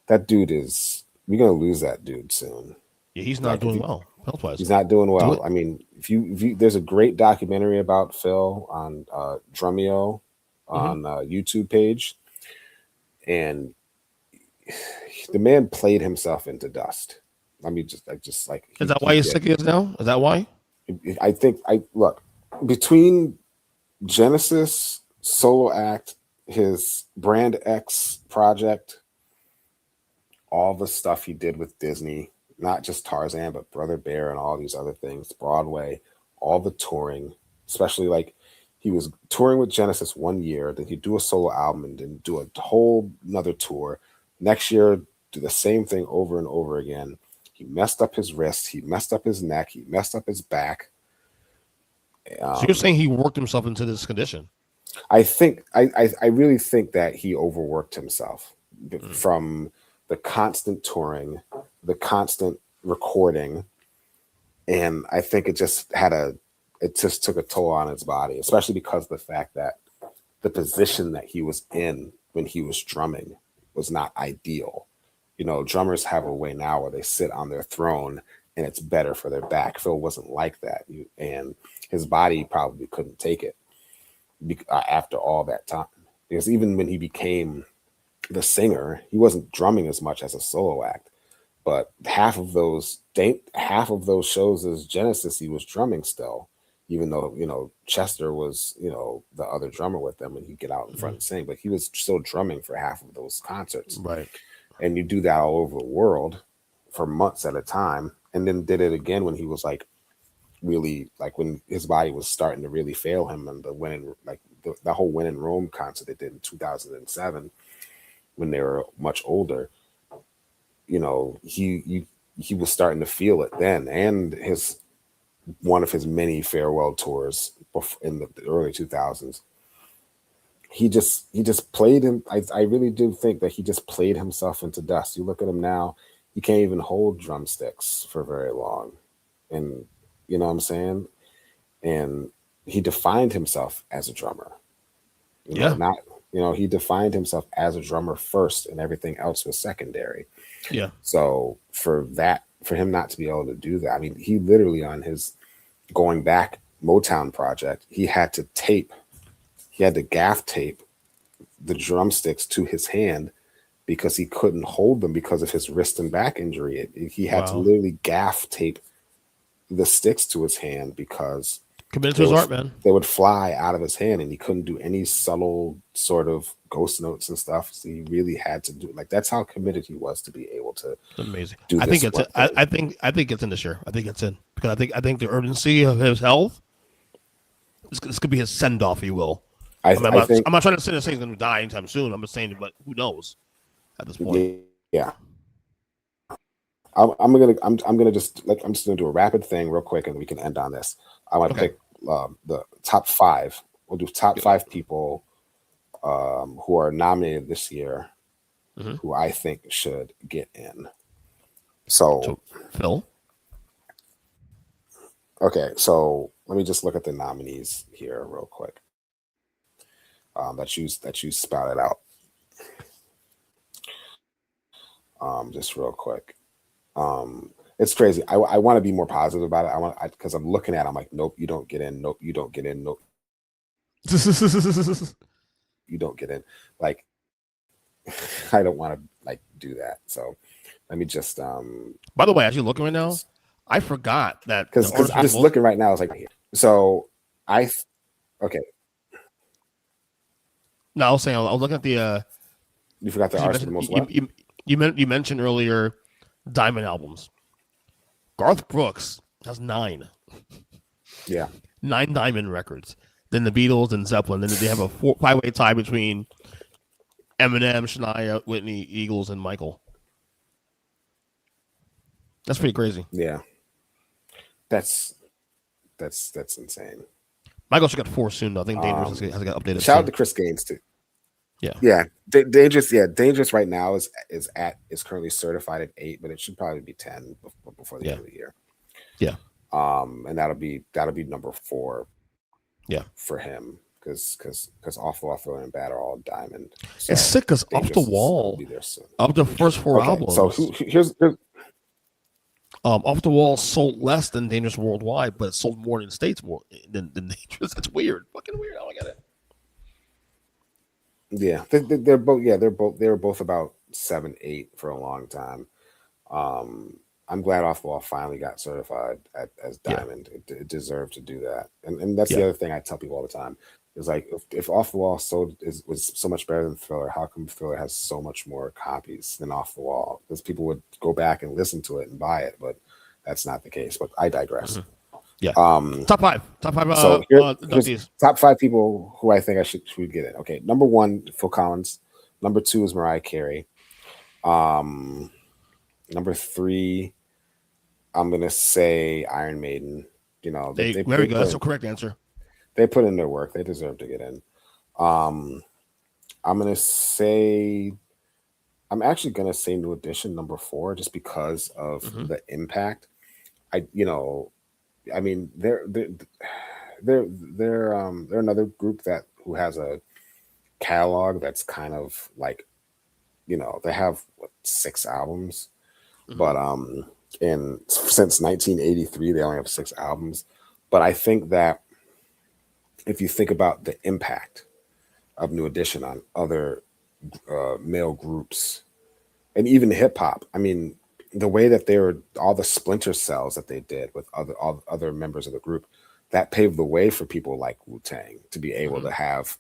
that dude we're gonna lose that dude soon. Yeah, he's not doing well health-wise. He's not doing well. I mean, if you there's a great documentary about Phil on Drumeo on YouTube page, and the man played himself into dust. I mean, just like is that why he's sick is now? Is that why? I think look, between Genesis solo act, his Brand X project, all the stuff he did with Disney, not just Tarzan, but Brother Bear and all these other things, Broadway, all the touring, especially like he was touring with Genesis 1 year, then he'd do a solo album and then do a whole another tour. Next year, do the same thing over and over again. He messed up his wrist, he messed up his neck, he messed up his back. So you're saying he worked himself into this condition? I think I really think that he overworked himself from the constant touring, the constant recording, and I think it just took a toll on his body, especially because of the fact that the position that he was in when he was drumming was not ideal. Drummers have a way now where they sit on their throne and it's better for their back. Phil wasn't like that, and his body probably couldn't take it after all that time, because even when he became the singer, he wasn't drumming as much as a solo act, but half of those shows as Genesis, he was drumming still, even though Chester was the other drummer with them and he'd get out in front and sing, but he was still drumming for half of those concerts. Right. And you do that all over the world for months at a time, and then did it again when he was really when his body was starting to really fail him, and the whole When in Rome concert they did in 2007 when they were much older. He was starting to feel it then, and one of his many farewell tours in the early 2000s. He just played him. I really do think that he just played himself into dust. You look at him now, he can't even hold drumsticks for very long. And you know what I'm saying? And he defined himself as a drummer. He defined himself as a drummer first, and everything else was secondary. Yeah. So for him not to be able to do that, I mean, he literally on his Going Back Motown project, he had to gaff tape the drumsticks to his hand because he couldn't hold them because of his wrist and back injury. He had to literally gaff tape the sticks to his hand because committed to his art, man. They would fly out of his hand, and he couldn't do any subtle sort of ghost notes and stuff. So he really had to do that's how committed he was to be able to. Amazing. I think it's in this year. I think it's in because I think the urgency of his health. This could be his send off, if you will. I'm not trying to say he's going to die anytime soon. I'm just saying, but who knows at this point? Yeah. I'm gonna just like I'm just gonna do a rapid thing real quick, and we can end on this. I want to pick the top 5. We'll do top 5 people who are nominated this year, who I think should get in. So Phil. Okay, so let me just look at the nominees here real quick. That you spouted out. Just real quick. It's crazy. I want to be more positive about it. Because I'm looking at it, I'm like, nope, you don't get in. Nope, you don't get in. Nope, you don't get in. Like, I don't want to like do that. So let me just By the way, as you're looking right now, I forgot that because I'm just looking right now. It's like so okay. No, I was saying I was looking at the. You forgot the artist the most. You mentioned earlier Diamond albums. Garth Brooks has 9. Yeah, 9 Diamond records. Then the Beatles and Zeppelin. Then they have a 5-way tie between Eminem, Shania, Whitney, Eagles, and Michael. That's pretty crazy. Yeah, that's insane. Michael should get 4 soon though. I think Dangerous has got updated. Shout out to Chris Gaines too. Yeah. Dangerous. Yeah, Dangerous right now is currently certified at 8, but it should probably be 10 before the end of the year. Yeah. And that'll be number 4. Yeah. For him, because Off the Wall, Thriller, and Bad are all Diamond. So it's sick because Off the Wall of the first 4 albums. So here's Off the Wall sold less than Dangerous Worldwide, but it sold more in the States more than Dangerous. That's weird. Fucking weird. I don't get it. Yeah, they're both. Yeah, they were both about 7, 8 for a long time. I'm glad Off the Wall finally got certified as Diamond. Yeah. It deserved to do that, and that's the other thing I tell people all the time is like if Off the Wall was so much better than Thriller, how come Thriller has so much more copies than Off the Wall? Because people would go back and listen to it and buy it, but that's not the case. But I digress. Mm-hmm. Yeah. Top five. So here's top 5 people who I think I should get in. Okay, number 1, Phil Collins. Number 2 is Mariah Carey. Number 3, I'm gonna say Iron Maiden. You know, they very good. That's the correct answer. They put in their work. They deserve to get in. I'm actually gonna say New Edition, number 4, just because of the impact. I mean, they're another group who has a catalog that's kind of like, they have 6 albums, but since 1983 they only have 6 albums. But I think that if you think about the impact of New Edition on other male groups and even hip hop, I mean, the way that they were, all the splinter cells that they did with other members of the group, that paved the way for people like Wu-Tang to be able to have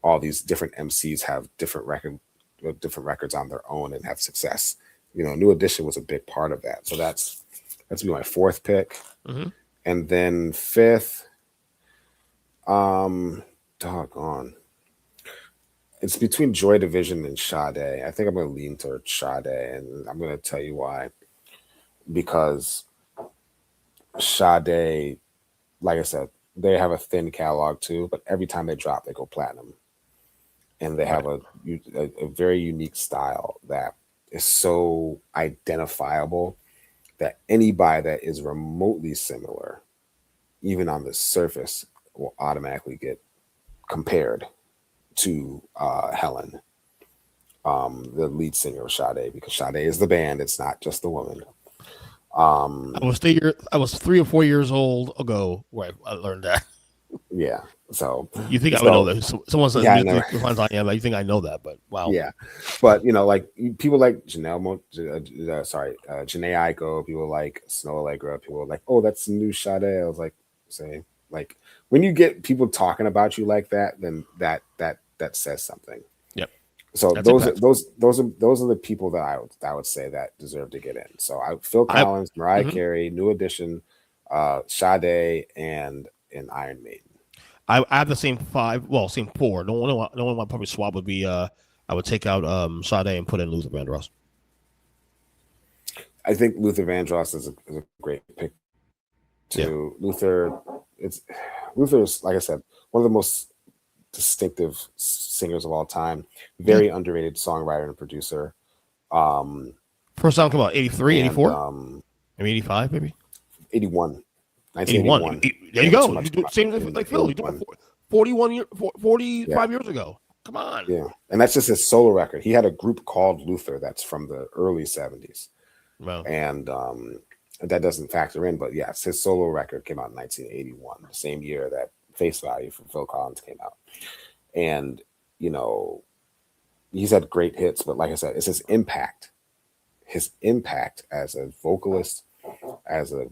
all these different MCs have different records on their own and have success. New Edition was a big part of that. So that's be my 4th pick. And then 5th, doggone. It's between Joy Division and Sade. I think I'm going to lean towards Sade, and I'm going to tell you why. Because Sade, like I said, they have a thin catalog too, but every time they drop, they go platinum. And they have a very unique style that is so identifiable that anybody that is remotely similar, even on the surface, will automatically get compared to Helen, the lead singer of Sade, because Sade is the band. It's not just the woman. I was 3 or 4 years old ago where I learned that. Yeah. So you think I would know that? Someone says you think I know that, but wow. Yeah. But like people like Janae Aiko, people like Snow Allegra, people are like, oh, that's some new Sade. I was like, saying, like, when you get people talking about you like that, then that says something. Yep. So those are the people that I would say that deserve to get in. So Phil Collins, Mariah Carey, New Edition, Sade, and Iron Maiden. I have the same 5. Well, same 4. No one I'd probably swap would be I would take out Sade and put in Luther Vandross. I think Luther Vandross is a great pick too. Yeah. Luther's, like I said, one of the most distinctive singers of all time. Very underrated songwriter and producer. First time come out 83, 84, 85, maybe 81. 1981. There you go. You do same like Phil. You doing 45 years ago. Come on. Yeah, and that's just his solo record. He had a group called Luther that's from the early 70s. Wow. And that doesn't factor in, but yes, his solo record came out in 1981, the same year that Face Value from Phil Collins came out. And, you know, he's had great hits, but like I said, it's his impact as a vocalist, as a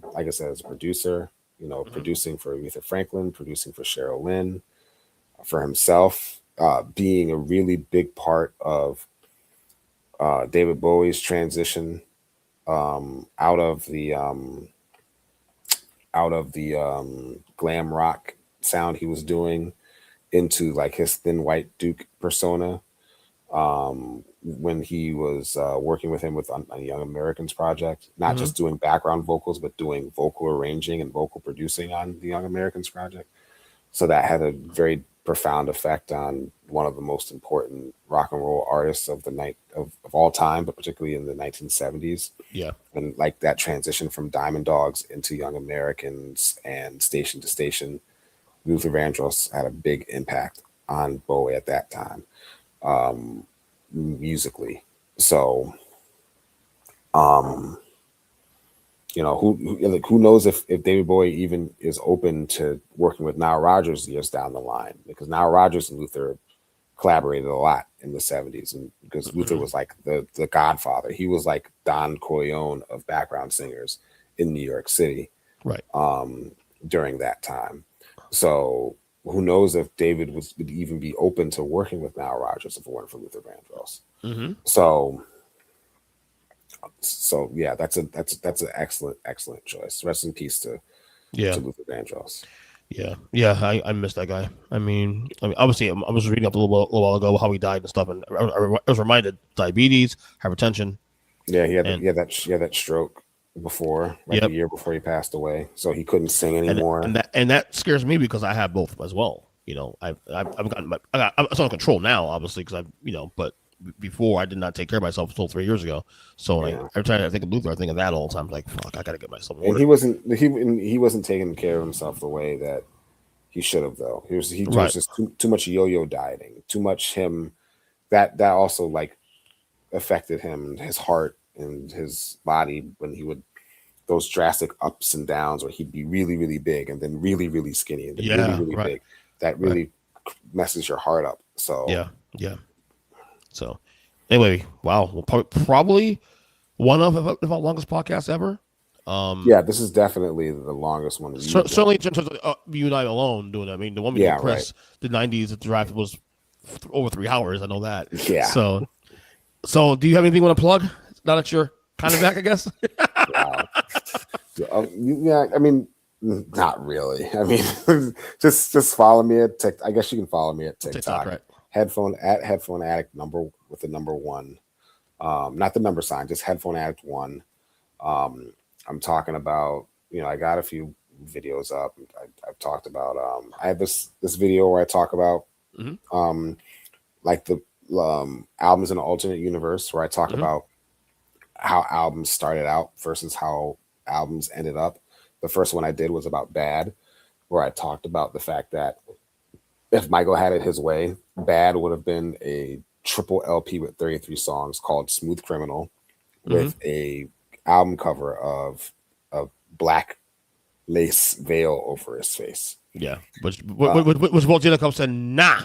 producer, you know, producing for Aretha Franklin, producing for Cheryl Lynn, for himself, being a really big part of David Bowie's transition out of the glam rock sound he was doing into like his Thin White Duke persona when he was working with him with on Young Americans project, not just doing background vocals, but doing vocal arranging and vocal producing on the Young Americans project. So that had a very profound effect on one of the most important rock and roll artists of the night of all time, but particularly in the 1970s. Yeah. And like that transition from Diamond Dogs into Young Americans and Station to Station, Luther Vandross had a big impact on Bowie at that time, musically. So, you know, who knows if David Bowie even is open to working with Nile Rodgers years down the line, because Nile Rodgers and Luther collaborated a lot in the 70s, and because Luther was like the godfather. He was like Don Corleone of background singers in New York City, right? During that time. So who knows if David would even be open to working with Nile Rodgers if it weren't for Luther Vandross. So yeah, that's an excellent choice. Rest in peace to Luther Vandross. Yeah, I miss that guy. I mean, obviously, I was reading up a little while ago how he died and stuff, and I was reminded diabetes, hypertension. Yeah, he had that stroke before, the year before he passed away, so he couldn't sing anymore. And that scares me because I have both as well. You know, I'm under control now, obviously, because but before I did not take care of myself until 3 years ago. So every time I think of Luther, I think of that all the time. Like, fuck, I gotta get myself. And he wasn't taking care of himself the way that he should have, though. He was just too much yo-yo dieting, too much him. That also like affected him, his heart and his body when he would those drastic ups and downs where he'd be really, really big and then really, really skinny and then really, really big. That really messes your heart up. So yeah. So, anyway, wow, well, probably one of our longest podcasts ever. This is definitely the longest one. Certainly, in terms of you and I alone doing it. I mean, the one we did Chris, the 90s, the draft was over 3 hours. I know that. Yeah. So do you have anything you want to plug? Now that you're kind of back, I guess. Yeah, I mean, not really. I mean, just follow me at TikTok. I guess you can follow me at TikTok, right? Headphone Addict with the number 1, not the number sign, just Headphone Addict 1. I'm talking about, I got a few videos up. I've talked about. I have this video where I talk about like the albums in an alternate universe, where I talk about how albums started out versus how albums ended up. The first one I did was about Bad, where I talked about the fact that if Michael had it his way, Bad would have been a triple LP with 33 songs called Smooth Criminal, with a album cover of a black lace veil over his face. Yeah, which Walt Yetnikoff said, nah,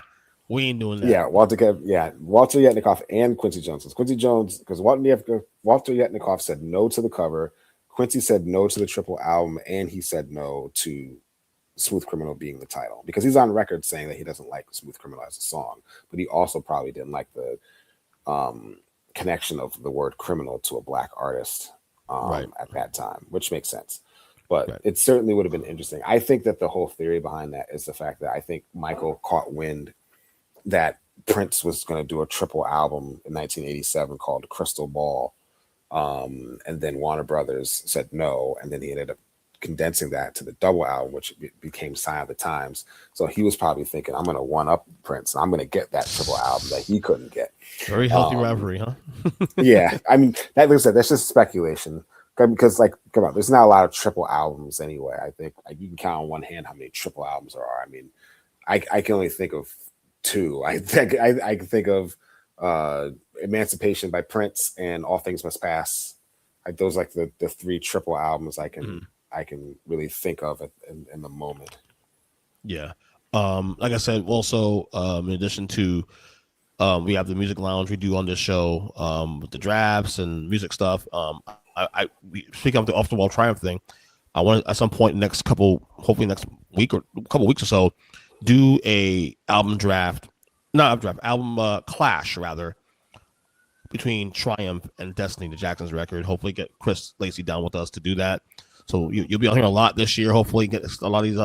we ain't doing that. Yeah, Walter Yetnikoff and Quincy Jones. Quincy Jones, because Walter Yetnikoff said no to the cover. Quincy said no to the triple album, and he said no to Smooth Criminal being the title, because he's on record saying that he doesn't like Smooth Criminal as a song, but he also probably didn't like the connection of the word criminal to a black artist at that time, which makes sense. But it certainly would have been interesting. I think that the whole theory behind that is the fact that I think Michael caught wind that Prince was going to do a triple album in 1987 called Crystal Ball, And then Warner Brothers said no, and then he ended up condensing that to the double album, which became Sign of the Times. So he was probably thinking, I'm going to one up Prince, and I'm going to get that triple album that he couldn't get. Very healthy rivalry, huh? Yeah, I mean, like I said, that's just speculation. Because, like, come on, there's not a lot of triple albums anyway. I think you can count on one hand how many triple albums there are. I mean, I can only think of two. I can think of Emancipation by Prince and All Things Must Pass. Like, those like the three triple albums I can really think of in the moment. Yeah. Like I said, also in addition to we have the music lounge we do on this show with the drafts and music stuff. Speaking of the Off the Wall Triumph thing, I want at some point hopefully next week or a couple weeks or so, do a album clash rather between Triumph and Destiny, the Jackson's record. Hopefully get Chris Lacey down with us to do that. So you'll be on here a lot this year. Hopefully get a lot of these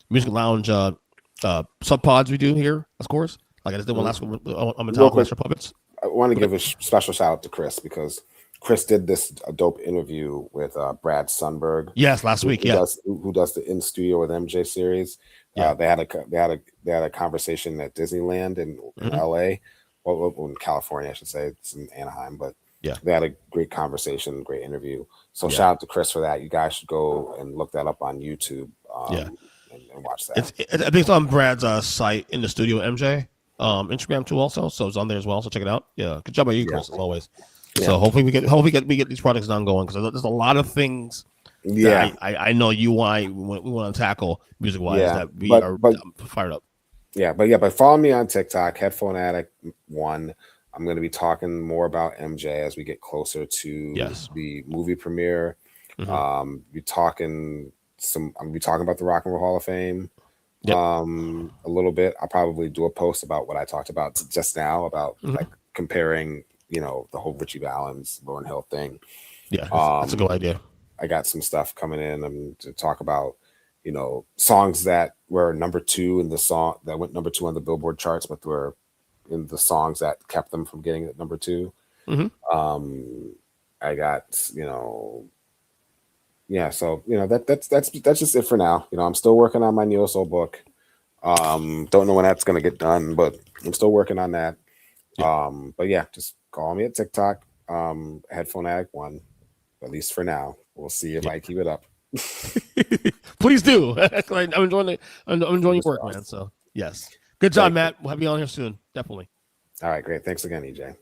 music lounge sub pods we do here, of course. Like I just did one last one on Metallica Master Puppets. I want to give a special shout out to Chris because Chris did this dope interview with Brad Sundberg. Yes, last week. Who does the In Studio with MJ series? Yeah, they had a conversation at Disneyland in LA, well, in California, I should say. It's in Anaheim, but yeah, they had a great conversation, great interview. So shout out to Chris for that. You guys should go and look that up on YouTube. And watch that. I think it's on Brad's site In the Studio MJ. Instagram too, also. So it's on there as well. So check it out. Yeah, good job by you, Chris, as always. Yeah. So hopefully we get these projects done going because there's a lot of things. Yeah, I know we want to tackle music wise that we are fired up. Yeah, but follow me on TikTok, Headphone Addict 1. I'm going to be talking more about MJ as we get closer to the movie premiere. I'm going to be talking about the Rock and Roll Hall of Fame. Yep. A little bit. I'll probably do a post about what I talked about just now about like comparing, the whole Richie Valens, Lauryn Hill thing. Yeah, that's a good idea. I got some stuff coming in to talk about, songs that were number 2 in the song that went number 2 on the Billboard charts, but were in the songs that kept them from getting at number 2. I got, so that's just it for now. I'm still working on my Neo Soul book. Don't know when that's gonna get done, but I'm still working on that. But yeah, just call me at TikTok, Headphone Addict 1, at least for now. We'll see if I keep it up. Please do. I'm enjoying your work, man. So yes, good job, Matt. We'll have you on here soon. Definitely. All right, great. Thanks again, EJ.